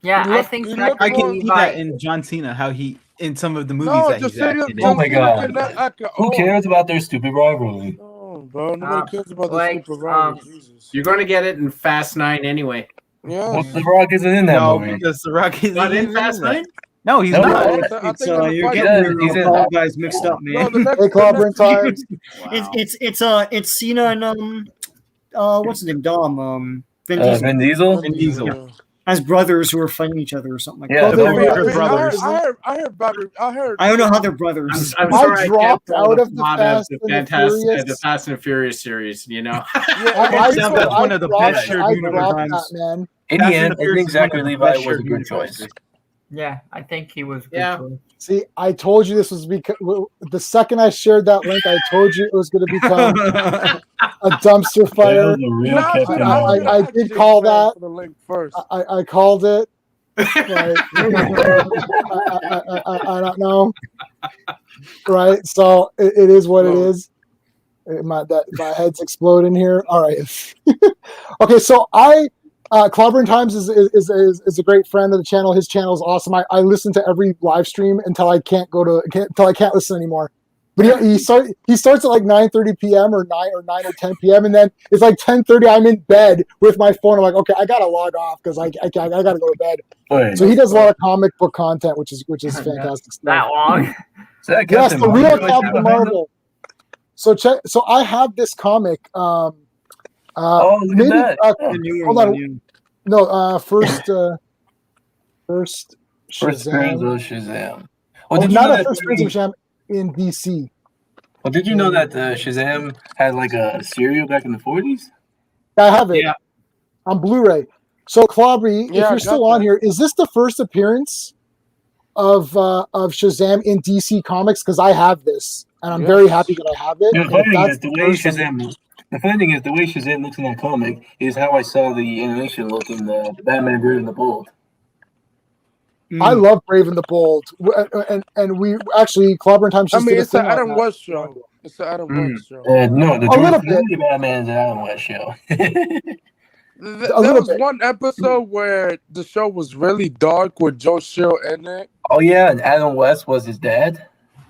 Yeah, You I look- think you Zachary look I can see Levi- that in John Cena, how he in some of the movies No, that just he's say acted that. in. Oh my Cena God. cannot act at Who all. cares about their stupid rivalry? No, bro. Nobody cares about the like, super rivalry. Jesus. You're going to get it in Fast 9 anyway. Yeah. Well, The Rock isn't in that No, movie. because The Rock is Not in even Fast that. 9? No, he's No, not. I It's, think it's, in the you're fight- getting he's in your that. guys mixed up, No, man. the next. Hey, Clobbering the next- Times. It's Cena and what's his name? Dom. Vin Diesel. Vin Diesel? Vin Diesel. As brothers who are fighting each other or something like Yeah, that. Well, They're they- weird I- brothers. I heard. I don't know how they're brothers. I'm I sorry dropped can't out follow of the plot Fast the and the Fantastic, Furious. the Fast and Furious series, you know? I That's one of the best shared I universe dropped times. that, man. In Fast the and end, the I Furious think is one of Zachary the Levi best was a shared good choice. universes. Yeah, I think he was good. Yeah. choice. See, I told you this was because the second I shared that link, I told you it was going to become a dumpster fire. The real No, Captain I- Marvel. I did call that. For the link first. I called it. Right. I don't know. Right. So it is what it is. My head's exploding here. All right. Okay. So Clobbering Times is a great friend of the channel. His channel is awesome. I listen to every live stream until I can't listen anymore. But he starts at like 9:30 p.m. or 9 or 10 p.m. and then it's like 10:30. I'm in bed with my phone. I'm like, okay, I gotta log off because I gotta go to bed. Wait, So he does a lot of comic book content, which is fantastic That stuff. long? is that Yes, Captain the Marvel? real Captain Marvel. So I have this comic. Oh, look maybe at that. The newer hold one, on. yeah. No, first First appearance Shazam. of Shazam. Oh, Well, did you not know a that? first appearance of Shazam in DC. Well, did you know that Shazam had like a cereal back in the 40s? I have it Yeah. on Blu-ray. So Clobby, Yeah, if I you're still got on that. here, is this the first appearance of Shazam in DC Comics? Because I have this, and I'm Yes. very happy that I have it. The And funny if thing that's is the the way first one- Shazam. The funny thing is the way Shazam looks in that comic is how I saw the animation look in the Batman Brave and the Bold. I love Brave and the Bold, and we actually Clobbering Times I just mean, did a it's the thing on Adam that. West show. It's the Adam West show. No, the A George little bit. Clooney Batman's an Adam West show. There little was bit. one episode where the show was really dark with Joe Chill in it. Oh yeah, and Adam West was his dad.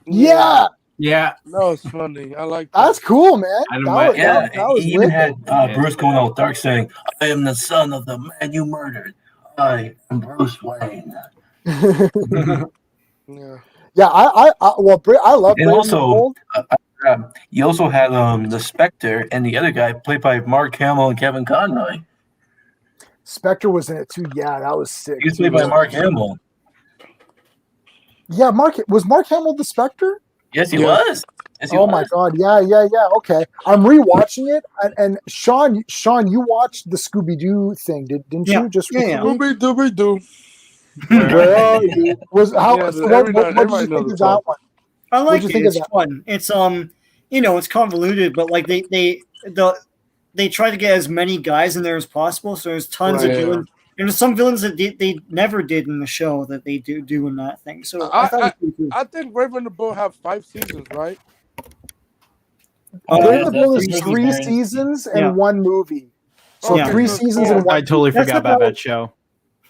Yeah, Yeah. that was funny. I like that. that's cool, man. Adam That West, was, Yeah, that was he even lit. had Bruce going all dark, saying, "I am the son of the man you murdered. I am Bruce Wayne." Yeah. Yeah, I love And Brave also- and the Bold. You also had the Spectre and the other guy played by Mark Hamill and Kevin Conroy. Spectre was in it too. Yeah, that was sick. He was played by Mark Hamill. Yeah, Mark Hamill the Spectre? Yes, he Yeah. was. Yes, he Oh was. my god, yeah. Okay, I'm rewatching it, and Sean, you watched the Scooby Doo thing, didn't Yeah. you? Just Yeah. recently? Dooby dooby doo. Where are you? Was how? Yeah, so what did everybody you knows think the of song. I that one? What'd like you it. think of It's that? fun. It's it's convoluted, but like they try to get as many guys in there as possible. So there's tons Right, of yeah. villains. And there's some villains that they never did in the show that they do in that thing. So I thought it was pretty cool. I think Brave and the Bold have 5 seasons, right? Oh, Brave yeah, and the that's Bold is the 3 movie. seasons and Yeah. 1 movie. So Okay, 3 so seasons cool. and 1. I totally That's forgot about- about that show.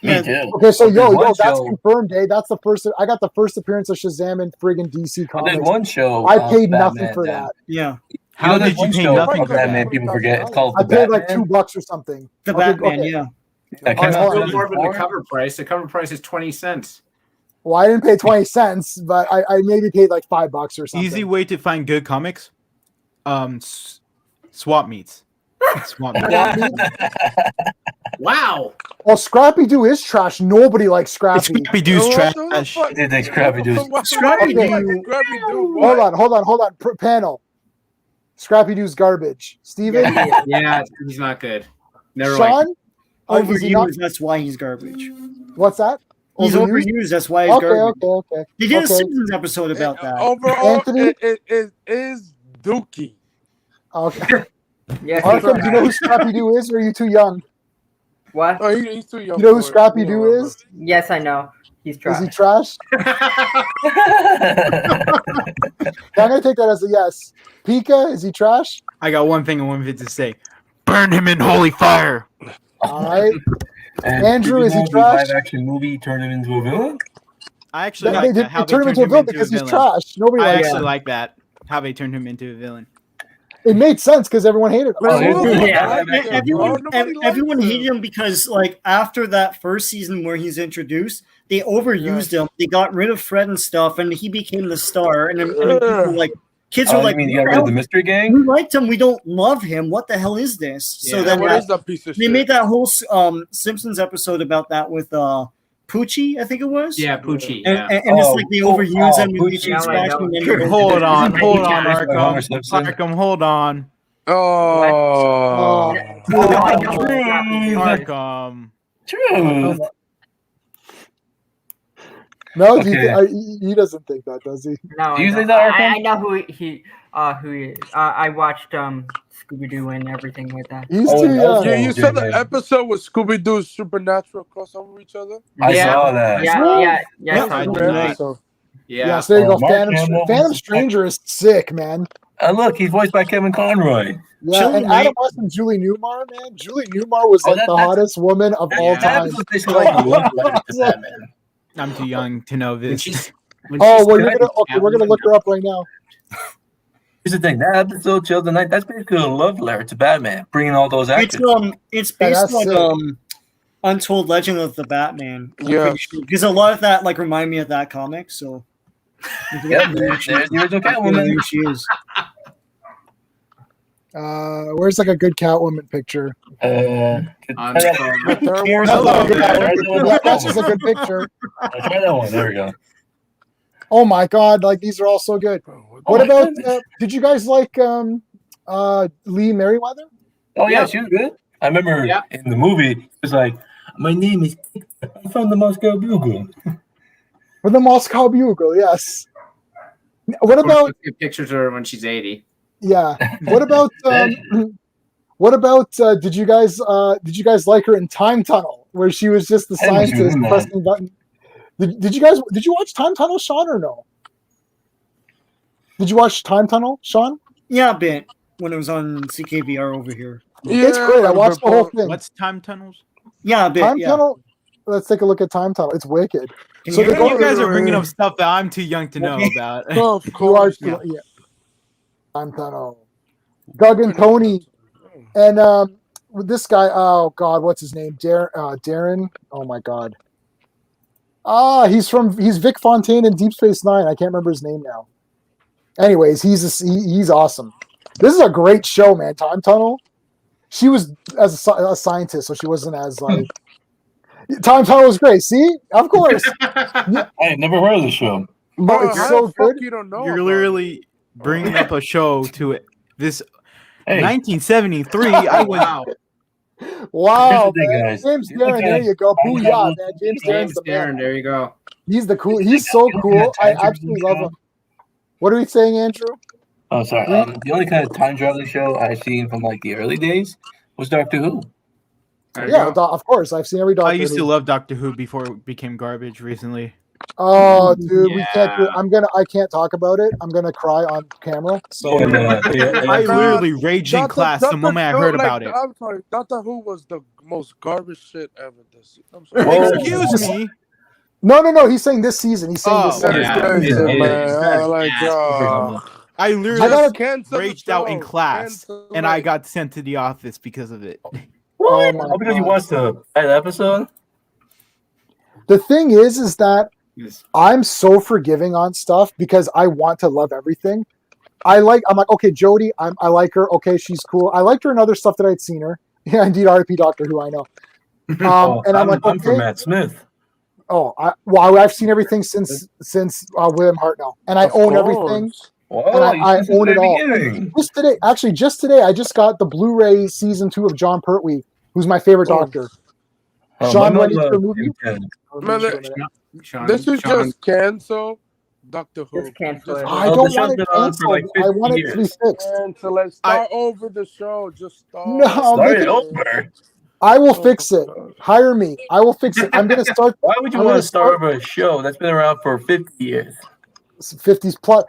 Yeah. Me too. Okay, so But there's one that's show- confirmed, eh? That's the first. I got the first appearance of Shazam in friggin' DC But there's Comics. one show. I of paid nothing Batman for that- that. Yeah. How there's did you one pay show nothing of for that? Batman people forget? It's called I The paid like Batman. $2 or something. The Okay, Batman, okay. yeah. That came Alright, out hold No on. more than the 2004. cover price. The cover price is 20 cents. Well, I didn't pay 20 cents, but I maybe paid like $5 or something. Easy way to find good comics. Swap meets. Swap meets. Wow. Well, Scrappy Doo is trash. Nobody likes Scrappy. Scrappy Doo's What the trash. fuck? They think Scrappy Doo's Scrappy Okay. Doo. Scrappy Doo. Hold on. Panel. Scrappy Doo's garbage. Steven? Yeah, he's not good. Never mind. Sean? Oh, is he not? Overused, that's why he's garbage. What's that? He's Overused? overused, that's why he's Okay, garbage. okay. They did a Okay. Simpsons episode about that. Overall, Anthony? it is Dookie. Okay. Yes. Arkham, do you know who Scrappy Doo is, or are you too young? What? Oh, he's too young. You know who for it. Scrappy Doo is? Yes, I know. He's Is he trash. trash? I'm gonna take that as a yes. Pika, is he trash? I got one thing I wanted to say. Burn him in holy fire. All right. And Andrew, did you is he know the trash? live-action movie turned him into a villain? I actually They like did that, how turn him into a villain because he's trash. Nobody I likes actually him. like that. How they turned him into a villain. It made sense because everyone hated him. Man, Oh, who the fuck yeah. liked him, bro? Everyone, Nobody liked everyone him. hated him because, like, after that first season where he's introduced, they overused him. They got rid of Fred and stuff, and he became the star. And then people, like, kids were Oh, like, you mean you got rid of the mystery gang? "We liked him. We don't love him. What the hell is this?" So Yeah, then What is that piece of they shit? made that whole Simpsons episode about that with Poochie, I think it was. Yeah, Poochie. And, Yeah. and it's like they overuse him and Poochie. they scratch him. And then Hold on, hold on, Homer Arkham. Simpson. Arkham, hold on. Oh. Arkham. True. No, Okay. he doesn't think that, does he? No, Do you I think know. that, Arkham? I know who he is. I watched Scooby Doo and everything like that. He's Oh, too no. young. Yeah, you saw the Yeah. episode with Scooby Doo's Supernatural cross over each other? I Yeah. saw that. Yeah. I did Great not. episode. Yeah. Yeah, so there you Oh, go. Mark Phantom, Hamill. Phantom Stranger is sick, man. And look, he's voiced by Kevin Conroy. Yeah, Chilling, and Adam right? West and Julie Newmar, man. Julie Newmar was Oh, like that- the that's- hottest woman of all Yeah. time. That was basically like a love letter to Batman. I'm too young to know When this. she's, when Oh, she's well, good, we're gonna look her up right now. Here's the thing: that episode, Chill the Night, that's basically a love letter to Batman, bringing all those actors. It's Yeah, based that's on sick. Untold Legend of the Batman. Yeah. Because a lot of that like remind me of that comic. So Yeah, there's the original Catwoman. Here she is. Where's like a good Catwoman picture? on The third one. Yeah, that's just a good picture. Try that one. There we go. Oh my god, like these are all so good. What my about? goodness. Did you guys like Lee Merriweather? Oh yeah, Yeah. she was good. I remember Yeah. in the movie, it was like, "My name is I'm from the Moscow Bugle." For the Moscow Bugle, yes. What about? pictures of her when she's 80? Yeah. What about? What about? Did you guys like her in Time Tunnel, where she was just the I didn't know she was scientist in that. pressing button? Did you watch Time Tunnel, Sean, or no? Did you watch Time Tunnel, Sean? Yeah, a bit when it was on CKVR over here. It's great. I watched the whole thing. What's time tunnels? Yeah, a bit. Time yeah. Tunnel. Let's take a look at Time Tunnel. It's wicked. Can So you they hear go- me? You guys are bringing up stuff that I'm too young to know about. Oh, of You are, course. yeah. Time Tunnel. Doug and Tony, and with this guy. Oh God, what's his name? Darren. Oh my God. He's Vic Fontaine in Deep Space Nine. I can't remember his name now. Anyways, he's awesome. This is a great show, man. Time Tunnel. She was as a scientist, so she wasn't as like. Time Tunnel was great. See, of course, I had never heard of the show. but it's how so the fuck good. you don't know You're about literally bringing up a show to it. This Hey, 1973. I was Wow. Wow, Here's the thing, man. guys. James Here's the Darren, there thing. you go. I'm Booyah, having- man. James Darren's James the man. Darren, there you go. He's the cool. He's so cool. I absolutely love him. What are we saying, Andrew? Oh, sorry. The only kind of time traveling show I've seen from like the early days was Doctor Who. There you Yeah, go. of course. I've seen every Doctor I used to Who. love Doctor Who before it became garbage recently. Oh, dude, we can't do it. Yeah. I can't talk about it. I'm gonna cry on camera. So I literally raged in Doctor- class the Doctor moment I Who, heard like, about it. I'm sorry, Doctor Who was the most garbage shit ever. This I'm sorry. Whoa. Excuse me. no. He's saying this season. He's saying this Oh, season. Yeah. Crazy, Yeah, man. yeah. Like, Yeah. I I literally gotta cancel the raged out in show. class, Cancel and I it. got sent to the office because of it. What? my Because you God. watched that episode? The thing is that Yes. I'm so forgiving on stuff because I want to love everything. I'm like, okay, Jodie, I like her. Okay, she's cool. I liked her in other stuff that I'd seen her. Yeah, indeed, RP Doctor Who, I know. And I'm like, I'm for okay. Matt Smith. Oh, I've seen everything since William Hartnell, and I Of own course. everything. Whoa, And I you said own at it the all. beginning. Just today, I just got the Blu-ray season 2 of John Pertwee, who's my favorite Oh. doctor. Oh, Sean my went mom into a loved movie. David Tennant. Man, Sean, This is Sean, just cancel Doctor Who. Just cancel it. I Oh, don't the show's want it been on for canceled. like I 50 want it to be years. fixed. Cancel. Let's start over the show. Just start. No, Start make it it- over. I will fix it. Hire me. I will fix it. I'm gonna start Why would you I'm want gonna to start over a show that's been around for 50 years? 50s plus.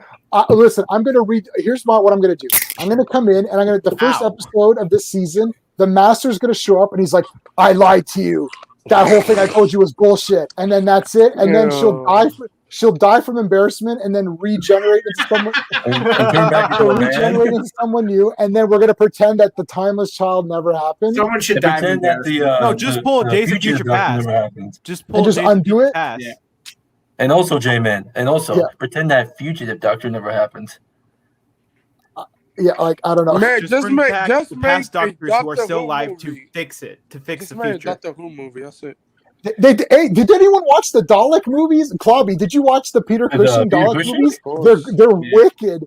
Listen, I'm gonna read. Here's what I'm gonna do. I'm gonna come in and I'm gonna the first Wow. episode of this season. The master's gonna show up and he's like, "I lied to you. That whole thing I told you was bullshit." And then that's it. And then she'll Yeah. die. She'll die from embarrassment and then regenerate into someone. And turn back into She'll a man? regenerate into someone new. And then we're gonna pretend that the timeless child never happened. someone should And die. pretend that the No, just pull Days of Future doctor Past. never happened. Just pull just Days of undo Future it? Past. Yeah. And also, J-Man. And also, Yeah. pretend that fugitive doctor never happened. Yeah, like I don't know. Man, Just just bring make back just the make past a doctors who are Doctor still Who alive movie. to fix Just the make a future. Doctor Who movie. That's it. Hey, did anyone watch the Dalek movies? Clobby, did you watch the Peter The Cushing Peter Dalek Cushing? movies? Of course. They're Yeah. wicked.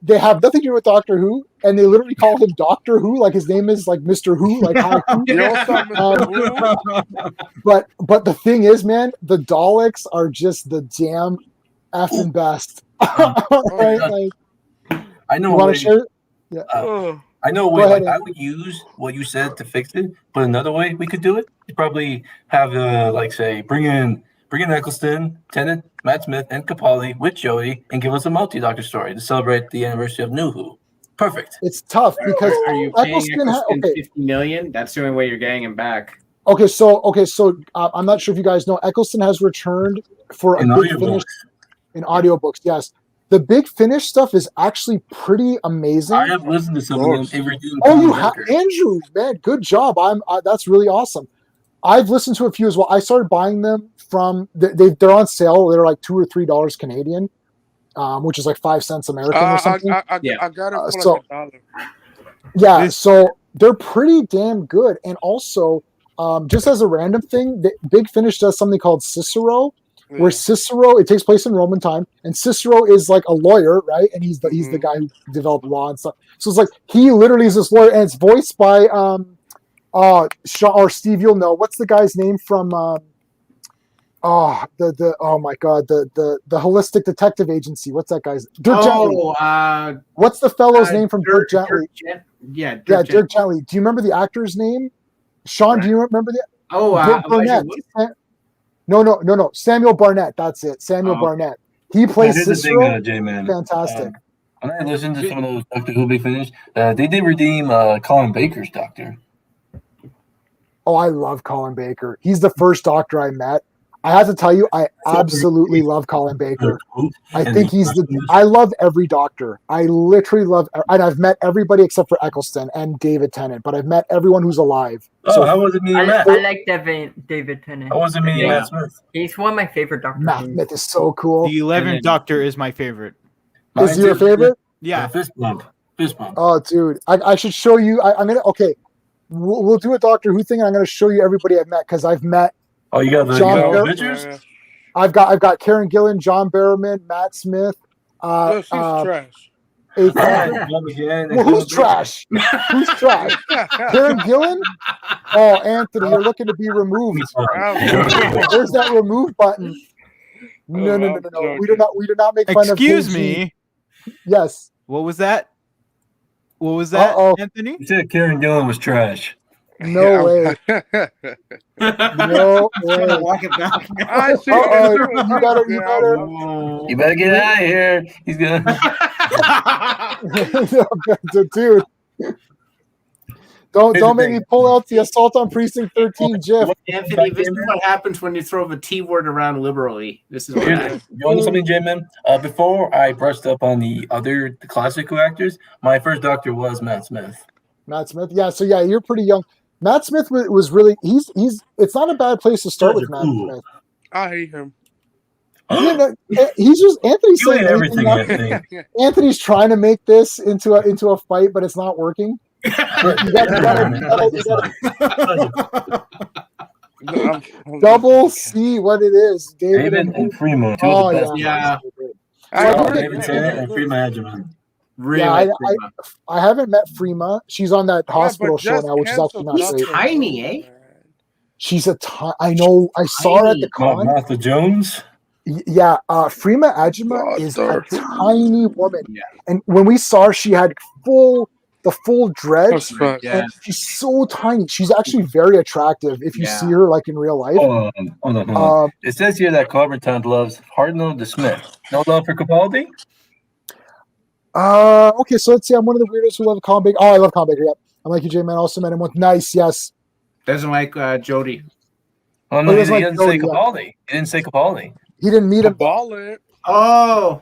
They have nothing to do with Doctor Who, and they literally call him Doctor Who, like his name is like Mr. Who, like High Who. You also have Mr. Who. But the thing is, man, the Daleks are just the damn effing best. Right? Like, I you know want what to share? Oh. I know a Go way. ahead, Like, I Andy. would use what you said to fix it, but another way we could do it is probably have like say bring in Eccleston, Tennant, Matt Smith, and Capaldi with Jodie, and give us a multi-doctor story to celebrate the anniversary of New Who. Perfect. It's tough because Are you paying Eccleston Eccleston okay. 50 million? That's the only way you're getting him back. Okay, so I'm not sure if you guys know Eccleston has returned for a In Big audiobooks. Finish in audiobooks. Yes, the Big Finish stuff is actually pretty amazing. I have listened to some of them. They were doing Oh, you common have record. Andrew, man, good job. That's really awesome. I've listened to a few as well. I started buying them from they're on sale. They're like $2 or $3 Canadian, which is like 5 cents American or something. I Yeah. got it for So- like $1. Yeah, This- so they're pretty damn good. And also, just as a random thing, Big Finish does something called Cicero, where Cicero, it takes place in Roman time, and Cicero is like a lawyer, right? And he's the guy who developed law and stuff. So it's like he literally is this lawyer, and it's voiced by Shaw or Steve. You'll know what's the guy's name from? Oh my god, the holistic detective agency. What's that guy's? Dirk Gently. What's the fellow's name from Dirk Gently? Dirk Gently. Do you remember the actor's name? Sean, do you remember the? Barnett. No. Samuel Barnett. That's it. Samuel Barnett. He plays Here's the Cicero. thing, J-Man. Fantastic. When I listened to some of those Doctor Who Big Finish, they did redeem Colin Baker's Doctor. Oh, I love Colin Baker. He's the first doctor I met. I have to tell you, I absolutely love Colin Baker. I think I love every doctor. I literally love, and I've met everybody except for Eccleston and David Tennant, but I've met everyone who's alive. Oh, how was it me and Matt? I like David Tennant. How was it me and Matt Smith? He's one of my favorite doctors. Matt Smith is so cool. The 11th Doctor is my favorite. Is your favorite? Yeah. Fist bump. Oh, dude, I should show you. I'm gonna we'll do a Doctor Who thing, and I'm gonna show you everybody I've met because I've met. Oh, you got the pictures? I've got Karen Gillan, John Barrowman, Matt Smith. She's trash. Who's trash? Who's trash? Karen Gillan? Oh, Anthony, you're looking to be removed. There's that remove button. No. We do not make fun of. Excuse KG. me. Yes. What was that? What was that, Uh-oh. Anthony? You said Karen Gillan was trash. No way. No Trying to way. walk it back. I see. You better. You better get out of here. He's gonna. Dude. Don't make me pull out the Assault on Precinct 13 GIF. Anthony, this is what happens when you throw the T word around liberally. This is what happens. You want to know something, J-Man? Before I brushed up on the classical actors, my first doctor was Matt Smith. Matt Smith. Yeah, so yeah, you're pretty young. Matt Smith was really he's it's not a bad place to start with Matt Smith. I hate him. He's just Anthony's You saying hate everything, Anthony. Anthony's trying to make this into a fight, but it's not working. You gotta double C what it is. David and Freeman. Two Oh of the best. Yeah. David Tennant and Freeman Hadjiman. Really? Yeah, I haven't met Freema. She's on that hospital show now, which is actually not She's great. tiny, eh? She's a I know. I saw her at the con. Martha Jones. Yeah, Freema Agema is a tiny woman, and when we saw her, she had the full dreads, and she's so tiny. She's actually very attractive if you see her like in real life. Hold on. It says here that Clovertown loves Hardno the Smith. No love for Capaldi? Okay, so let's see. I'm one of the weirdos who love Colin Baker. Oh, I love Colin Baker. Yep. I'm like you, J-Man. Also met him with nice. Yes. Doesn't like Jody. Oh no, He he doesn't like didn't say Jody, Capaldi. He didn't say Capaldi. He didn't meet him. Baller. Oh,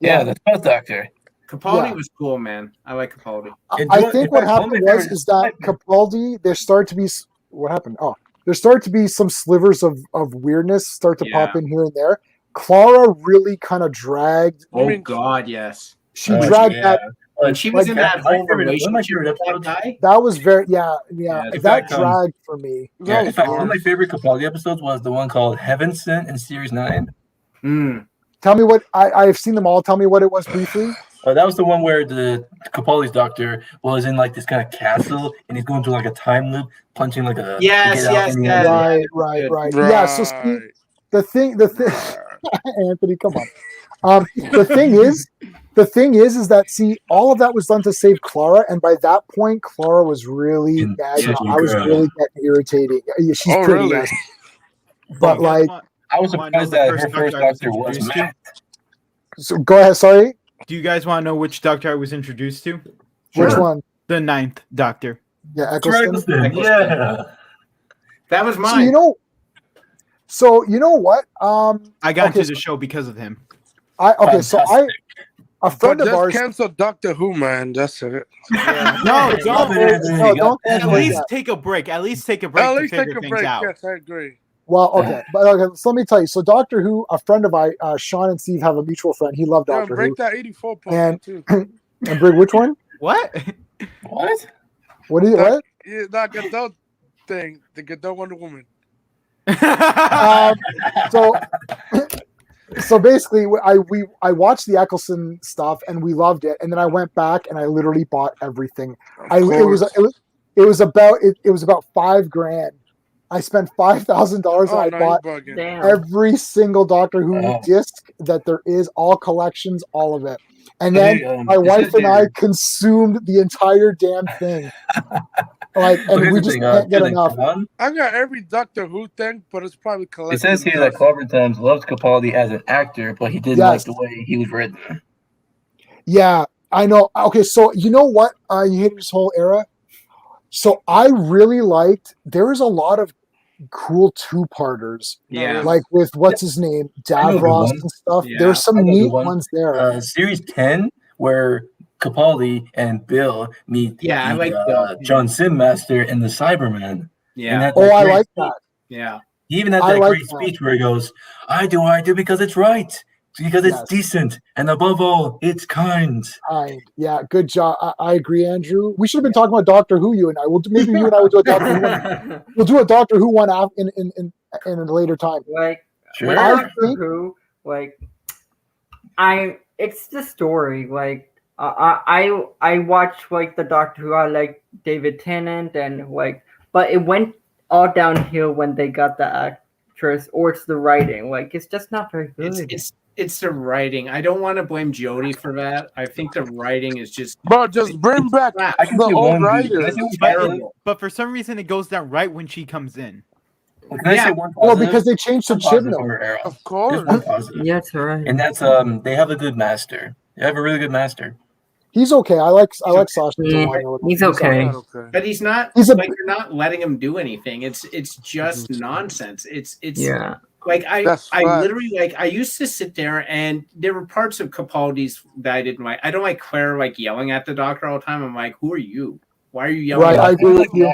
Yeah, that's both doctor. Capaldi was cool, man. I like Capaldi. I think what happened is that Capaldi, there started to be what happened. Oh, there started to be some slivers of weirdness start to pop in here and there. Clara really kind of dragged. Oh God, yes. She dragged that. When she was in that whole relationship with that guy. That was very that dragged for me. Yeah, in fact, one of my favorite Capaldi episodes was the one called Heaven Sent in Series 9. Tell me what I've seen them all. Tell me what it was briefly. That was the one where the Capaldi's doctor was in like this kind of castle, and he's going through like a time loop, punching like a yes. Right. Yeah. So see, the thing, Anthony, come on. The thing is that see, all of that was done to save Clara, and by that point, Clara was really mad. I was really getting irritating. Yeah, she's pretty, really? yes. But like, I was surprised that her first doctor was Matt. So go ahead. Sorry. Do you guys want to know which doctor I was introduced to? Which one? The 9th Doctor. Yeah, Eccleston. Yeah. That was mine. So you know what? I got into the show because of him. A friend of ours cancel Doctor Who, man. That's it. Yeah. Don't. At least take a break. At least take a break. At least to take a things break. out. Yes, I agree. Well, okay, but okay, so let me tell you. So Doctor Who, a friend of mine, Sean and Steve have a mutual friend. He loved Doctor break Who. That 84 and too. And bring which one? What? What do you what? Yeah, that Gadot thing, the Gadot Wonder Woman. So basically, I watched the Eccleston stuff and we loved it, and then I went back and I literally bought everything. It was about $5,000. I spent $5,000 and I bought every single Doctor Who disc that there is, all collections, all of it. And then my wife and I consumed the entire damn thing. And we just can't get enough. I got every Doctor Who thing, but it's probably collected. It says here that Clovertown loves Capaldi as an actor, but he didn't like the way he was written. Yeah, I know. Okay, so you know what? You hate this whole era. So I really liked. There was a lot of cool two-parters. Yeah, like with what's his name, Davros and stuff. Yeah. There's some neat ones there. Series 10, where Capaldi and Bill meet. Yeah, I like Bill. John Simmaster and the Cyberman. Yeah. I like that. Yeah. He even had that great speech where he goes, I do because it's right. Because it's decent, and above all, it's kind. Yeah, good job. I agree, Andrew. We should have been talking about Doctor Who. You and I. Maybe you and I will do a Doctor Who one. We'll do a Doctor Who one in a later time. Doctor Who, it's the story. I watched the Doctor Who. I like David Tennant and but it went all downhill when they got the actress or it's the writing. It's just not very good. it's the writing. I don't want to blame Jodie for that. I think the writing is just Bro, just bring back I can the see old one. writers. But for some reason, it goes down right when she comes in. Can I say one Well, positive? because they changed to One positive Chibnall. from her era. Of course. Just one positive. Yeah, that's right. And that's they have a good master. They have a really good master. He's okay. I like Sasha. He's okay. Not okay. but he's not He's a- like you're not letting him do anything. It's just nonsense. It's Yeah. like I That's facts. literally like I used to sit there and there were parts of Capaldi's that I didn't like. I don't like Claire like yelling at the doctor all the time. I'm like, who are you? Why are you yelling? Right, at I me? agree with you.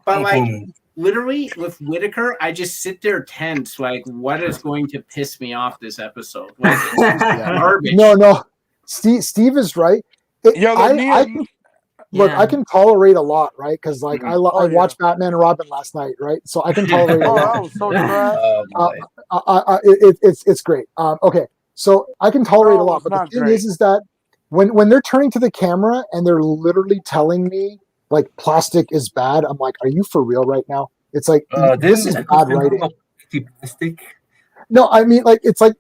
But like literally with Whitaker, I just sit there tense, like what is going to piss me off this episode? Like it's just garbage. No. Steve is right. Yeah, I can, look, Yeah. I can tolerate a lot, right? Because like I Oh, watched Batman and Robin last night, right? So I can tolerate a Oh, lot. that was so trash. It's great. Okay, so I can tolerate No, a lot, it's but the not thing great. is that when they're turning to the camera and they're literally telling me like plastic is bad, I'm like, are you for real right now? It's like this is bad writing. Plastic. No, I mean like it's like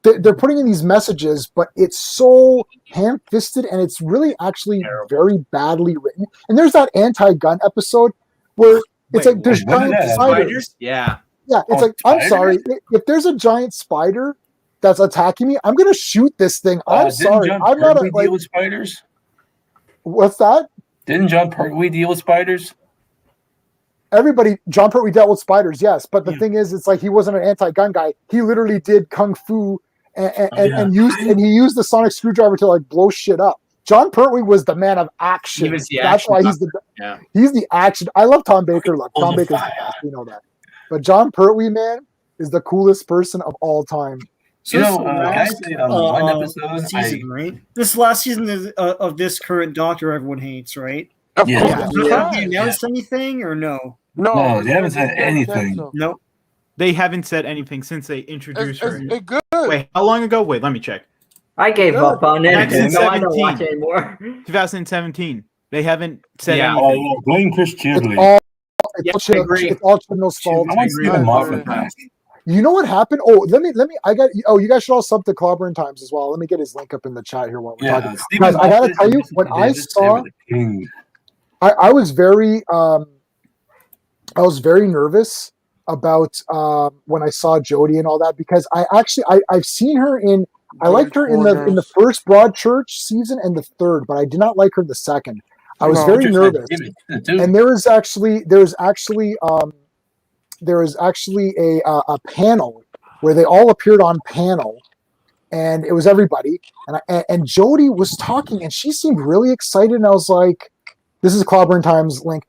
they're putting in these messages, but it's so ham-fisted and it's really actually very badly written. And there's that anti-gun episode where it's like there's when did giant that happen? spiders. Yeah. Yeah, it's Oh, like I'm spiders? sorry if there's a giant spider that's attacking me, I'm gonna shoot this thing. I'm sorry, John I'm not Pertwee like deal with spiders. what's that? Didn't John Pertwee deal with spiders? John Pertwee dealt with spiders, yes, but the thing is, it's like he wasn't an anti-gun guy. He literally did kung fu and he used the sonic screwdriver to like blow shit up. John Pertwee was the man of action. He was the That's action why yeah. he's the action. I love Tom Baker. Look, Tom Oh, Baker's the fire. best. We know that. But John Pertwee, man, is the coolest person of all time. You know, last actually, one episode, season, right? This last season is, of this current Doctor everyone hates, right? Of Yeah. course. Have it's trash. they announced anything or no? No, they haven't said it's anything. so. Nope. They haven't said anything since they introduced her. It's good. Wait, how long ago? Wait, let me check. I gave up on it. Back in No, I don't 17. watch anymore. 2017. They haven't said Yeah. anything. Oh, blame Chris It's Chibney. all Yeah, I agree. it's all Chibnall's fault. I want agree Stephen with Moffat that. back. You know what happened? Oh, let me. You guys should all sub to Clobbering Times as well. Let me get his link up in the chat here while we're Yeah, talking. Stephen Guys, I gotta Moffat tell you, and when Jason I Davis, they saw, were the king. I was very nervous about when I saw Jodie and all that because I've seen her in. I liked her in the first Broadchurch season and the third, but I did not like her in the second. I was very nervous. And there was actually a panel where they all appeared on panel, and it was everybody. And Jodie was talking, and she seemed really excited. And I was like, "This is Clobbering Times link."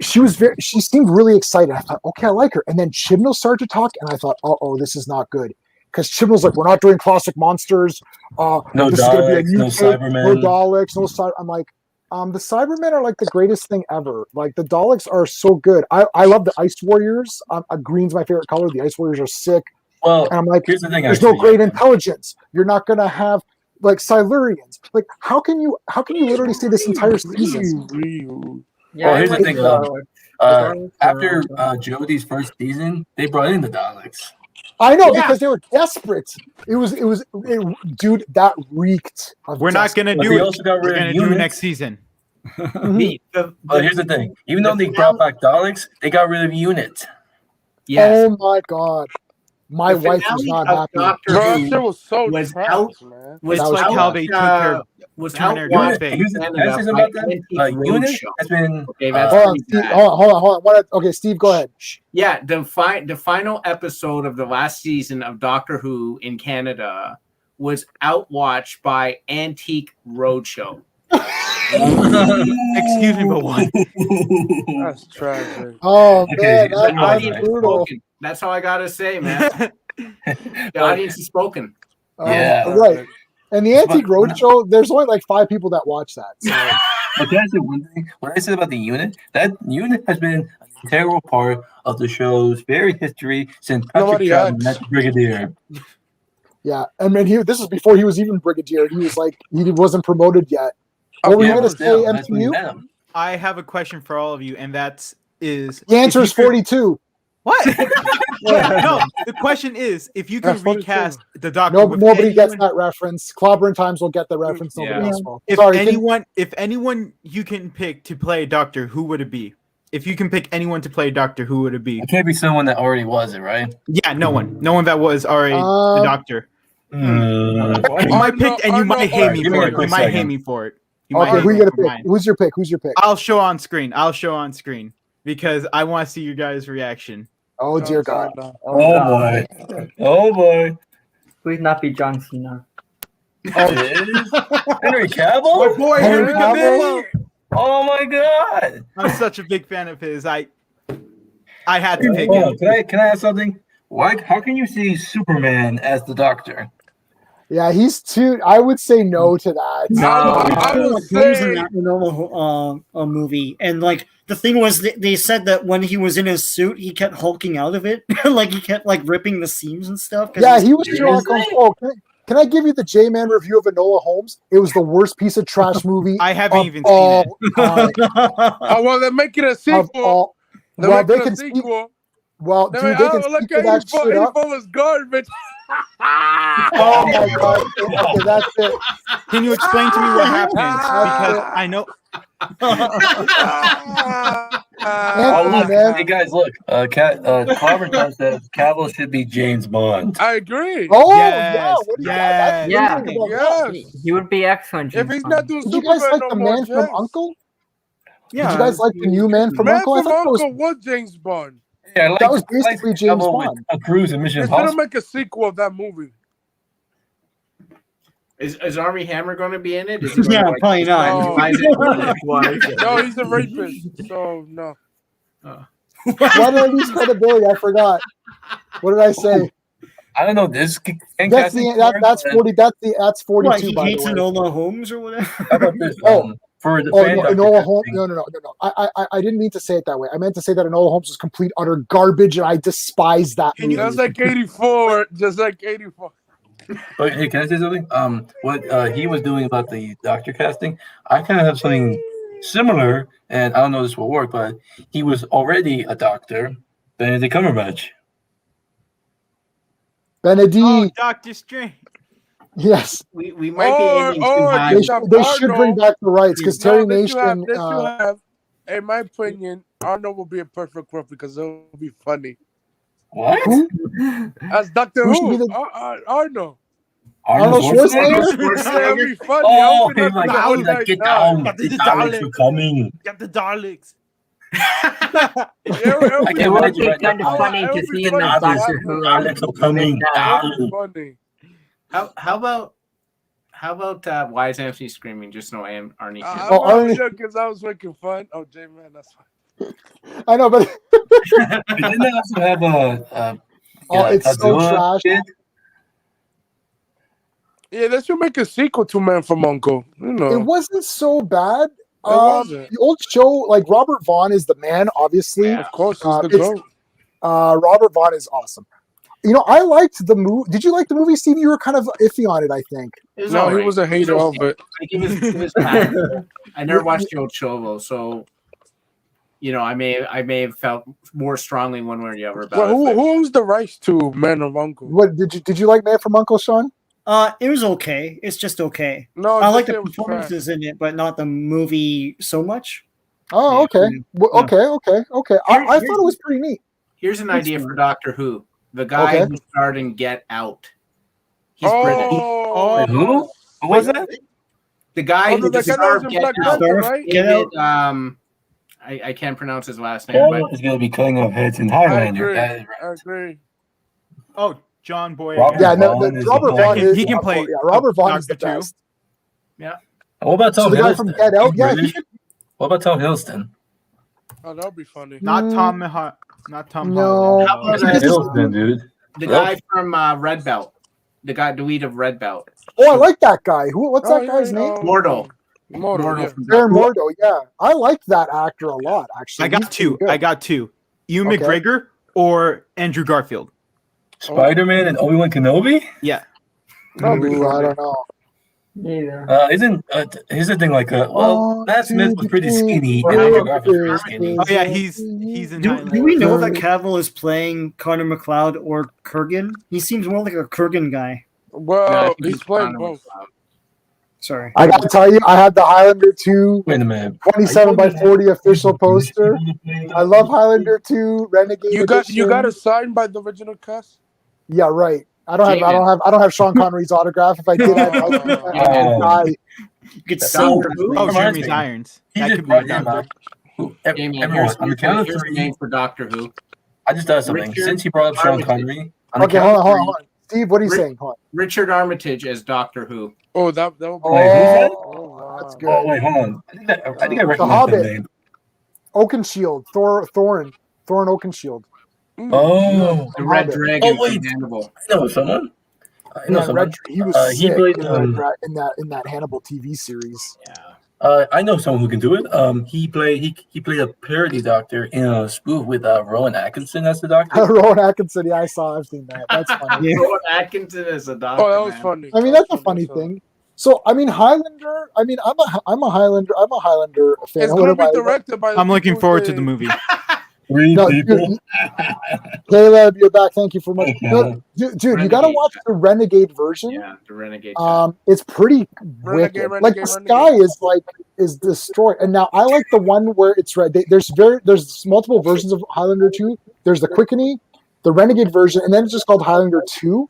She seemed really excited. I thought, okay, I like her. And then Chibnall started to talk, and I thought, oh, this is not good. Because Chibnall's like, we're not doing classic monsters. No this is gonna be a Daleks, new no take, Cybermen. no Daleks, no Cyber. I'm like, the Cybermen are like the greatest thing ever. Like the Daleks are so good. I love the Ice Warriors. Green's my favorite color. The Ice Warriors are sick. Well, And I'm like, here's the thing. there's no great intelligence. You're not gonna have like Silurians. Like, how can you literally say this entire season? Yeah, Well, I here's the like thing, the though. Daleks. After Jodie's first season, they brought in the Daleks. I know Yeah. because they were desperate. Dude, that reeked. Of We're not desperate. gonna But do they it. also got We're rid of gonna do it units. next season. But here's the thing. Even though they brought back Daleks, they got rid of units. Yes. Oh my god, my The wife was finale not of happy. Doctor Bro, that Who shit was so was trash, out- man. was That was like cool. how they took care of was Terminator outwatched Doomsday. in Here's the Canada thing by about that. Antique Unit Roadshow. has been. Okay, that's Hold on, pretty Steve. bad. Hold on. Okay, Steve, go ahead. Yeah, the final episode of the last season of Doctor Who in Canada was outwatched by Antique Roadshow. Excuse me, but what? That's trash. Man. Oh Okay, man, The that was audience has brutal. spoken. That's all I gotta say, man. The audience has spoken. Yeah. Right. And the But- Antique Roadshow, there's only like 5 people that watch that. So. But can I say one thing? When I said about the unit, that unit has been an integral part of the show's very history since Patrick Nobody Troughton acts. met the Brigadier. Yeah, and then this is before he was even Brigadier. He was like he wasn't promoted yet. What were you Yeah, gonna but still, say, that's when he MTU? met him. I have a question for all of you, and that is The answer if is you could- 42. What? No, the question is, if you can That's funny, recast the Doctor, No, with nobody gets anyone- that reference. Clobber and Times will get the reference. Nobody Yeah. else will. If Sorry, anyone you can pick to play Doctor, who would it be? If you can pick anyone to play Doctor, who would it be? It can't be someone that already was it, right? Yeah, no one that was already the Doctor. You might pick, and you might hate me Give me for a it. You quick might hate second. me for it. You might okay, hate who you me gonna for pick? mine. Who's your pick? Who's your pick? I'll show on screen because I want to see your guys' reaction. Oh dear God. Oh boy. Oh boy. Please not be John Cena. Henry Cavill? boy, Henry Cavill? Oh my god. I'm such a big fan of his. I had to pick Hold him. on, can I ask something? Why? How can you see Superman as the Doctor? Yeah, he's too. I would say no to that. I would He was in say that normal movie, and like the thing was, they said that when he was in his suit, he kept hulking out of it, like he kept like ripping the seams and stuff. Yeah, he was Sherlock Holmes. Oh, can I give you the J-Man review of Enola Holmes? It was the worst piece of trash movie. I haven't of even seen all it. time. oh well, they're making a Of sequel. all- They're well, they making a can sequel. well, They're dude, like, they can oh, look speak at that shit up. 84 was garbage. Oh my God! Okay, that's it. Can you explain to me what happened? Because I know. Anthony, man. Hey guys, look. Clobber Time says Cavill should be James Bond. I agree. Oh Yes, yeah, what do you yes. Yeah. what do you think about that? Yes. He would be excellent. If James he's Bond. not doing Did you guys Superman like no the more, Man from yes. Uncle? Yeah. Did you guys like the new Man from Man Uncle? I from thought that was, Uncle was James Bond. Yeah, I like, that was I like basically James Cavill with Bond. a cruise in Mission It's gonna Impossible. make a sequel of that movie. Is Armie Hammer going to be in it? Is he gonna, Yeah, like, probably not. Oh. Why is it- No, he's a rapist. So no. Why did I lose credibility? I forgot. What did I say? I don't know this. That's that's 40. That's 42. What, he by hates the way. Enola Holmes or whatever? How about this? Oh. For the Oh, fan no, Doctor Enola Holmes. casting, No. I didn't mean to say it that way. I meant to say that Enola Holmes was complete utter garbage, and I despise that movie. That's like 84. Just like 84. But hey, can I say something? What he was doing about the Doctor casting, I kind of have something similar, and I don't know if this will work, but he was already a Doctor, Benedict Cumberbatch. Benedict. Oh, Doctor Strange. Yes. We might be aiming too high. They should bring back the rights because Terry Nation. In my opinion, Arnold will be a perfect role because it'll be funny. What? Who? As Doctor Who should Who, be the- Arnold. Arnold Schwarzenegger? That'll be funny. Oh, I'll be he's like, like, get nah. down. The Daleks are coming. Got the Daleks. It'll I be can't It would imagine be right kind now. of funny It'll to be see him funny. as Doctor Who. Daleks are coming. funny. How about why is Anthony screaming? Just no Arnie. I'm Oh, only Arnie. because I was making fun. Oh, J-Man, that's fine. I know, but Didn't they also have a it's so Godzilla trash. kid? Yeah, they should make a sequel to Man from Uncle. You know, It wasn't so bad. wasn't. The old show, like Robert Vaughn is the man, obviously. of course, it's the it's- GOAT. Robert Vaughn is awesome. You know, I liked the movie. Did you like the movie, Steve? You were kind of iffy on it, I think. It was No, all he right. was a hater of it. Like, it was passable. I never watched the old show though, so you know, I may have felt more strongly one way or the other about Well, it. who owns the rights to Man of Uncle? What did you like Man from Uncle, Sean? It was okay. It's just okay. No, I like just the it was performances in it, but not the movie so much. Oh, okay. Well, okay. I thought it was pretty neat. Here's an idea for Doctor Who. The guy Okay. who starred in Get Out. He's trash. British. Oh, Who? Who was that? The guy Oh, who the guy that starred was in Get Black Out. Panther, right? Get David, Out. I can't pronounce his last name, Paul but is going to be cutting off heads in I Highlander. agree. That is I right. agree. Oh, John Boyega. Robert Yeah, no, Vaughn is Robert the Vaughn best. is. He can play Yeah, Robert Vaughn is the Doctor too. best. What about So Tom the guy Hiddleston? from Get Out, He's yeah, he British. should. What about Tom Hiddleston? Oh, that'll be funny. Not Mm. Tom. Not Tom. No. Holland. How about This is- Hiddleston, dude. the guy from Red Belt. The guy, the lead of Red Belt. Oh, I like that guy. What's that guy's name? Mordo. Mordo, yeah. from Baron Mordo. Yeah, I like that actor a lot. Actually, I got He's two. pretty good. I got two. Ewan Okay. McGregor or Andrew Garfield. Spider-Man and Obi-Wan Kenobi? Yeah. That'll be Ooh, fun. I don't know. Neither. Here's the thing. Like, Matt Smith was pretty skinny, and Andrew Garfield was pretty skinny. Oh yeah, he's in Do Highlander. we know that Cavill is playing Connor McLeod or Kurgan? He seems more like a Kurgan guy. Well, I think he's playing Connor both. McLeod. Sorry. I gotta tell you, I had the Highlander 2 Wait a minute. 27 by 40 official poster. I love Highlander 2 Renegade. You got Edition. it signed by the original cast. Yeah, right. I don't have Sean Connery's autograph. If I did, I'd die. You could sell Oh, Jeremy Irons. He That just could be a brought him doctor. up. Jamie, Everyone, on the count of here's the three, name for Doctor Who. I just thought something. Richard Since he brought up Sean Armitage. Connery, on the Okay, count hold of on. Steve, what are you Rick- saying? Hold on. Richard Armitage as Doctor Who. Oh, that would be. Oh, Wait, who's that? wow. that's good. Oh wait, hold on. I think I recognize Hobbit. that name. Oakenshield, Thorin Oakenshield. Oh, The Red Hobbit. Dragon Oh, wait. from Hannibal. I know someone. I know Yeah, someone. he was he sick played, in that Hannibal TV series. Yeah. I know someone who can do it. He played a parody doctor in a spoof with Rowan Atkinson as the doctor. Rowan Atkinson, yeah, I've seen that. That's funny. Yeah. Rowan Atkinson is a doctor. Oh, that was man. funny. I mean, that's a funny thing. So, I mean, Highlander. I mean, I'm a Highlander fan. It's What gonna am be I- directed by. I'm looking forward to the movie. Three No, people. Caleb, you're back. Thank you for much. Thank you. No, dude, you gotta Renegade. watch the Renegade version. Yeah, the Renegade. It's pretty Renegade, wicked. Like the Renegade. sky is destroyed. And now I like the one where it's red. There's multiple versions of Highlander 2. There's the Quickening, the Renegade version, and then it's just called Highlander 2.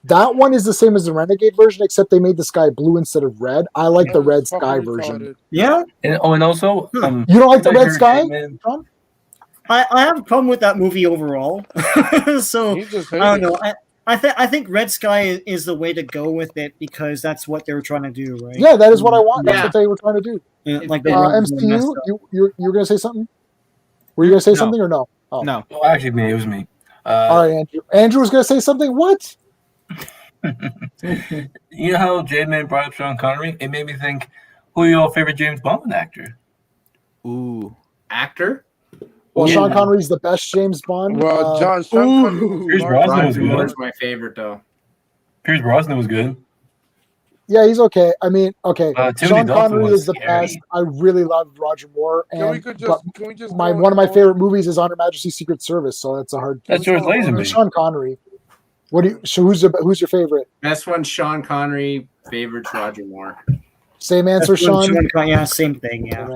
That one is the same as the Renegade version, except they made the sky blue instead of red. I like the red sky version. Yeah, And also, You don't like the I red heard sky? Batman- I have a problem with that movie overall. So He just I don't hated know. I think Red Sky is the way to go with it because that's what they were trying to do, right? Yeah, that is what I want. That's Yeah. what they were trying to do. Yeah, like the MCU, you were gonna say something? Were you gonna say No. something or no? Oh. No. Oh, actually, it was me. All right, Andrew. Andrew was gonna say something. What? You know how J-Man brought up Sean Connery? It made me think, who are your favorite James Bond actor? Ooh. Actor? Well, Yeah. Sean Connery's the best James Bond. Well, Sean ooh. Pierce Brosnan was good. That's my favorite though. Pierce Brosnan was good. Yeah, he's okay. I mean, okay. Timothy Sean Dalton Connery was is the scary. best. I really loved Roger Moore, Can we and could but just one of my favorite movies is On Her Majesty's Secret Service. So that's a hard. That's George Lazenby. Sean Connery. What do you? So who's your favorite? Best one, Sean Connery. Favorites, Roger Moore. Same answer, Sean. Yeah, same thing. Yeah. Same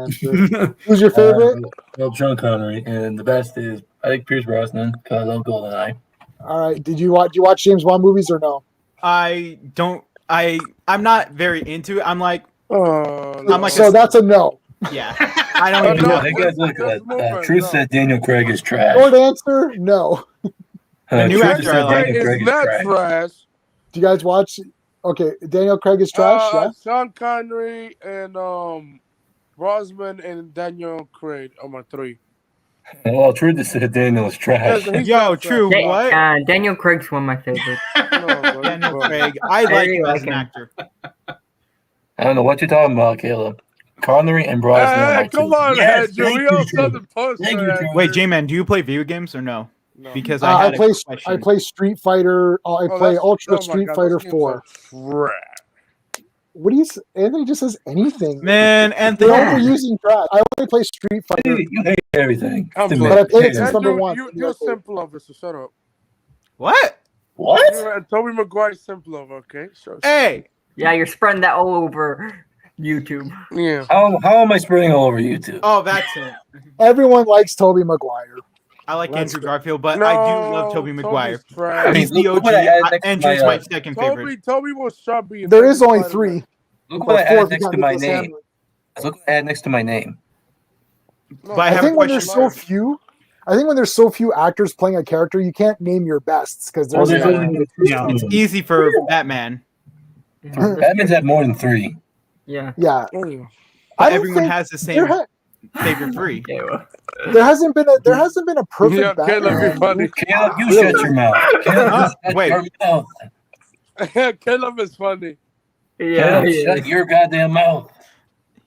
answer. Who's your favorite? Well, Sean Connery, and the best is I think Pierce Brosnan because I love GoldenEye. All right. Did you watch James Bond movies or no? I don't. I'm not very into it. I'm like, Oh, I'm like so that's a no. yeah. I don't Oh, even no. know. I think guys look Let's move on, Truth no. said Daniel Craig is trash. Short answer, no. The new Truth actor said I like. Daniel Craig It's is not trash. trash. Do you guys watch? Okay, Daniel Craig is trash. Yeah. Sean Connery and Brosnan and Daniel Craig are my three. Well, Truth said Daniel is trash. He's Yo, not true. trash. What? Daniel Craig's one of my favorites. No, bro, Daniel bro. Craig. I like really him like as an him. actor. I don't know what you're talking about, Caleb. Connery and Brosnan. are my Hey, come two. on, Yes, Andrew. thank We you, all Truth. saw the poster. Thank you, Andrew. Truth. Wait, J-Man, do you play video games or no? No. Because I I had play. a question. I play Street Fighter. I Oh, play that's- Ultra oh my Street God, Fighter those games 4. are trash. What do you? Anthony just says anything. Man, They're Anthony. overusing trash. I only play Street Fighter, You hate everything. I'm To sorry. me. but I played it Yeah. since number Andrew, one. you're simple lover, so shut up. What? What? You're Toby Maguire simple lover, okay? Sure. Hey. Yeah, you're spreading that all over YouTube. Yeah. How am I spreading all over YouTube? Oh, that's it. Everyone likes Toby Maguire. I like Let's Andrew go. Garfield, but I do love Toby Maguire. Toby's trash. I mean, He's the look OG. what I added next to Andrew's my, my second favorite. Toby was shabby. There is only 3. Look Or what I 4 added if you next count to my Nicholas name. Hamlet. Look what I added next to my name. But I I have a think when question. there's so few, I think when there's so few actors playing a character, you can't name your bests because Well, there's. there's a- only Yeah. It's easy for Batman. Batman's had more than 3. Yeah. yeah, Oh, I don't Everyone think has the there, same favorite 3. Okay, well. there hasn't been a perfect Yeah, Caleb, Batman. you're funny. Caleb, you Really? shut your mouth. Caleb, Huh? you shut Wait. your mouth. Caleb is funny. Yeah. Caleb, yeah. shut your goddamn mouth.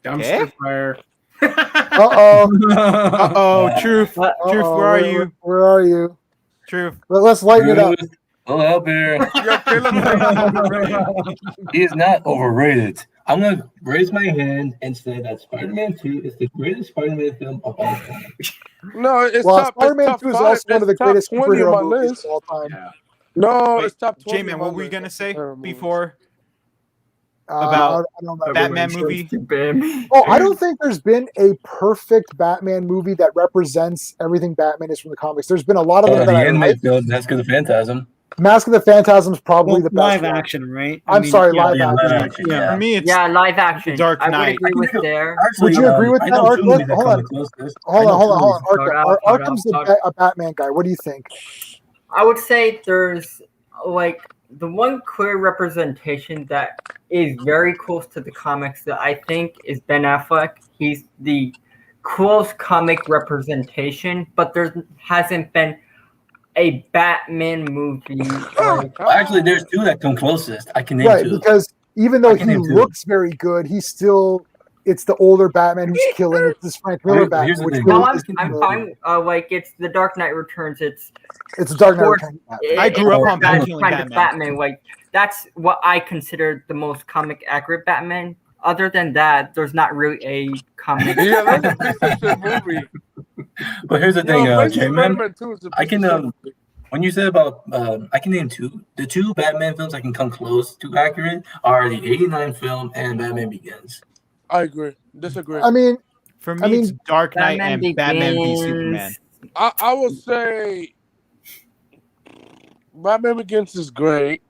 Dumpster fire. Uh-oh. Uh-oh, Truth. What? Truth, where are you? Where are you? Truth. Let's lighten it up. Hello out there. Yo, Caleb said he's overrated. He is not overrated. I'm gonna raise my hand and say that Spider-Man 2 is the greatest Spider-Man film of all time. No, it's Well, top. Spider-Man it's 2 is top also five. one of the It's top greatest 20 on superhero my movies list. of all time. Yeah. No, Wait, it's top 20. J-Man, on my what were you list. gonna say Terrible movie. before? I don't know. Batman movie? Oh, I don't think there's been a perfect Batman movie that represents everything Batman is from the comics. There's been a lot of them The that I like. animated film, Mask of the Phantasm. Mask of the Phantasm is probably Well, the best live one. action, right? I'm sorry, live Yeah, action. live action, For yeah. me, it's Yeah, live action. Dark I would Knight. agree with there. Actually, Would you agree with I that, know Ark? two movies that Hold come on. the closest. Hold I know on, hold on, two hold on. movies. Arkham's a Batman guy. What do you think? I would say there's like the one clear representation that is very close to the comics that I think is Ben Affleck. He's the close comic representation, but there hasn't been a Batman movie. Well, actually, there's two that come closest. I can name Right, two. because even though I can he name two. looks very good, he's still it's the older Batman who's killing. It's this Frank Miller Here's Batman, the which thing. really No, isn't I'm good. fine. Like it's The Dark Knight Returns. It's It's Dark Knight Fourth- Returns. I grew up on that killing kind of Batman. Batman. Like that's what I consider the most comic accurate Batman. Other than that, there's not really a comic. Yeah, that's a piece of shit movie. But here's the thing, Yo, J-Man. Spider-Man 2 is a I piece can of shit. when you said about I can name two. The two Batman films I can come close to accurate are the '89 film and Batman Begins. I agree. Disagree. I mean, For me, it's Dark Knight Batman and Batman v Begins. Superman. I will say Batman Begins is great.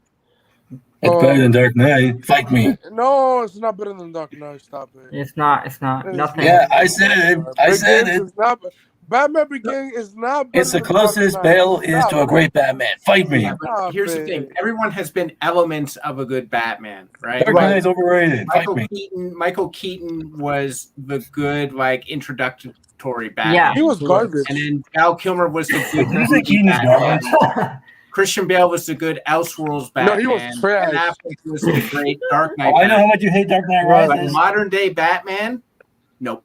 It's better than Dark Knight. Fight me. No, it's not better than Dark Knight. Stop it. It's not. It's not. It's Nothing. Yeah, I said it. I said Begins it. is not- Batman Begins is not better It's the than Dark closest Knight. Bale is Stop to a it. great Batman. Fight me. Yeah, but Stop here's the it. thing: everyone has been elements of a good Batman, right? Dark Knight is overrated. Fight me. Michael Keaton was the good, like, introductory Batman. Yeah. He was garbage. And then Val Kilmer was the good Did you say Keaton is Batman. garbage? Christian Bale was the good Elseworlds No, Batman. he was trash. Ben Affleck was the great Dark Knight. Oh, I know how Batman. much you hate Dark Knight But Rises. modern day Batman, nope.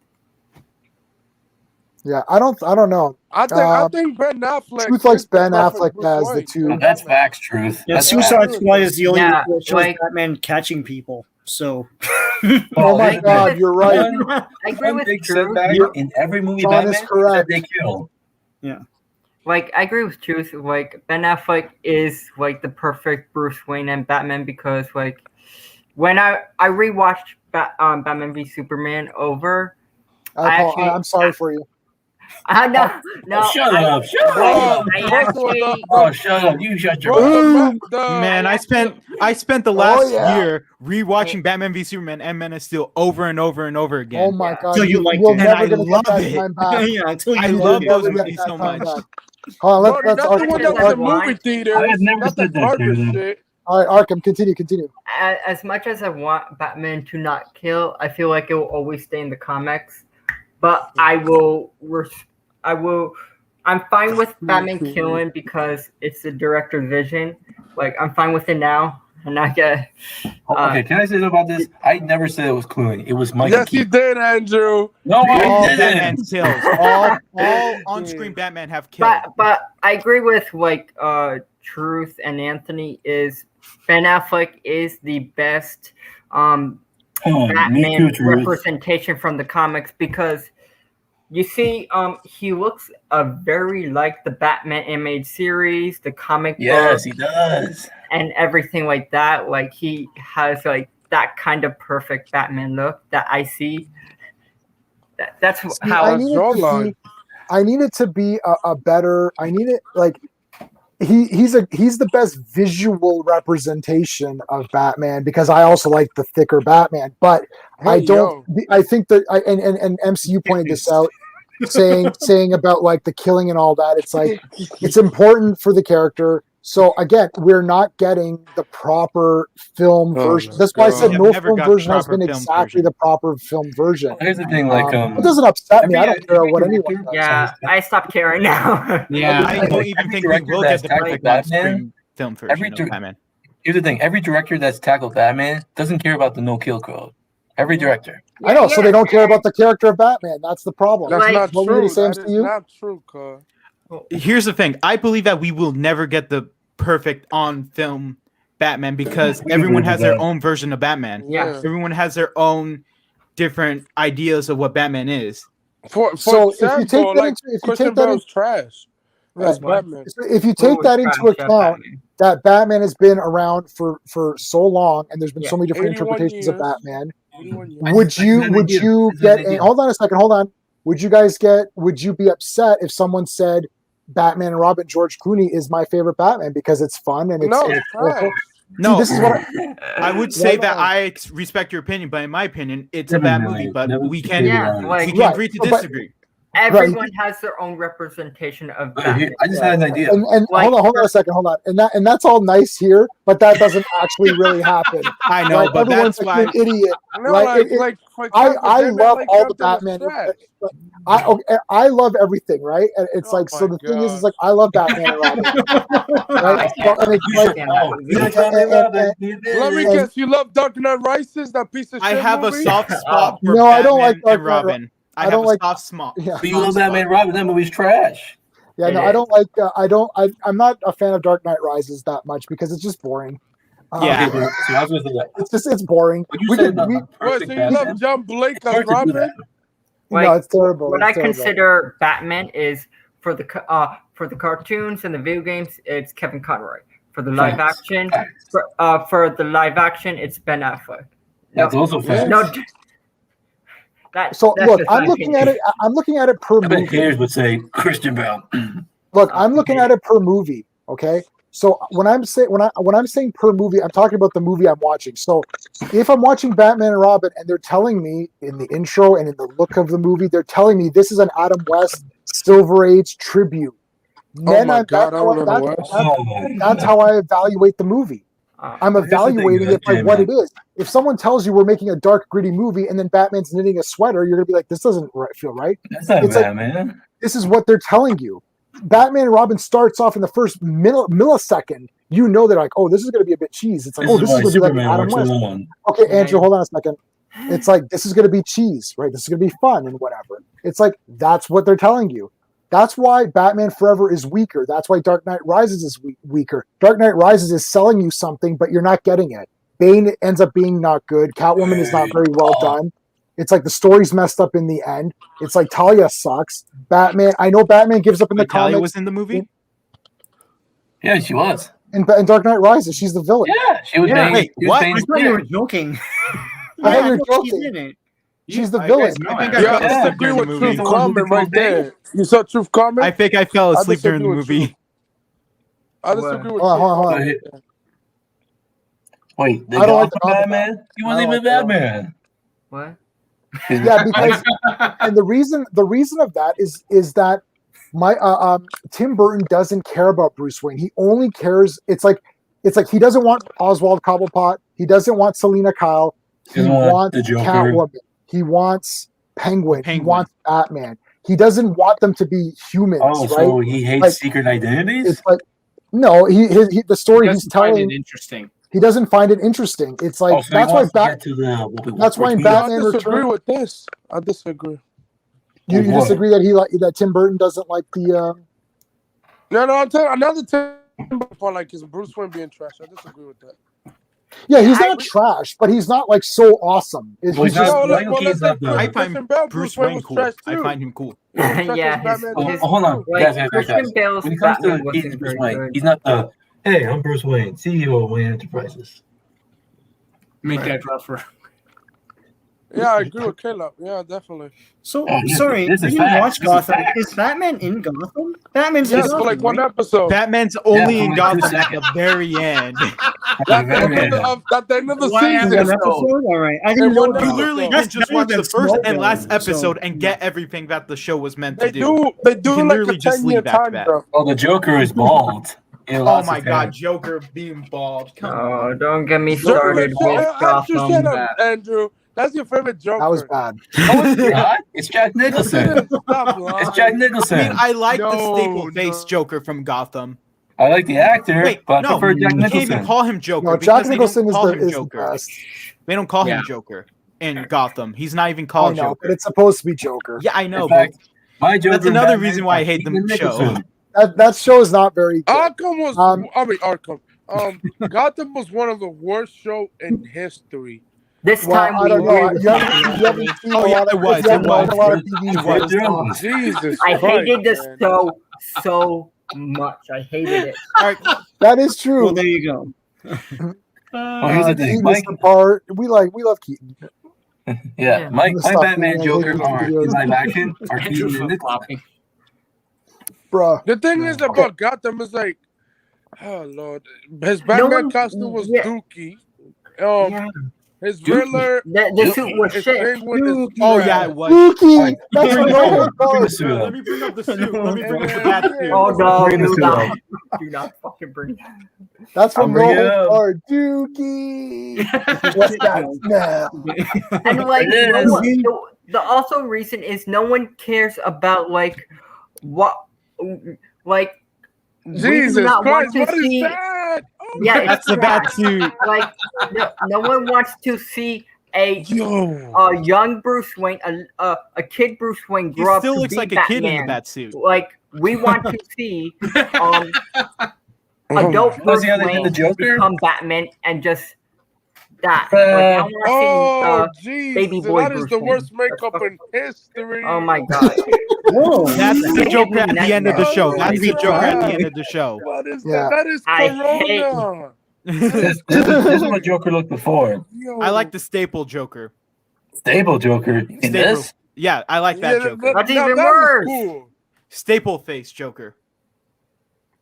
yeah, I don't know. I think Ben Affleck. Truth likes is the Ben perfect Affleck Bruce as the Wayne. two. That's facts, truth. Yeah, That's Suicide facts. Squad is the only Yeah, one that shows like- Batman catching people. So Oh my thank God, you're right. I agree One with big Truth. setback You're- in every movie John Batman is is correct. that they kill. Like I agree with Truth. Like Ben Affleck is like the perfect Bruce Wayne and Batman because like when I rewatched Batman v Superman over, I'm sorry for you. no, Shut I- up. Shut up. I actually Oh, shut up. You shut your Bro, Man, I spent the last yeah. year rewatching Batman v Superman and Man of Steel over and over and over again. Oh my God, So you liked you're it. never And I gonna get love that it. time back. yeah, until you I love love it. those Never get movies that so time much. back. Hold on, Bro, let's that's the Arkham. one that was in movie theaters. I have never Not the said that, garbage Taylor. shit. All right, Arkham, continue. as much as I want Batman to not kill, I feel like it will always stay in the comics. But I'm fine with Batman killing because it's the director's vision. Like I'm fine with it now, and I get. Okay, can I say something about this? I never said it was Clooney. It was Michael Yes, you Keaton. did, Andrew. No, All I Batman didn't. kills. All on-screen Batman have killed. But I agree with like Truth and Anthony is Ben Affleck is the best Me Batman too, Truth. representation from the comics because you see he looks very like the Batman animated series, the comic Yes, book, he does. and everything like that. Like he has like that kind of perfect Batman look that I see. That's See, how I need it to be a better. I need it like he's the best visual representation of Batman because I also like the thicker Batman, but I Hey, don't. I think that and MCU pointed this out, saying about like the killing and all that. It's like it's important for the character. So again, we're not getting the proper film Oh version. my That's why I said God. no Yeah, never film got the version has proper been film exactly version. the proper film version. Here's the thing, like It doesn't upset me. I don't care every what anyone director- does. yeah. I stopped caring now. Yeah. I don't even Every think we director will that's get the tackled perfect Batman, on-screen film version every of dir- Batman. Here's the thing: every director that's tackled Batman doesn't care about the no-kill code. Every director. I know, so they don't care about the character of Batman. That's the problem. That's Like- not What were you true. gonna say, That is MCU? not true, cuz. Here's the thing: I believe that we will never get the perfect on film Batman because everyone has their own version of Batman. Yeah. Everyone has their own different ideas of what Batman is. For So if you example, take that like into, if you Christian take that Bale's trash as right, Batman. so if you take that into account, that Batman has been around for so long, and there's been so many different 81 interpretations of years. Batman. 81 years. Would you get? And hold on a second. Hold on. Would you be upset if someone said Batman and Robin, George Clooney is my favorite Batman because it's fun and it's No, it's it's trash. No, this is what I would say Why that not? I respect your opinion, but in my opinion, it's a bad movie. But we can Yeah, like we can Right. agree to But- disagree. everyone has their own representation of Batman. I just had an idea. and Like- hold on a second. Hold on. And that's all nice here, but that doesn't actually really happen. I know, Right? but Everyone's that's like why. you're an idiot. No, Right, like for I example, Batman love like all the Captain was Batman. trash. I love everything, right? And it's Oh like so. my The thing is gosh. like I love Batman and Robin, right? So, and it's like, Let me guess, you love Dark Knight Rises, that piece of shit I have a movie? soft spot for No, I don't Batman like Dark and Knight Ri- Robin. I I have don't a like- soft spot. yeah, But you love Batman and Robin. That movie's trash. yeah. No, I don't like. I'm not a fan of Dark Knight Rises that much because it's just boring. Yeah. Okay, so I was gonna say that. It's boring. What you We said could, about we, Wait, perfect so you Batman. love John Blake as Perfect Robin? Batman. Like, no, it's terrible. What It's I terrible. consider Batman is for the cartoons and the video games, it's Kevin Conroy. For the live Facts. action, Facts. for the live action, it's Ben Affleck. That's also fair. No, that's So that's look, just I'm my looking at opinion. it. I'm looking at it per I bet movie. haters would say Christian Bale. Look, I'm looking at it per movie. Okay. So when I'm saying per movie, I'm talking about the movie I'm watching. So if I'm watching Batman and Robin and they're telling me in the intro and in the look of the movie, they're telling me this is an Adam West Silver Age tribute. Oh my God, Adam West. That's how I evaluate the movie. I'm Here's the thing, evaluating it by what J-Man. it is. If someone tells you we're making a dark, gritty movie and then Batman's knitting a sweater, you're gonna be like, this doesn't feel right. That's not It's like- Batman. This is what they're telling you. Batman and Robin starts off in the first millisecond. You know they're like, oh, this is going to be a bit cheese. It's like, This oh, this is is why going to be like Superman Adam works West. alone. Okay, Andrew, hold on a second. It's like this is going to be cheese, right? This is going to be fun and whatever. It's like that's what they're telling you. That's why Batman Forever is weaker. That's why Dark Knight Rises is weaker. Dark Knight Rises is selling you something, but you're not getting it. Bane ends up being not good. Catwoman is not very well done. It's like the story's messed up in the end. It's like Talia sucks. Batman, I know Batman gives up in the Natalia comics. was in the movie. Yeah, she was. In Dark Knight Rises, she's the villain. Yeah, she was Yeah, Bane. wait, she was what? Bane's I thought you leader. were joking. I thought you were know she's joking. in it. She's the I villain. think I Yeah, I fell asleep disagree during the with movie. Truth Comment right there. You saw Truth Comment? I think I fell I asleep during the disagree with movie. I disagree with Hold on, hold on, hold Truth on. Comment. Wait, the I don't like the Gotham Gotham Batman? He I wasn't don't even like that. Batman. What? Yeah, because and the reason of that is that my Tim Burton doesn't care about Bruce Wayne. He only cares. It's like he doesn't want Oswald Cobblepot. He doesn't want Selena Kyle. He Doesn't want wants the Joker. Catwoman. He wants Penguin. He Penguin. wants Batman. He doesn't want them to be humans, Oh, right? so he hates Like, secret identities? It's like no, the story He he's doesn't find telling. it interesting. He doesn't find it interesting. It's like Oh, so he that's why wants to Bat. get to the, That's why in what- Batman I disagree Returns. with this. I disagree. You What? disagree that Tim Burton doesn't like the. No, I'm telling you, another Tim Burton part like is Bruce Wayne being trash. I disagree with that. Yeah, he's I- not trash, but he's not like so awesome. He's Well, he's just not- let's Michael Keaton's say not the- I Christian find Bale, Bruce Wayne Wayne was cool. trash I too. find him cool. Yeah, Oh, his hold on, like, guys. Christian Bale's When it comes Batman to wasn't he's Bruce very Wayne, good. he's not the hey, I'm Bruce Wayne, CEO of Wayne Enterprises. Make that rougher. Yeah, I agree with Caleb. Yeah, definitely. So Oh, this- sorry, this I is didn't facts. watch This is Gotham. facts. Is Batman in Gotham? Batman's Yeah, in for Gotham, like one right? episode. Batman's only Yeah, in for Gotham one at the very end. At the end of the Why season. One episode? All right. I didn't Hey, know one that. You episode. literally That's can just better watch than the first and Smallville, last so- episode and get everything that the show was meant to They do. do You like can a literally just 10-year leave after time that. jump. Oh, the Joker is bald. Oh my god, Joker being bald. Come on. Oh, don't get me Joker, started with Andrew, shut Gotham. up, Andrew. That's your favorite Joker. that was bad. Oh, it's not. It's Jack Nicholson. Stop lying. It's Jack I Nicholson. mean, I like the No, staple face no. Joker from Gotham. I like the actor, Wait, but I no, prefer Jack you can't even Nicholson. call him Joker. No, because Jack they Nicholson don't is call the him is the Joker. best. They don't call Yeah. him Joker in Gotham. He's not even I called know, but Joker. it's supposed to be Joker. Yeah, I know, In fact, but my Joker that's another Batman reason why I is hate the Keaton show. Nicholson. that show is not very good. Arkham was. Arkham. Gotham was one of the worst shows in history. This Well, time I we don't know. really You haven't seen Oh, a yeah, lot it of, was, you haven't it was. watched a lot of It TV. was. Jones. Jesus I Christ, hated this man. show so much. I hated it. All right. That is true. Well, there you go. Well, here's the thing, Keaton Mike. is the part. We love Keaton. Yeah, my Stop Batman doing Joker those are in videos. live action are Andrew Keaton and Nick. flip-flopping. Bruh. The thing is about Gotham is like, oh Lord, his Batman costume was Dookie. Yeah. His Dookie. Riddler, The suit was his shit. Penguin is Oh trash. yeah, it was. Dookie! That's what no one Bring calls. the suit Let up. me bring up the suit. Let me bring up the Yeah. bat suit. Oh no, Bring the do suit not. up. Do not fucking bring that. That's I'll from bring no it up. card. Dookie! What's that smell? And like It no is. one, the also reason is no one cares about like what like we do Jesus not Christ, want to what is see. that? Oh, Yeah, it's That's the trash. bat suit. Like no one wants to see a yo. young Bruce Wayne, a kid Bruce Wayne He grow up still to looks be like a Batman. kid in the bat suit. Like we want to see adult Was Bruce the other than Wayne the Joker? become Batman and just that. Like, I want Oh, to see jeez. baby boy That is Bruce the Wayne. worst makeup in history. Oh my god. Whoa. That's the Joker at the end of the show. Oh, That's the my Joker at the God. end of the show. What is Yeah. that? That is I hate- Corona. This is what Joker looked before. Yo. I like the staple Joker. Stable Joker. In Staple. this? Yeah, I like that Joker. That's now even that was worse. cool. Staple face Joker.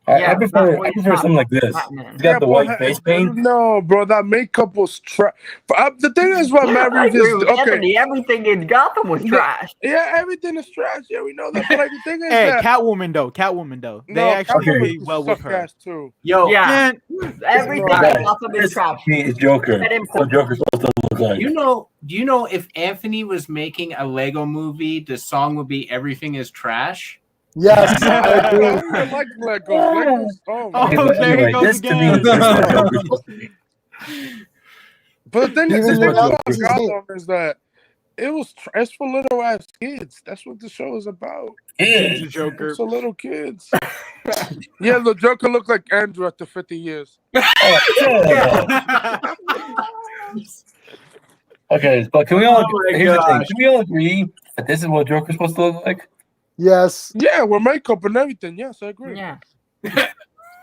Yeah, I prefer that's something like this. Batman. It's got the but white face paint. No, bro, that makeup was trash. The thing is, what Matt I Reeves agree is with okay. Anthony. Everything in Gotham was trash. Yeah, everything is trash. Yeah, we know that. But like the thing is Hey, that Catwoman though. They no, actually Catwoman did well with suck her. ass too. Yo, Yeah, Man, everything Guys, in Gotham is This trash. is Joker. Let him- That's what Joker's supposed to look like. do you know if Anthony was making a Lego movie, the song would be "Everything Is Trash"? Yes, I I agree. don't even like Legos. Legos. Oh, my Oh, Okay, God. but there he anyway, goes this to me again. is what Joker's supposed to be. But the thing Even is, the thing though about he's Gotham is that it's for little ass kids. That's what the show is about. He's Yeah. a Joker. It's for little kids. Yeah, the Joker looked like Andrew after 50 years. Okay, but can we all Oh my here's the thing. gosh. Can we all agree that this is what Joker's supposed to look like? Yes. Yeah, with makeup and everything. Yes, I agree. Yeah.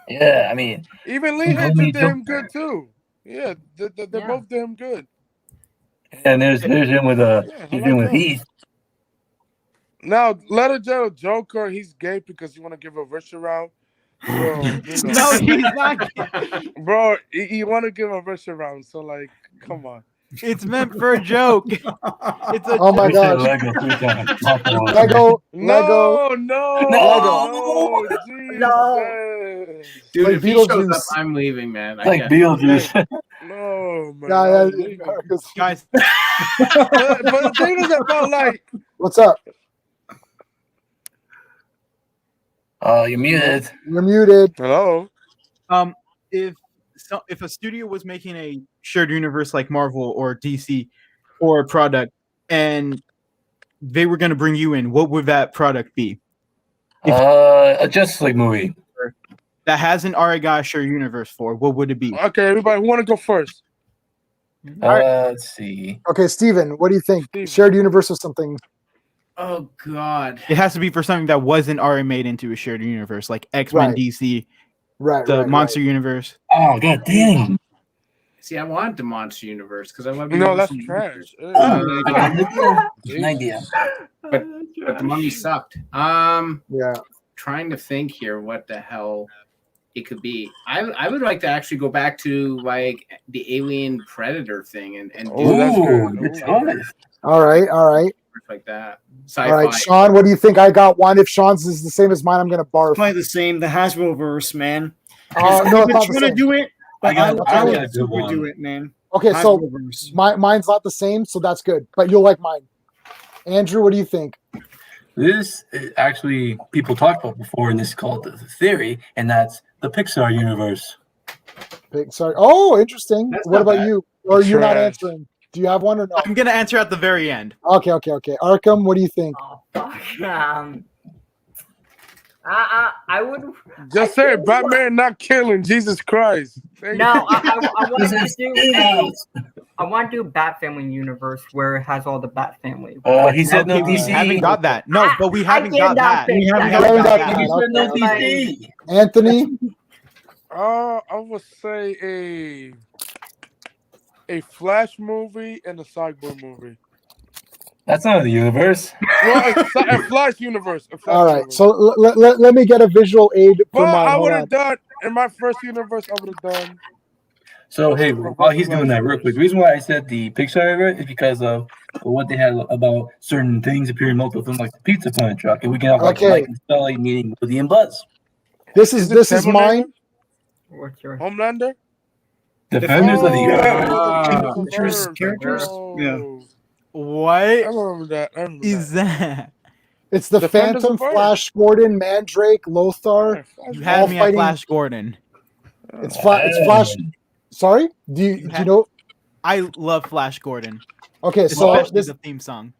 Yeah, I mean, Even Lee He's Hedges only did him Joker. good too. Yeah, they Yeah. both did him good. and there's him with Yeah, he's I in like with that. Heath. Now, let it tell Joker he's gay because you want to give a wrist around. So, you know. No, he's not. Bro, you want to give a wrist around. So, like, come on. It's meant for a joke. It's a Oh my We said gosh. Lego 3 times. Not the one. Lego. Lego. No, no, No. no, Jesus. Dude, Like if he shows Beetlejuice. up, I'm leaving, man. Like Beetlejuice. No, man. Yeah, I'm yeah, leaving. Guys, But the thing is about, like, What's up? Oh, you're muted. You're muted. hello? if a studio was making a shared universe like Marvel or DC or a product and they were going to bring you in, what would that product be? A Justice League movie. That has an Ariga shared universe for, what would it be? Okay, everybody, who want to go first? Let's see. Okay, Steven, what do you think? Steven. Shared universe or something? Oh God. It has to be for something that wasn't already made into a shared universe, like X-Men, Right. DC, Right. the right, Monster Universe. Oh, god dang. See, I want the Monster Universe because I love. No, that's Monster trash. An idea. But the Mummy sucked. Right. Yeah. Trying to think here, what the hell it could be. I would like to actually go back to like the Alien Predator thing and do Oh, that's Ooh, good. good choice. All right. All right. stuff like that. All Sci-fi. right, Sean, what do you think? I got one. If Sean's is the same as mine, I'm gonna barf. Probably the same. The Hasbro verse, man. No, it's If not it's the gonna same. do it, I got would a good super one. do it, man. Okay, so Hasbroverse. mine's not the same, so that's good. But you'll like mine. Andrew, what do you think? This is actually people talked about before, and this is called the theory, and that's the Pixar universe. Sorry. Oh, interesting. That's What not about bad. you? Or you're not Trash. answering? Do you have one or no? I'm gonna answer at the very end. Okay. Arkham, what do you think? Oh, fuck. I would. Just say it, Batman not killing. Jesus Christ. Thank No, you. I want to do. I want to do Bat Family universe where it has all the Bat family. Oh, he said no Okay, we DC. haven't got that. No, but we haven't did got not that. think We haven't that. got that. He said no Okay, DC. Anthony, I would say a Flash movie and a Cyborg movie. That's not the universe. Well, a Flash universe. A Flash all right. universe. So let me get a visual aid for Well, mine. I Hold would on. have done in my first universe. I would have done. So hey, while he's doing that real quick, the reason why I said the Pixar era is because of what they had about certain things appearing in multiple films, like the Pizza Planet truck, and we can have like Okay. Mike and Sully meeting Woody and Buzz. This is Terminator? mine. What's your? Homelander. Defenders of the Oh, Earth. Defenders of Features Earth. characters? Oh. Yeah. I What remember that. I remember is that? It's the Defenders Phantom, of Earth. Flash Gordon, Mandrake, Lothar. You all had me at fighting- Flash Gordon. It's Flash. Sorry, do you know? I love Flash Gordon, Okay, so especially this the theme song.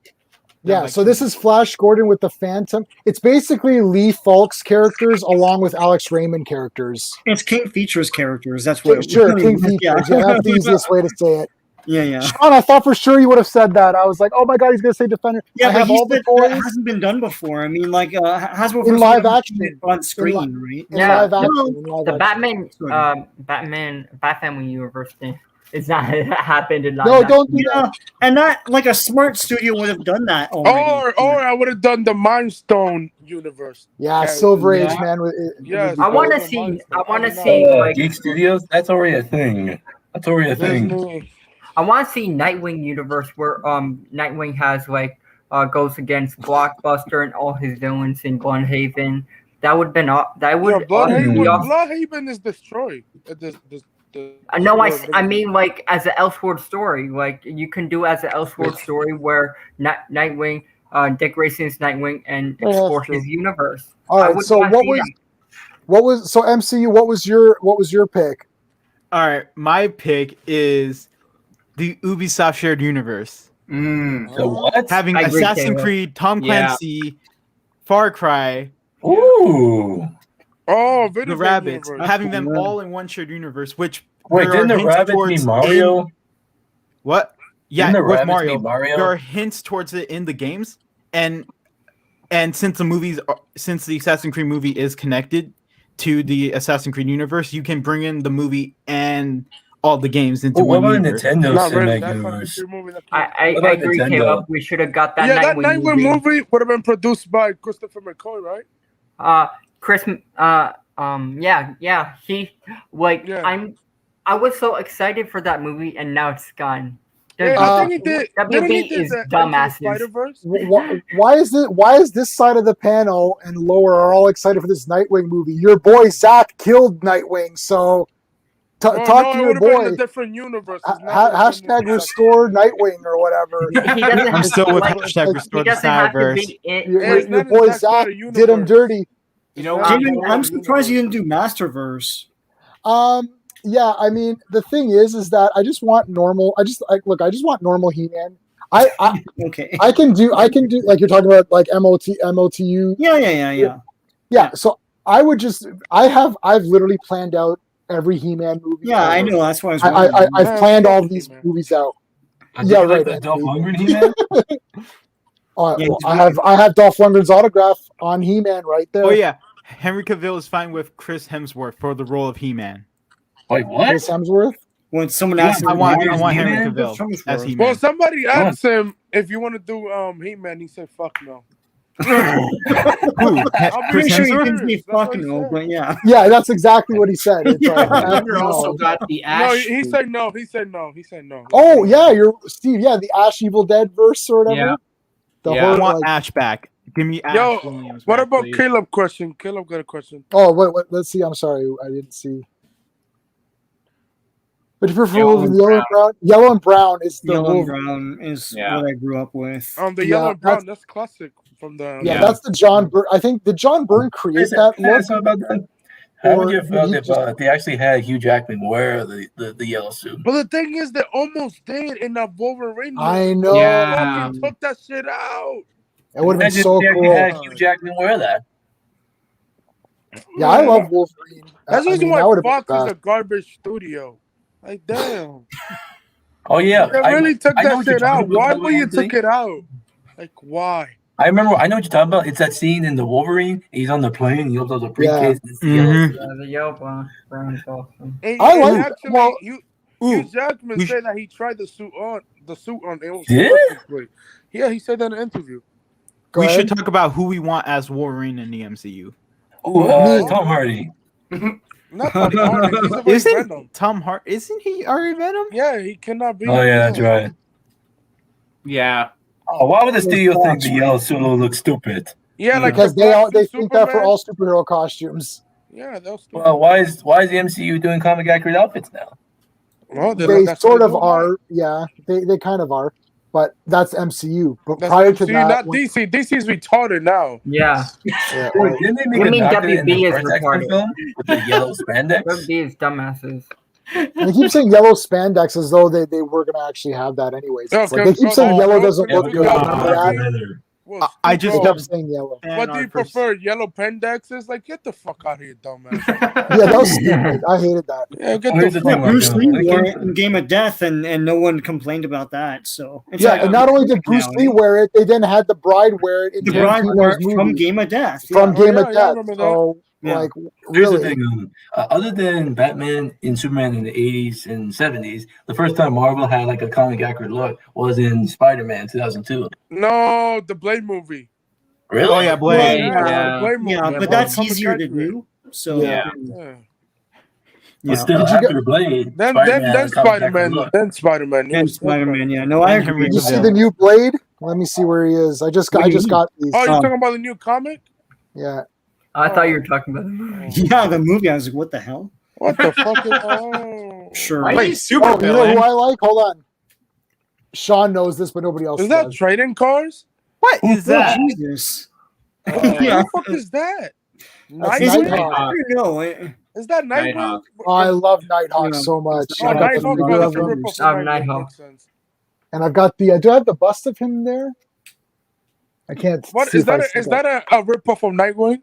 yeah, Like- so this is Flash Gordon with the Phantom. It's basically Lee Falk's characters along with Alex Raymond characters. It's King Features characters. That's what. Sure, King Features. Yeah, that's the easiest way to say it. Yeah. Sean, I thought for sure you would have said that. I was like, oh my god, he's gonna say Defender. Yeah, I but have all the that toys hasn't been done before. I mean, like Hasbro In first live done action. it on screen, right? in Yeah. live action. No, in live The action. Bat Family universe thing. It's not happened in live No, action. don't do that. Yeah, and not like a smart studio would have done that already. Or I would have done the Mind Stone universe. Yeah, Yeah, Silver yeah. Age, man. Yes. I want to Mind see. Stone. I want to see like. Geek Studios. That's already a thing. That's already a thing. Disney. I want to see Nightwing universe where Nightwing has like goes against Blockbuster and all his villains in Bloodhaven. That would been that would Yeah, Bloodhaven, be awesome. Bloodhaven is destroyed. No, I mean like as an Elseworld story. Like you can do as an Elseworld story where Nightwing, Dick Grayson's Nightwing, and Yeah, explore that's true. his universe. All I right. would So wanna see what was so MCU? What was your pick? All right, my pick is the Ubisoft shared universe, So what? having I agree, Assassin's Taylor. Creed, Tom Yeah. Clancy, Far Cry, Ooh. Oh, video the Rabbits, universe. having them Yeah. all in one shared universe. Which Wait, there didn't are the hints Rabbits towards mean Mario? What? Yeah, Didn't the with Rabbits Mario. mean Mario? There are hints towards it in the games, and since the Assassin's Creed movie is connected to the Assassin's Creed universe, you can bring in the movie and all the games into Oh, what one about universe. Nintendo Not really. Cinematic That's not Universe? the movie that came- I What about agree, Nintendo? Caleb. We should have got that Yeah, that Nightwing Nightwing movie would have been produced by Christopher McCoy, right? Chris, yeah, he like Yeah. I was so excited for that movie and now it's gone. Yeah, I think he did. WB Didn't he do is the dumbasses. Spider-Verse? Why is this side of the panel and lower are all excited for this Nightwing movie? Your boy Zach killed Nightwing, so talk to it your would have been in a boy. different universe. It's not Hashtag restore Nightwing or whatever. He doesn't I'm still with like, hashtag he restore he the doesn't have to Cyberverse. be in. Your, Yeah, it's your not boy in that Zach side of did him universe. dirty. You know, I'm surprised you didn't do Masterverse. Yeah, I mean the thing is that I just want normal. I just want normal He-Man. I Okay. I can do like you're talking about like MOTU. Yeah. Yeah, so I've literally planned out every He-Man movie. Yeah, I ever. know. That's why I was I wondering. I've planned all of these movies out. Did Yeah, you like right. the Dolph Lundgren He-Man? Yeah, Well, he's I have Dolph Lundgren's autograph on He-Man right there. Oh yeah, Henry Cavill is fine with Chris Hemsworth for the role of He-Man. Wait, what? Chris Hemsworth. When someone Yeah, asks, I want He-Man? Henry He-Man? Cavill as He- Well, He-Man. somebody asked him if you want to do He-Man. He said, "Fuck no." Who? I'm Pretty Chris sure he Hemsworth? didn't say That's what fucking he no, said. but yeah. Yeah, that's exactly what he said. It's like, Thunder no. also got the No, Ash. he said no. He said no. He said no. Oh yeah, you're Steve. Yeah, the Ash Evil Dead verse or whatever. Yeah. The Yeah. I whole want like, Ash back. Give me Ash Yo, Williams what back, about please. Caleb? Question. Caleb got a question. oh what? Let's see. I'm sorry, I didn't see. But if you're Yellow for and yellow and brown, yellow and brown is the Yellow and Wolverine. brown is Yeah. what I grew up with. The Yeah, yellow and brown. that's- That's classic from the. Yeah, Yeah. that's the John Byrne. I think did John Byrne create that Can I look? ask something about that? How would you have Or felt he if just- they actually had Hugh Jackman wear the yellow suit? But the thing is, they almost did in that Wolverine. I know. Yeah. Fucking took that shit out. It would have been Imagine so if they actually cool. had Hugh Jackman wear that. Yeah, I love Wolverine. That's the I reason mean, that why would have been Fox is the a garbage studio. Like, damn. Oh yeah, They really took I know that what you're shit talking out. Why about, would you Anthony. took it out? Like, why? I remember. I know what you're talking about. It's that scene in the Wolverine. He's on the plane. He opens up the briefcase. And it's the yellow Mhm. stuff. The yellow brown's awesome. And, I and like- actually, well, Hugh Ooh, Jackman we said that he tried the suit on. It was Did? perfect great. Yeah, he said that in an interview. Go we ahead. should talk about who we want as Wolverine in the MCU. Ooh, Me. Tom Hardy. Not Tom Hardy. He's already Isn't Venom. Tom Hart? Isn't he already Venom? Yeah, he cannot be. Oh yeah, that's Venom. right. Yeah. Oh, why would the studio think Fox, the right? yellow suit will look stupid? Yeah, like Because the they Black suit think that for Superman. all superhero costumes. Yeah, that was stupid. Well, why is the MCU doing comic accurate outfits now? Well, They that's sort what of they do now. are. Yeah, they kind of are. But that's MCU. But That's prior MCU, to that, not when- DC. DC's retarded now. Yeah, yeah, Wait, didn't they make You a mean doctor in WB the is first X-Men retarded. film with the yellow spandex? these dumbasses. and they keep saying yellow spandex as though they were going to actually have that anyways. It's like, Okay, they keep so saying the- yellow doesn't yeah, look we good. got Remember that. that? Well, I They just Steve kept Rhodes. saying yellow. What do you prefer, yellow Pendexes? Like, get the fuck out of here, dumbass. Yeah, that was stupid. I hated that. Yeah, get Oh, here's the the fuck thing, out of Bruce Marco. Lee When it wore came it in Game of Death, and no one complained about that. So it's Yeah, like and not only did Bruce now, Lee wear it, they then had the bride wear it in the bride Tarantino's wore it from movie. Game of Death. From Yeah. Game Oh, of yeah, I Death. remember that. So, Yeah. like, Here's the really, thing. Other than Batman and Superman in the 80s and 70s, the first time Marvel had like a comic accurate look was in Spider-Man 2002. No, the Blade movie. Really? Oh yeah, Blade. Yeah, Yeah. the Blade movie. Yeah, That but was that's comic easier to accurate. do. So Yeah. Yeah. But yeah. still, Did you after Blade, Then Spider-Man had a comic accurate Spider-Man. look. Then Spider-Man. And Spider-Man, yeah. No, I And agree. Henry did you see Cavill. the new Blade? Let me see where he is. I just What do you mean? got these. Oh, you're Um, talking about the new comic? Yeah. I thought you were talking about the movie. Yeah, the movie. I was like, what the hell? What the fuck is oh. Sure. Why Wait, is he super Oh, you know villain? who I like? Hold on. Sean knows this, but nobody else Is that does. trading cars? What is Oh, that? Jesus. Who Yeah. the fuck is that? That's Is it? Nighthawk. I don't know. Is that Nightwing? Nighthawk. Oh, I love Nighthawk Yeah. so much. Oh, I got the Nighthawk. figure Oh, of that's a him, rip-off Oh, of Nighthawk. Nighthawk. Makes sense. and I've got the. Do I have the bust of him there? I can't. What see is if I that? see Is that a rip-off of Nightwing?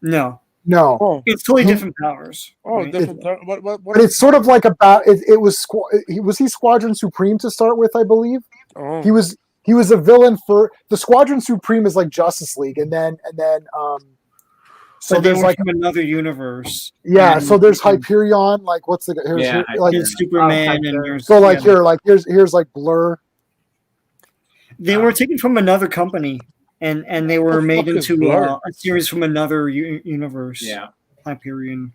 No. No, Oh, It's totally different powers. oh, right? different. What? but it's sort of like about. It was. Was he Squadron Supreme to start with? I believe Oh. he was. He was a villain for the Squadron Supreme is like Justice League, and then. So But they there's were like from another universe. yeah. And- So there's Hyperion. Like what's the here's, Yeah, like There's Superman, Oh, and Hyperion. there's so like yeah. here's like Blur. They were taken from another company, and they were the made fuck is into Blur? a series from another universe. Yeah. Hyperion.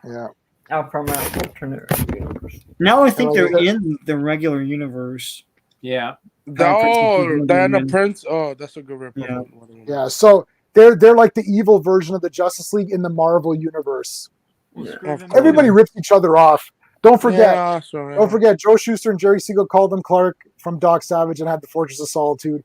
Yeah. Out from an alternate universe. Now I think Oh, they're is in the regular universe. Yeah. Diana Prince. Oh, that's a good rip-off. Yeah. Yeah. So they're like the evil version of the Justice League in the Marvel universe. Everybody rips each other off. Don't forget. Yeah, sure, yeah. Don't forget, Joe Shuster and Jerry Siegel called them Clark from Doc Savage and had the Fortress of Solitude.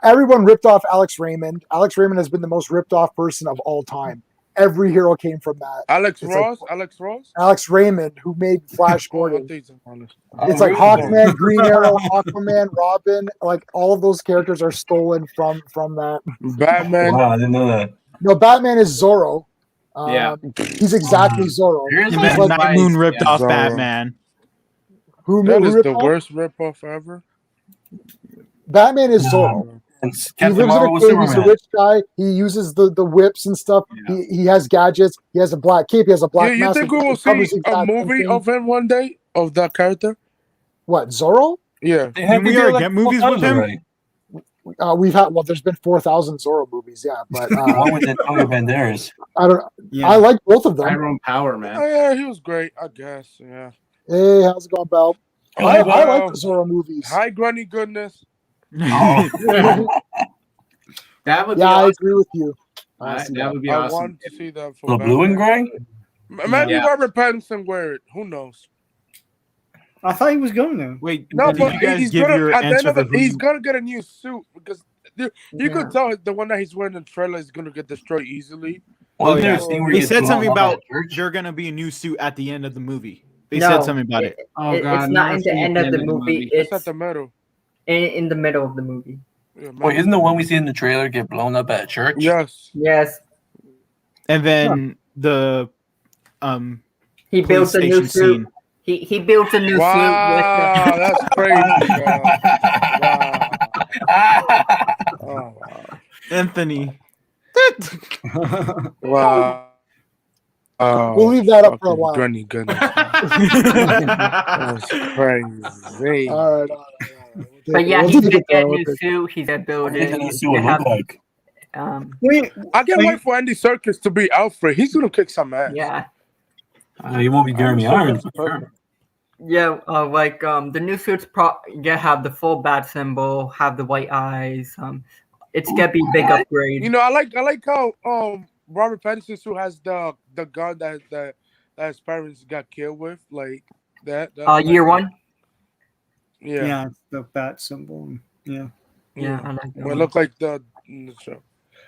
Everyone ripped off Alex Raymond. Alex Raymond has been the most ripped off person of all time. Every hero came from that. Alex It's like- Ross. Alex Ross. Alex Raymond, who made Flash Oh, I Gordon. think it's honest. It's like Hawkman, Green Arrow, Aquaman, Robin. Like all of those characters are stolen from that. Batman. Wow, I didn't know that. No, Batman is Zorro. Yeah. He's exactly Zorro. Here's He's And like- Night Moon ripped Yeah. off Zorro. Batman. who That who is ripped the off? worst rip-off ever. Batman is Zorro. And He Captain lives in Marvel a was cave. He's a Superman. rich guy. He uses the whips and stuff. Yeah. He has gadgets. He has a black cape. He has a black You mask. think we will It covers see the a exact same movie thing. of him one day? Of that character? What, Zorro? Yeah. They had Didn't we to do already like get movies 4 with times him? already. We've had there's been 4,000 Zorro movies, yeah, but One with Antonio Banderas. I don't. Yeah. I like both of them. Tyrone Power, Oh, man. yeah, he was great, I guess. Yeah. Hey, how's it going, Bell? Oh, I wow. like the Zorro movies. Hi, Granny Goodness. That would be Yeah, I awesome. agree with you. I That, see that that. would be I awesome. want to see that for The blue and Batman. gray? Maybe Yeah. Robert Pattinson wear it. Who knows? I thought he was going to. Wait, No, did but you guys he's give gonna your at the end answer of for it, who he's you- gonna get a new suit because you Yeah. could tell the one that he's wearing in the trailer is gonna get destroyed easily. Well, Oh, there's yeah. a scene where They gets said blown something up at about church. there's gonna be a new suit at the end of the movie. They No, said something about it. Oh, It's God. not no, in the end of the movie. It's It's at the middle. in the middle of the movie. Yeah, Wait, isn't the one we see in the trailer get blown up at a church? Yes. Yes. and then the He built a new PlayStation suit. scene. He built a new Wow, suit. that's crazy, bro. Wow. Oh, Anthony. wow. Oh, We'll leave that up for a fucking while. Gunny goodness. That's crazy. All right. But yeah, We'll he's take gonna it there, get a we'll new take it. suit. He's gonna build What do you it. think He's this would gonna look have, like? Wait, I can't Wait. wait for Andy Serkis to be Alfred. He's gonna kick some ass. yeah. He won't be Jeremy Irons for sure. Yeah, the new suits have the full bat symbol, have the white eyes. It's gonna be a big upgrade. You know, I like how Robert Pattinson who has the gun that his parents got killed with, like that. Year one. Yeah. yeah, the bat symbol. Yeah. Yeah, I like that. Well, it one. looked like the show.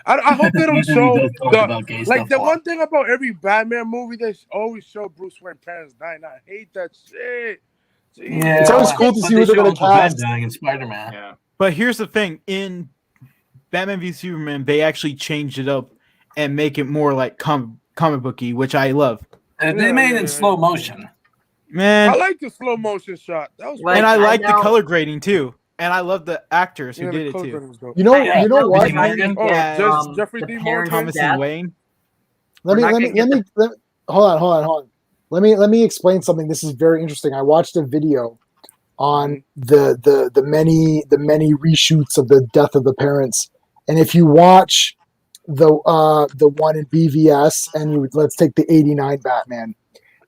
I hope they don't Usually show we don't talk about gay like stuff the a lot. one thing about every Batman movie they always show Bruce Wayne parents dying. I hate that shit. Yeah, It's always cool to but see they what they're show gonna Uncle Ben cast. dying in Spider-Man. Yeah. But here's the thing: in Batman v Superman, they actually changed it up and make it more like comic booky, which I love. And they made it in slow motion. Man, I like the slow motion shot. That was Like, and I I like the know- color grading too, and I love the actors who yeah, did the it color too. grading was dope. You know, Yeah. you know what? Is he Morgan? Oh, Yeah, just Jeffrey the D. parents- Morgan. Thomas Dad? and Wayne. Let We're not me gonna get hold on. Let me explain something. This is very interesting. I watched a video on the many reshoots of the death of the parents, and if you watch the one in BVS and let's take the 89 Batman.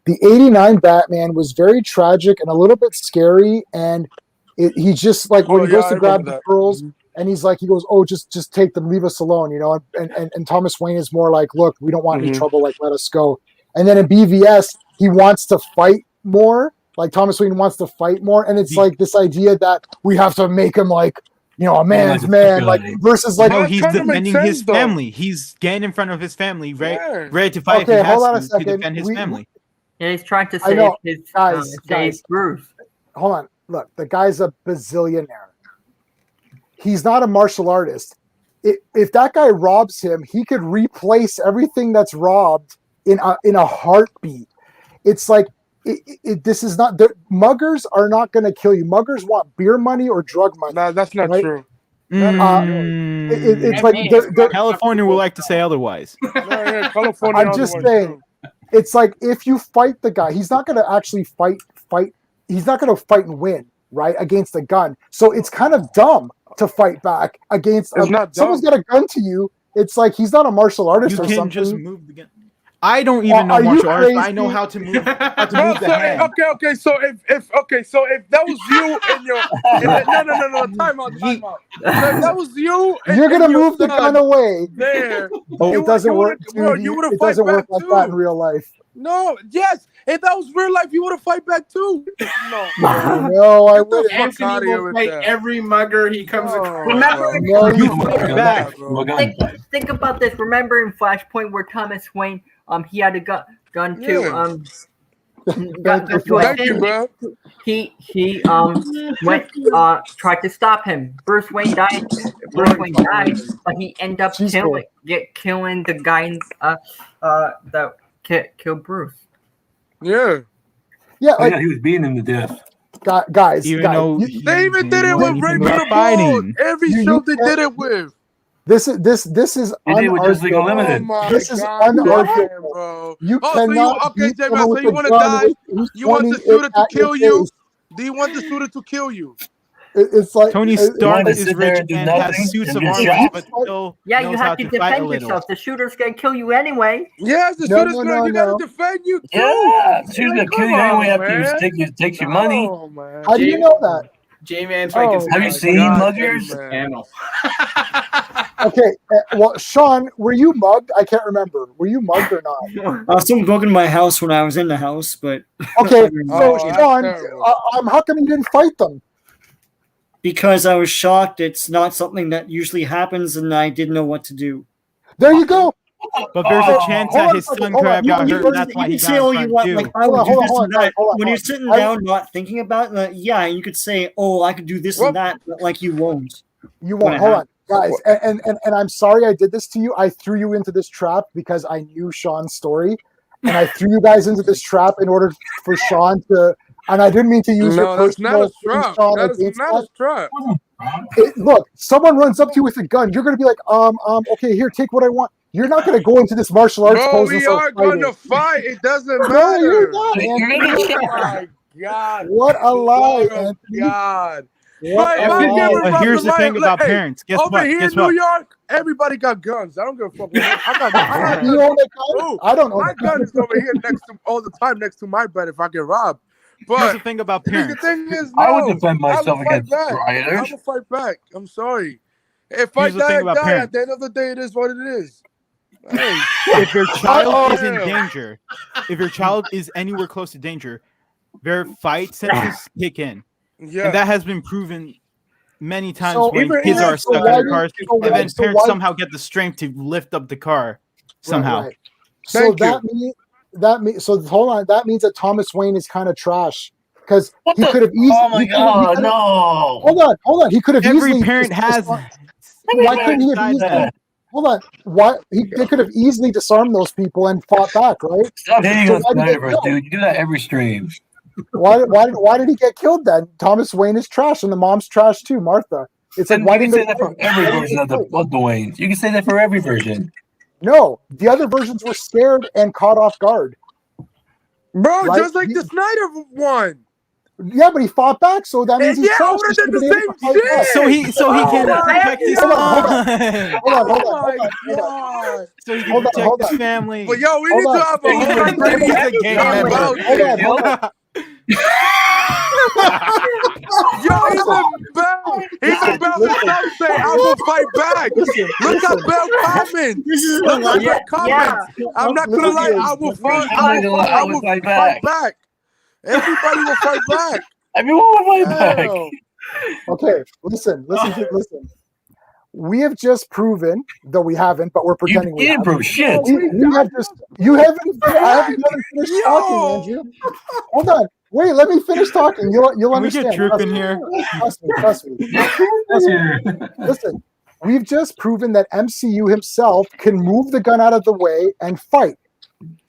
The 89 Batman was very tragic and a little bit scary, and he's just like when Oh, he goes yeah, to I grab remember the that. pearls. Mhm. And he goes, oh, just take them, leave us alone, you know. And Thomas Wayne is more like, look, we don't want any Mhm. trouble, like let us go. And then in BVS, he wants to fight more. Like Thomas Wayne wants to fight more, and it's like this idea that we have to make him like, you know, a man's like man, like manipulating. versus like. No, that he's kinda makes defending sense, his though. family. He's getting in front of his family, Yeah. ready to fight Okay, if he hold on a has to second. defend his We- family. Yeah, he's trying to I save know. his Guys, save Bruce. Hold on, look, the guy's a bazillionaire. He's not a martial artist. If that guy robs him, he could replace everything that's robbed in a heartbeat. It's like this is not. Muggers are not going to kill you. Muggers want beer money or drug money. Nah, that's not Right? true. It's like California would like to say otherwise. Yeah, California. I'm just otherwise, saying. too. It's like if you fight the guy, he's not going to actually fight. He's not going to fight and win, right, against a gun. So it's kind of dumb to fight back against. It's not someone's dumb. got a gun to you. It's like he's not a martial artist You or can something. just move the gun. I don't even know Are you martial arts, but I crazy? know how to move. How to No, move the so, hand. okay. So if that was you and your no, time out. So if that was you, You're and gonna your move the son gun away. there. It doesn't work. Bro, Dude, you would have it fight doesn't work back like that in too. real life. No, yes. If that was real life, you would have fight back too. No. No, I Get the wouldn't. fuck Anthony outta here will with fight that. every mugger he comes Oh, across. Remember- No, you Come on, fight come back. on, come on. Think about this. Remember in Flashpoint where Thomas Wayne he had a gun to Yeah. gun to Thank you, assist. bro. He went tried to stop him. Bruce Wayne died, but he ended up She's killing the guy that killed Bruce. Yeah. Yeah, Oh, like yeah, he was beating him to death. guys, Even guys, though you- They even did it know with anything Ray about Peter fighting. Every You show they can't- did it with. this is They did with Justice League unarguable. Unlimited. Oh my This is God, unarguable. bro. You Oh, so you- cannot okay, beat J-Man, someone so with you a wanna gun die? who's You want the pointing shooter it to at your kill you? face. Do you want the shooter to kill you? It's like Tony it- Stark wanna is sit there rich and do and nothing has suits and of get armor, shot? but still Yeah, knows you how have to to fight a defend little. yourself. The shooter's gonna kill you anyway. Yes, the No, shooter's no, gonna. no, You gotta no. defend you too. Yeah, she's Like, gonna kill come you anyway on, after man. takes your money. Oh man. How do you know that? J-Man's Oh, like, Have you my seen God, Muggers? man. Panel. Okay, well, Sean, were you mugged? I can't remember. Were you mugged or not? Someone broke into my house when I was in the house, but Okay, Oh, so that's Sean, terrible. how come you didn't fight them? because I was shocked, it's not something that usually happens, and I didn't know what to do. There you go. But there's Oh, a chance hold that on, his son hold on. could have got You hurt. can- That's why you he can got say all in you front want, too. like I would Hold do on, this hold and on, that. hold on, When hold you're on. sitting I- down, not thinking about it, yeah, you could say, "Oh, I could do this Well- and that," but like you won't. You When won't. it Hold on. Guys, and I'm sorry I did this to you. I threw you into this trap because I knew Sean's story, and I threw you guys into this trap in order for Sean to. And I didn't mean to use your No, that's personal not a trap. Sean That is against not a that. trap. Look, someone runs up to you with a gun. You're gonna be like, okay, here, take what I want. You're not gonna go into this martial arts Bro, pose and we start are fighting. gonna fight. It doesn't No, matter. you're not, You're Anthony. gonna get Oh my God. What a lie, What a Anthony. God. What If a I Every- give lie. a but rock here's to the thing my- about hey, parents. Guess Over what? here Guess in New what? York, everybody got guns. I don't give a fuck. I got You own a gun? Ooh, I don't own my a gun. gun is over here all the time next to my bed if I get robbed. Here's But the thing about the parents. thing is, I would no, defend I myself will fight against back. I rioters. will fight back. I'm sorry. If I Here's the die, thing I about die. parents. At the end of the day, it is what it is. Hey, If your child is in damn. danger, if your child is anywhere close to danger, their fight senses kick in, yeah. and that has been proven many times So when even kids here, are so stuck why in the do- cars, so and why- then so parents why- somehow get the strength to lift up the car somehow. Right. So Thank you. that means so hold on. That means that Thomas Wayne is kind of trash because What he the? could have easily. Oh my God, no! Hold on. He could have Every easily. parent has that. Why couldn't he have easily? that. Hold on. Why they could have easily disarmed those people and fought back, right? Stop hating So on why did they Snyderverse, kill? dude. You do that every stream. Why did he get killed then? Thomas Wayne is trash and the mom's trash too, Martha. It's like And why you can didn't say they that for every why didn't version they of the fight? Waynes. You can say that for every version. No, the other versions were scared and caught off guard. Bro, Right? just like the Snyder one. Yeah, but he fought back, so that means he's Yeah, I trash. would've He done the should've been able to same fight back. shit. So he Oh can my protect his God. son. Hold on. Oh my God. So he can Hold on, protect hold his on. family. But yo, we Hold need on. to have a He's whole a thing game member. about Hold on, this. hold on. Yo, even Bell himself say, I will fight back. Listen, Look listen. at Bell comments. This is Look at Yeah, Bell comments. I'm not gonna Listen lie, to I this. will fight. I'm not gonna lie, I would fight back. Everybody will fight back. Everyone will fight back. Damn. Okay, listen. We have just proven, though we haven't, but we're You pretending we didn't have. prove shit. We have just. You haven't. I haven't finished Yo. talking, Andrew. Hold on. Wait, let me finish talking. You'll Can we understand. get Droop in here? Trust me. Listen, we've just proven that MCU himself can move the gun out of the way and fight.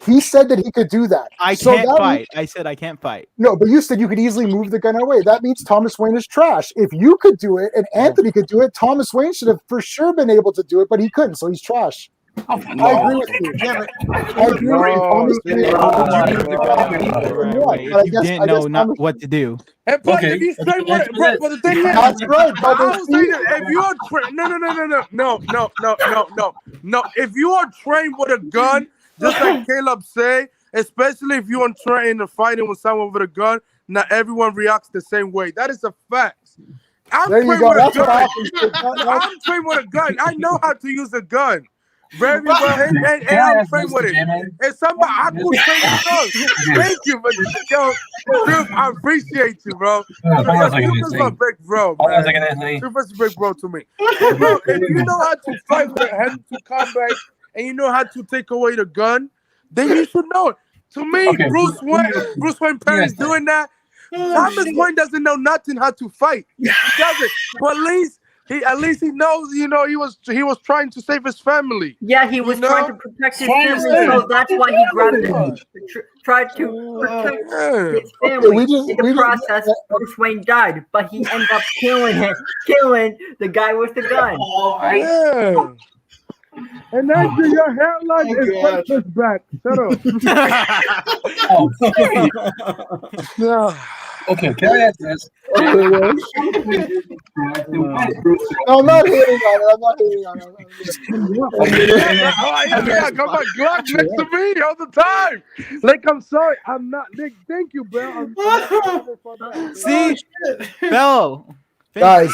He said that he could do that. I So can't that fight. I said I can't fight. No, but you said you could easily move the gun away. That means Thomas Wayne is trash. If you could do it and Anthony could do it, Thomas Wayne should have for sure been able to do it, but he couldn't, so he's trash. I agree with you. Yeah, but I agree with you. Thomas Wayne. you moved the gun the right way But I if you guess- didn't I know guess not Thomas- what to do. And plus, Okay. if you say That's what, but the thing is, That's right, I brother. will say that if you are no. If you are trained with a gun, just like Caleb say, especially if you are trained in fighting with someone with a gun, not everyone reacts the same way. That is a fact. I'm There you trained go. with a That's what gun. happens. I'm trained with a gun. I know how to use a gun very well, and Can I I'm ask trained with Mr. it. J-Man? And somebody I could train with guns. Thank you, but yo, Truth, I appreciate you, bro. Hold on a second, Truth is my Anthony. big bro, Hold on a man. second, Anthony. Truth is a big bro to me. But bro, if you know how to fight with hand to combat and you know how to take away the gun, then you should know it. To me, Okay. Bruce Wayne parents Yes. doing that. Thomas Wayne doesn't know nothing how to fight. He doesn't. But at least he knows. You know, he was trying to save his family. Yeah, he was You know? trying to protect his Trying to family, save- so that's why he grabbed it. Tried to protect Yeah. his family. we just- In the process, Bruce Wayne died, but he ended up killing the guy with the gun. Yeah. And then your hairline is pushed back. Shut up. Oh, Yeah. okay, can I ask this? No, I'm not hating on it. I got my Glock next to me all the time. Like, I'm sorry. I'm not. Nick, thank you, Bill. I'm for that. See, Bell. Guys.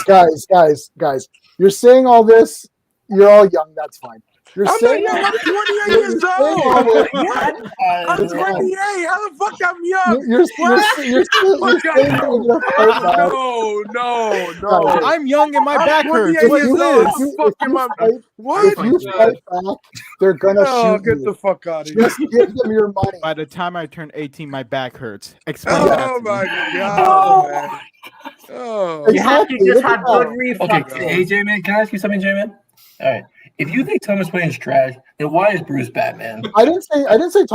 You're saying all this. You're all young. That's fine. You're I'm not saying young. I'm 28 you're years saying old. all this- What? I'm 28. How the fuck I'm young? You're What? saying that you're gonna fight back. No. I'm young and my I'm back hurts. 28 What years is old. this? I'm fucking my what? If you fight back, they're gonna Oh, shoot get you. the fuck out of here. Just give them your money. By the time I turn 18, my back hurts. Explain that Oh to my me. god, man. Oh. You have to Exactly, just look have at good that. reflexes. Okay, hey J-Man, can I ask you something, J-Man? All right. If you think Thomas Wayne is trash, then why is Bruce Batman? I didn't say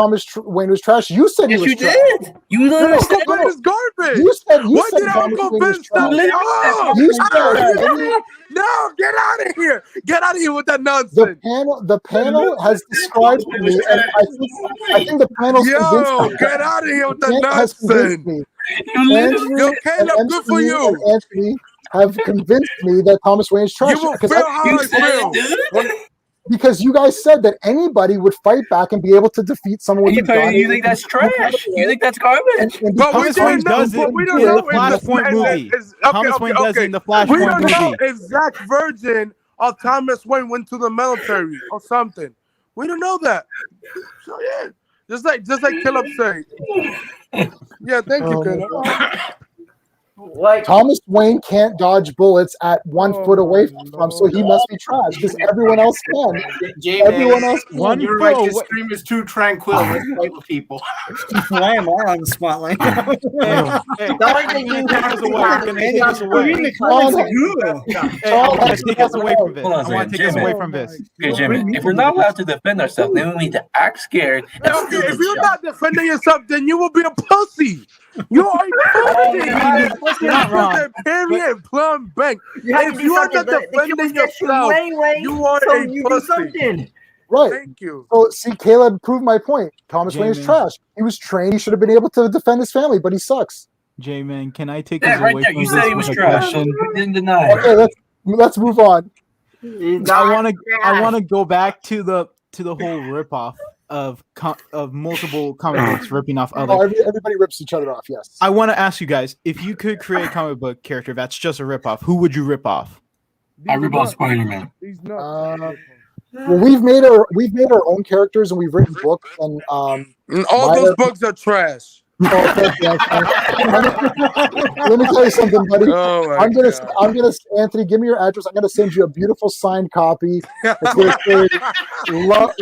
Wayne was trash. You said he Yes, was you trash. did. You literally No, said Uncle Ben is garbage. You Why said did Thomas Uncle Wayne Ben was stop? trash. Oh, You oh, said you- no, get out of here. Get out of here with that the nonsense. panel has described to me, and I think the panel's convinced Yo, me. get out of here with The that panel has convinced nonsense. me. You literally Andrew Yo, and Caleb, good for MC you. and Anthony have convinced me that Thomas Wayne is trash. You will Because feel how you I said feel. it, dude. because you guys said that anybody would fight back and be able to defeat someone with And a gun. you think that's trash? You think that's garbage? And But we Thomas Wayne don't know. does But it we don't in know the if Flashpoint movie. Thomas Wayne does it in the We Flashpoint don't know movie. if Zach Virgin or Thomas Wayne went to the military or something. We don't know that. So yeah, just like Caleb said. Yeah, thank you, Oh, my Caleb. Like, Thomas Wayne can't dodge bullets at 1 foot away from him, so he must be trash because everyone else can. Everyone else can. One You're foot right. This away. stream is too tranquil. Let's fight with people. Why am I on the spotlight? Hey, Sorry that you have to I'm gonna take this Reading away. the comments like, "Ugh." Hey, I want to take us away from this. Hold on a I want to second, take us Jimmy. away from this. Okay, Jimmy, if we're not allowed to defend ourselves, then we need to act scared and Okay, steal if the you're shot. not defending yourself, then you will be a pussy. You're a pussy. You're not wrong. Period. Plum bank. You have If to you do are something. not The defending kid was just yourself, way, you are so a you do pussy. something. Right. Thank you. So see, Caleb proved my point. Thomas Wayne is J-Man. trash. He was trained. He should have been able to defend his family, but he sucks. J-Man, can I take Yeah, us right away there. from You this said he was with a trash, so question? you didn't deny it. Okay, let's move on. I want to go back to the whole ripoff of multiple comic books ripping off Oh, other. everybody rips each other off. Yes. I want to ask you guys, if you could create a comic book character that's just a ripoff, who would you rip off? I rip off Spider-Man. He's not. Well, we've made our own characters and we've written books and And all Mine those are- books are trash. let me tell you something, buddy. Oh my I'm gonna God. Anthony, give me your address. I'm gonna send you a beautiful signed copy. It's gonna say who love,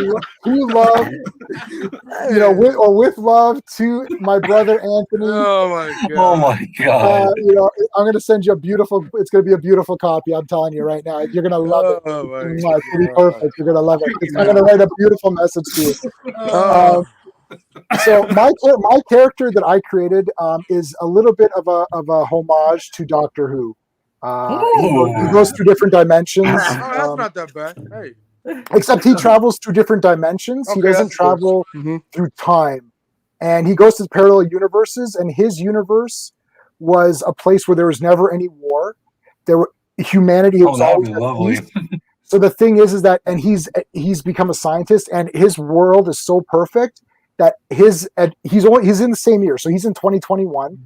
with love to my brother Anthony. Oh my Oh God. my god. I'm gonna send you a beautiful. It's gonna be a beautiful copy. I'm telling you right now. You're gonna love it. Oh my It's gonna be God. perfect. You're gonna love it. I'm gonna write a beautiful message to you. Oh. So my character that I created is a little bit of a homage to Doctor Who. He goes through different dimensions, Oh, that's not that bad. Hey. except he travels through different dimensions. He Okay, doesn't that's good. travel Mhm. through time, and he goes to parallel universes. And his universe was a place where there was never any war. Humanity Oh, was that'd always be at lovely. peace. So the thing is that, and he's become a scientist, and his world is so perfect that he's in the same year, so he's in 2021.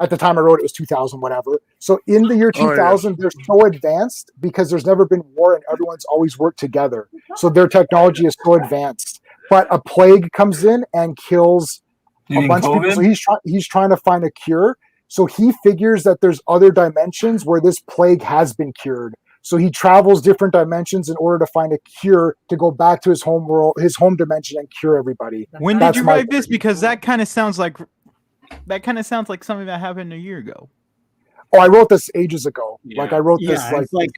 At the time I wrote it was 2000, whatever. So in the year 2000, they're so advanced because there's never been war and everyone's always worked together. So their technology is so advanced. But a plague comes in and kills You a mean bunch of people. COVID? So he's trying to find a cure. So he figures that there's other dimensions where this plague has been cured. So he travels different dimensions in order to find a cure to go back to his home world, his home dimension, and cure everybody. When That's did you my- write this? Because that kind of sounds like something that happened a year ago. Oh, I wrote this ages ago. Yeah. Like I wrote this Yeah, it's like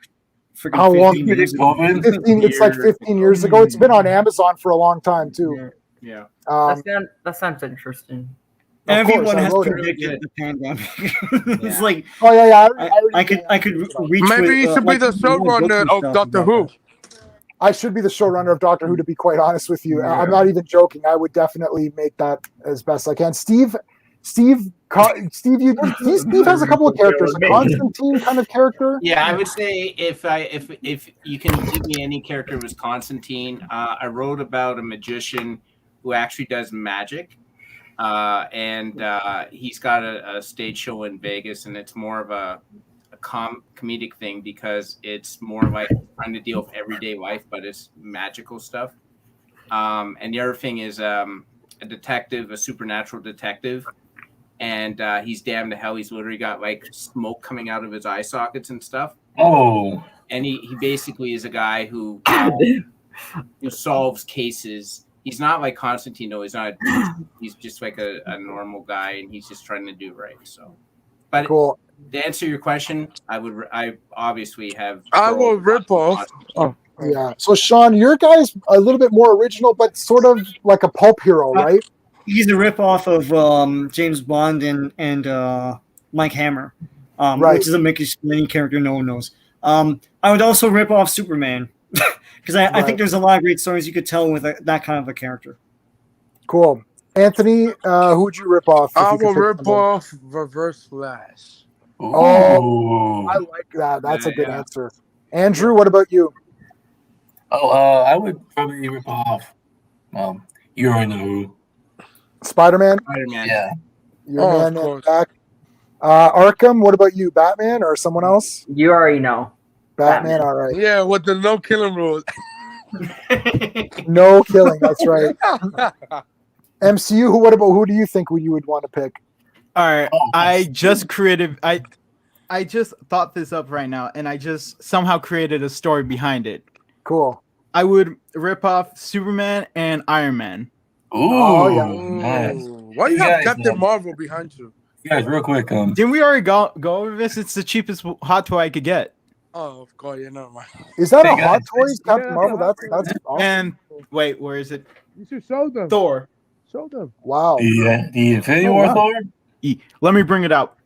freaking how long- 15 years ago. COVID? 15. It's like 15 years ago. It's been on Amazon for a long time too. Yeah. That sounds interesting. Of course, Everyone I has wrote it. predicted the pandemic. It's Yeah. like Oh yeah. I could reach. Maybe with, you should be like, the books and showrunner stuff of Doctor about Who. that. I should be the showrunner of Doctor Who, to be quite honest with you. Yeah. I'm not even joking. I would definitely make that as best I can. Steve has a couple of characters, a Constantine kind of character. Yeah, I would say if you can give me any character, it was Constantine. I wrote about a magician who actually does magic, and he's got a stage show in Vegas, and it's more of a comedic thing because it's more like trying to deal with everyday life, but it's magical stuff. And the other thing is a detective, a supernatural detective, and he's damned to hell. He's literally got like smoke coming out of his eye sockets and stuff. Oh, And he basically is a guy who solves cases. He's not like Constantine, though. He's just like a normal guy, and he's just trying to do right. So, but Cool. to answer your question, I obviously have. I will rip off. Oh. Yeah. So Sean, your guy's a little bit more original, but sort of like a pulp hero, right? He's a ripoff of James Bond and Mike Hammer, Right. which is a Mickey Spillane character no one knows. I would also rip off Superman because I think there's a lot of great stories you could tell with that kind of a character. Cool. Anthony, who would you rip off? if I you could will pick rip someone? off Reverse Flash. Oh, I like that. That's a good Yeah. answer. Andrew, what about you? I would probably rip off. You already know who. Spider-Man? Spider-Man. Yeah. Your Oh, man of course. back. Arkham, what about you? Batman or someone else? You already know. Batman, Batman. all right. Yeah, with the no killing rules. No killing, that's right. MCU, who do you think you would want to pick? All right, Oh, I just created. I just thought this up right now, and I just somehow created a story behind it. Cool. I would rip off Superman and Iron Man. Ooh, Oh, yeah. nice. Ooh, why you You have guys, Captain man. Marvel behind you? Guys, real quick, Didn't we already go over this? It's the cheapest hot toy I could get. Oh, of course, yeah, never mind. Is that Hey, a Hot guys. Toys Captain Yeah, Marvel? Hot That's Toys. awesome. And wait, where is it? You should show them. Thor. Show them. Wow. the Infinity Oh, War wow. Thor. Let me bring it out.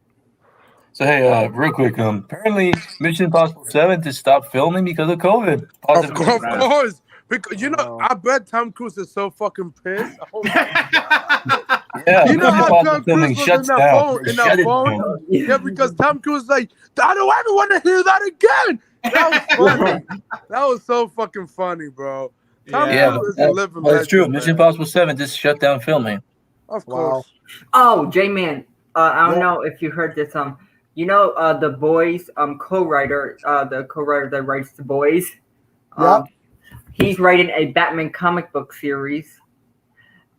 So hey, real quick, apparently Mission Impossible 7 to stop filming because of COVID. Of Positive course. Because you know, Wow. I bet Tom Cruise is so fucking pissed. Oh my God. Yeah, You know Mission how Impossible Tom filming Cruise was shuts in that down. phone- They in that shut it phone? down. Yeah, because Tom Cruise like, I don't ever want to hear that again. That was funny. That was so fucking funny, bro. Tom Yeah, Cruise is but a living Well, it's true. legend, Mission man. Impossible 7 just shut down filming. Of Wow. course. Oh, J-Man. I don't Yeah. know if you heard this. You know, the Boys co-writer, the co-writer that writes The Boys. Yeah. He's writing a Batman comic book series.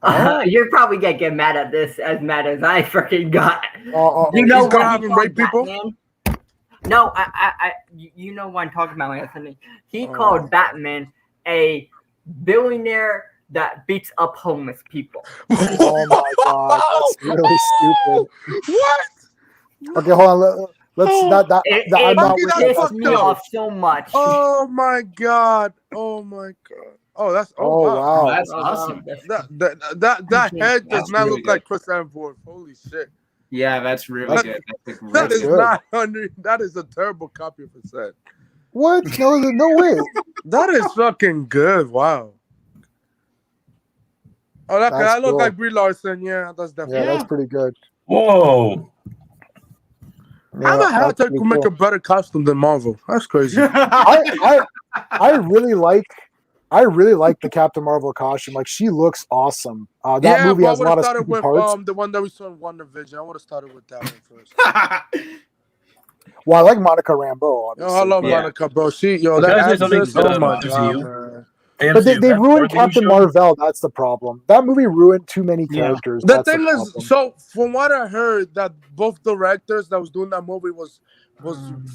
Oh. You're probably gonna get mad at this, as mad as I freaking got. Oh, You know He's gonna what have he him called rape people? Batman? No, you know what I'm talking about, Anthony. He Oh. called Batman a billionaire that beats up homeless people. oh my God. That's really stupid. What? Okay, hold on. Let's I'm not Monkey, with that's that. pissed fucked me up. off so much. Oh my God. Oh my God. Oh, that's Oh wow. wow. That's awesome. That head does That's not really look like Chris Hemsworth. Holy shit. Yeah, that's really That's- good. That's like That really is good. not under. That is a terrible copy of his set. What? No way. That is fucking good. Wow. Oh, that That's I look cool. like Brie Larson. Yeah, that's Yeah, definitely. that's pretty good. Whoa. How the Yeah, hell that's they pretty could make cool. a better costume than Marvel? That's crazy. I really like the Captain Marvel costume. Like she looks awesome. That yeah, movie but I has a would lot have of started spooky with parts. the one that we saw in WandaVision. I would have started with that one first. Well, I like Monica Rambeau, Yo, obviously. I love Yeah. Monica, bro. She, yo, Can that I say something, actress. Oh my MCU? God, man. But they AMC, ruined that Captain show? Marvel. That's the problem. That movie ruined too many Yeah. characters. The That's thing the is, problem. so from what I heard, that both directors that was doing that movie was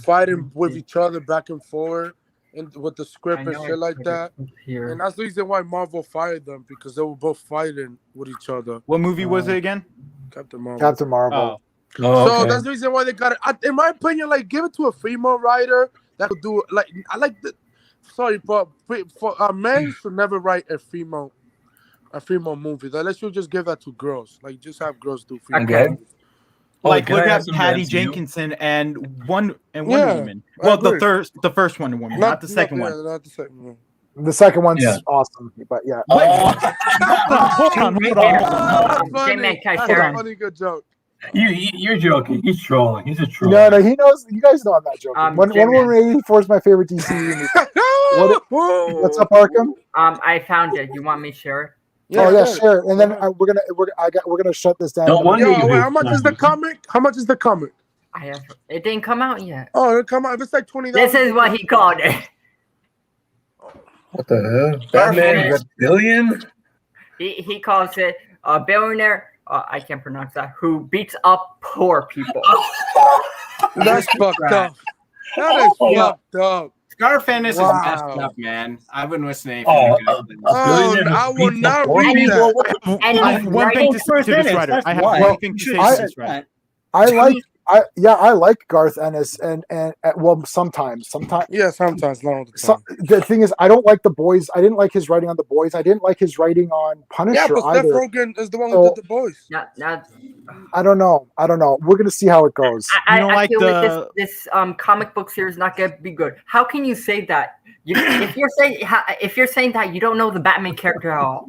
fighting with each other back and forth, and with the script and shit like that. And that's the reason why Marvel fired them, because they were both fighting with each other. What movie was it again? Captain Marvel. Captain Marvel. Oh, Oh, So okay. that's the reason why they got it. In my opinion, like give it to a female writer that could do it. Like I like the. Sorry, but for a man should never write a female movie. Like, let's just give that to girls. Like just have girls do female. Okay. movies. like can look I at ask something Patty else? Jenkinson and Wonder Yeah, Woman. I Well, agree. the first Wonder Woman, not the second one. Yeah, not the second one. The second one's Yeah. awesome, but yeah. Oh. Hold on. That's J-Man, funny. can I That's share a it? funny good joke. You're joking. He's trolling. He's a troll. No, he knows. You guys know I'm not joking. Wonder J-Man. Woman 84 is my favorite DC movie. What's up, Arkham? I found it. You want me to share it? Oh yeah, sure. And then we're gonna shut this down. Don't wonder Yo, you wait, hate how much is the comics. comic? How much is the comic? It didn't come out yet. Oh, come on. If it's like 20. This is what he called it. What the hell? Batman Rebellion? He calls it a billionaire. I can't pronounce that. Who beats up poor people? That's fucked up. That is fucked up. Scarfanis is Wow. messed up, man. I wouldn't listen to Oh, anything. I will not And read he- that. And I he's have one thing writing to say to this writer. I have why. one thing to say to this writer. I like Garth Ennis and well sometimes Yeah, sometimes, not all the so, time. the thing is I don't like The Boys. I didn't like his writing on The Boys. I didn't like his writing on Punisher Yeah, but Seth either. Rogen is the one So- who did The Boys. not. I don't know. We're gonna see how it goes. I don't like feel like the- this comic book series is not gonna be good. How can you say that? If you're saying that, you don't know the Batman character at all.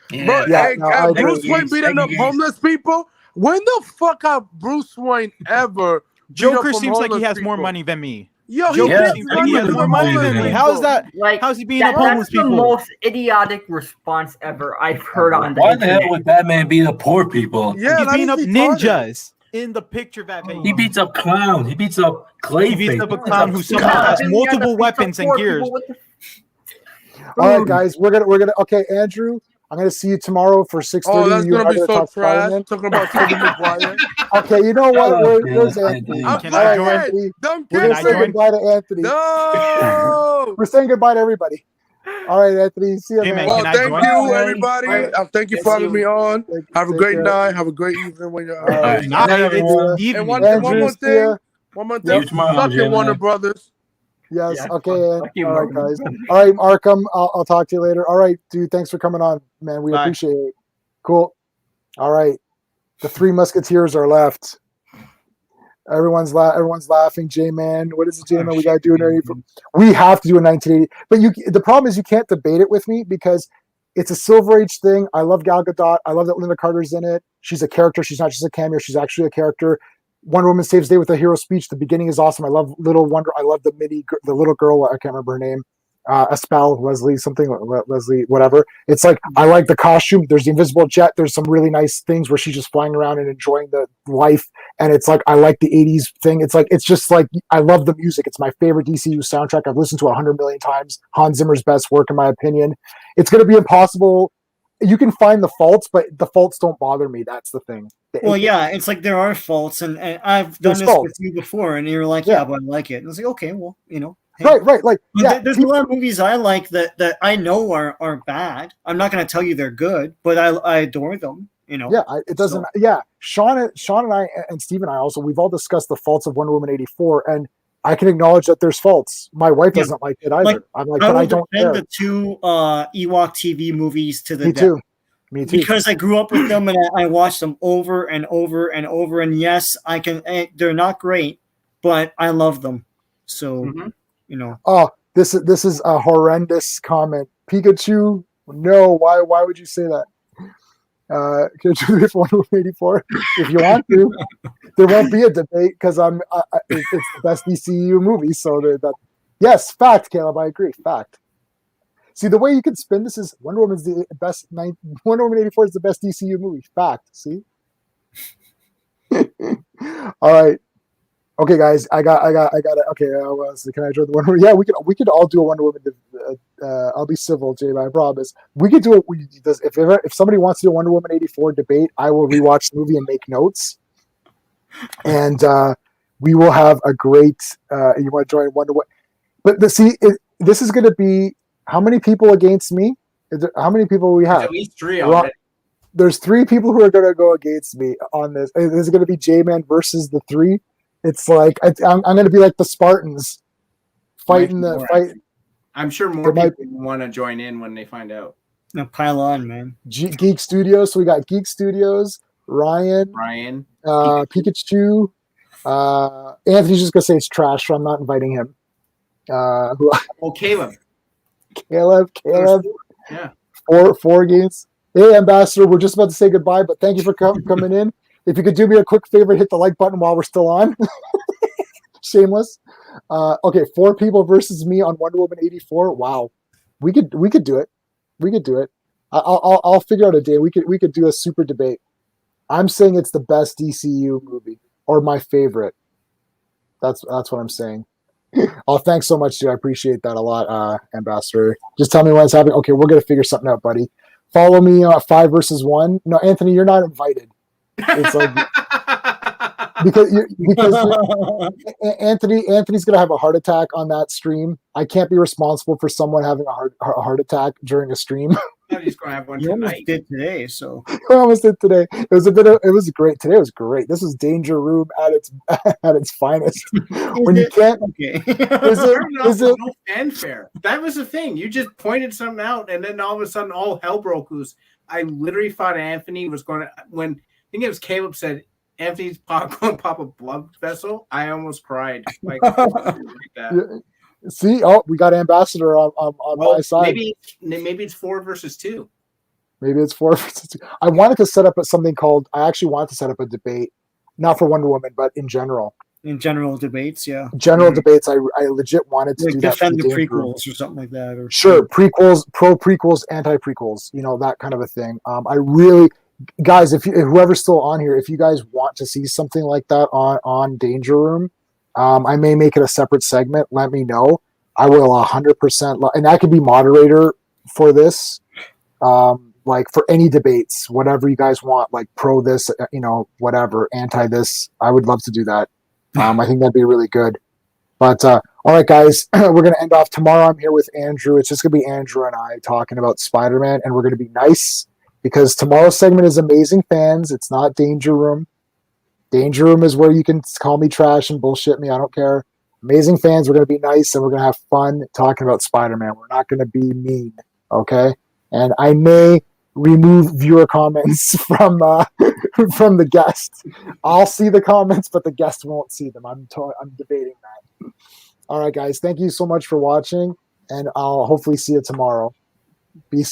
Bro, Yeah, hey, no, I agree. Bruce Wayne beating up homeless people? When the fuck have Bruce Wayne ever beat up Joker some seems like he homeless has more people? money than me. Yo, Joker he seems beats like he up has more money than me. How is that? Like, How's he beating up homeless that's the people? most idiotic response ever I've heard on the Why the hell internet. would Batman beat up poor people? Yeah, He's that beating is up retarded. ninjas in the picture that He beats up clowns. He beats up Clayface. He beats up a He clown who beats somehow up has Yeah, multiple the weapons and poor gears. people with the- All right, guys, we're gonna. Okay, Andrew, I'm gonna see you tomorrow for 6:30. Oh, that's You and gonna I be gotta so talk trash. Spider-Man. Talking about Tobey Maguire. Okay, you know what? Shut up, Where's man. Anthony? I'm Can All I right, join? Anthony. Don't We're Can gonna I say join? goodbye to Anthony. No. We're saying goodbye to everybody. All right, Anthony. See you, Hey, man. man, Well, can I thank join? you, Bye. everybody. Thank you Yes, for having me on. Have a Take great care. night. Have a great evening when you're. All right. Not Bye, it's everyone. evening. And one Andrew, more see thing. ya. One more Yep. thing. You tomorrow, Suck it, J-Man. Warner Brothers. Yes. Yeah, Okay. fuck you, All right, Mark. guys. All right, Markham. I'll talk to you later. All right, dude. Thanks for coming on, man. We Bye. appreciate it. Cool. All right. The Three Musketeers are left. Everyone's laughing. J-Man. What is it, J-Man? We got to do it. We have to do a 1980. But the problem is you can't debate it with me because it's a Silver Age thing. I love Gal Gadot. I love that Linda Carter's in it. She's a character. She's not just a cameo. She's actually a character. Wonder Woman saves the day with a hero speech. The beginning is awesome. I love Little Wonder. I love the little girl. I can't remember her name. Espel, Leslie, something, Leslie, whatever. It's like, I like the costume. There's the invisible jet. There's some really nice things where she's just flying around and enjoying the life. And it's like, I like the 80s thing. It's just like, I love the music. It's my favorite DCU soundtrack. I've listened to 100 million times. Hans Zimmer's best work, in my opinion. It's going to be impossible. You can find the faults, but the faults don't bother me. That's the thing. Well, yeah, it's like there are faults, and I've done There's this faults. with you before, and you're like, Yeah. yeah, but I like it. And it's like, okay, well, hey. Right. Like, But yeah, there's a lot of movies I like that I know are bad. I'm not going to tell you they're good, but I adore them. Yeah, it doesn't. Yeah, Sean and I and Steve and I also, we've all discussed the faults of Wonder Woman 84, and I can acknowledge that there's faults. My wife Yeah. doesn't like it either. Like, I'm like, I but I will don't defend care. the two Ewok TV movies to the Me death. too. Me too. Because I grew up with them and I watched them over and over and over. And yes, I can. They're not great, but I love them. So Mhm. Oh, this is a horrendous comment. Pikachu, no. Why would you say that? Can you do it for 184? If you want to, there won't be a debate because it's the best DCU movie. So that yes, fact, Caleb. I agree. Fact. See, the way you can spin this is Wonder Woman's the best. Wonder Woman 84 is the best DCU movie. Fact. See. All right. Okay, guys. I got it. Okay. So can I join the Wonder Woman? Yeah, we could all do a Wonder Woman. I'll be civil, Jay. I promise. We could do it. If somebody wants to do a Wonder Woman 84 debate, I will rewatch the movie and make notes. And we will have a great. You want to join Wonder Woman? But this is going to be how many people against me? How many people we have? At least three already. There's 3 people who are going to go against me on this. This is going to be J-Man versus the 3. It's like I'm going to be like the Spartans fighting the fight. I'm sure more There might people want to join in when they find out. now pile on, man. Geek Studios. So we got Geek Studios, Ryan, Ryan, Pikachu. Anthony's just going to say it's trash, so I'm not inviting him. Caleb. Caleb. Yeah. Four games. Hey, Ambassador, we're just about to say goodbye, but thank you for coming in. If you could do me a quick favor, hit the like button while we're still on. Shameless. Okay, 4 people versus me on Wonder Woman 84. Wow, we could do it. We could do it. I'll figure out a day. We could do a super debate. I'm saying it's the best DCU movie or my favorite. That's what I'm saying. Oh, thanks so much, dude. I appreciate that a lot, Ambassador. Just tell me when it's happening. Okay, we're gonna figure something out, buddy. Follow me 5 versus 1. No, Anthony, you're not invited. It's like because Anthony's gonna have a heart attack on that stream. I can't be responsible for someone having a heart attack during a stream. He's gonna have one You almost tonight. did today, so I almost did today. It was great. Today was great. This was Danger Room at its finest. When you can't, okay. is it No fanfare. That was the thing. You just pointed something out, and then all of a sudden, all hell broke loose. I literally thought Anthony was going to. When I think it was Caleb said Anthony's going to pop a blood vessel, I almost cried. Like that. See, we got Ambassador on my side. Maybe it's 4 versus 2. Maybe it's 4 versus 2. I wanted to set up something called. I actually wanted to set up a debate, not for Wonder Woman, but in general. In general debates, yeah. General debates. I legit wanted to Like do that. defend the Danger Room. prequels or something like that. Or Sure, prequels, pro prequels, anti prequels. You know, that kind of a thing. I really, guys, if whoever's still on here, if you guys want to see something like that on Danger Room, I may make it a separate segment. Let me know. I will 100%, and I could be moderator for this. Like for any debates, whatever you guys want, like pro this, whatever, anti this. I would love to do that. I think that'd be really good. But all right, guys, we're gonna end off tomorrow. I'm here with Andrew. It's just gonna be Andrew and I talking about Spider-Man, and we're gonna be nice because tomorrow's segment is Amazing Fans. It's not Danger Room. Danger Room is where you can call me trash and bullshit me. I don't care. Amazing Fans, we're going to be nice and we're going to have fun talking about Spider-Man. We're not going to be mean, okay? And I may remove viewer comments from the guest. I'll see the comments, but the guest won't see them. I'm debating that. All right, guys, thank you so much for watching, and I'll hopefully see you tomorrow. Be safe.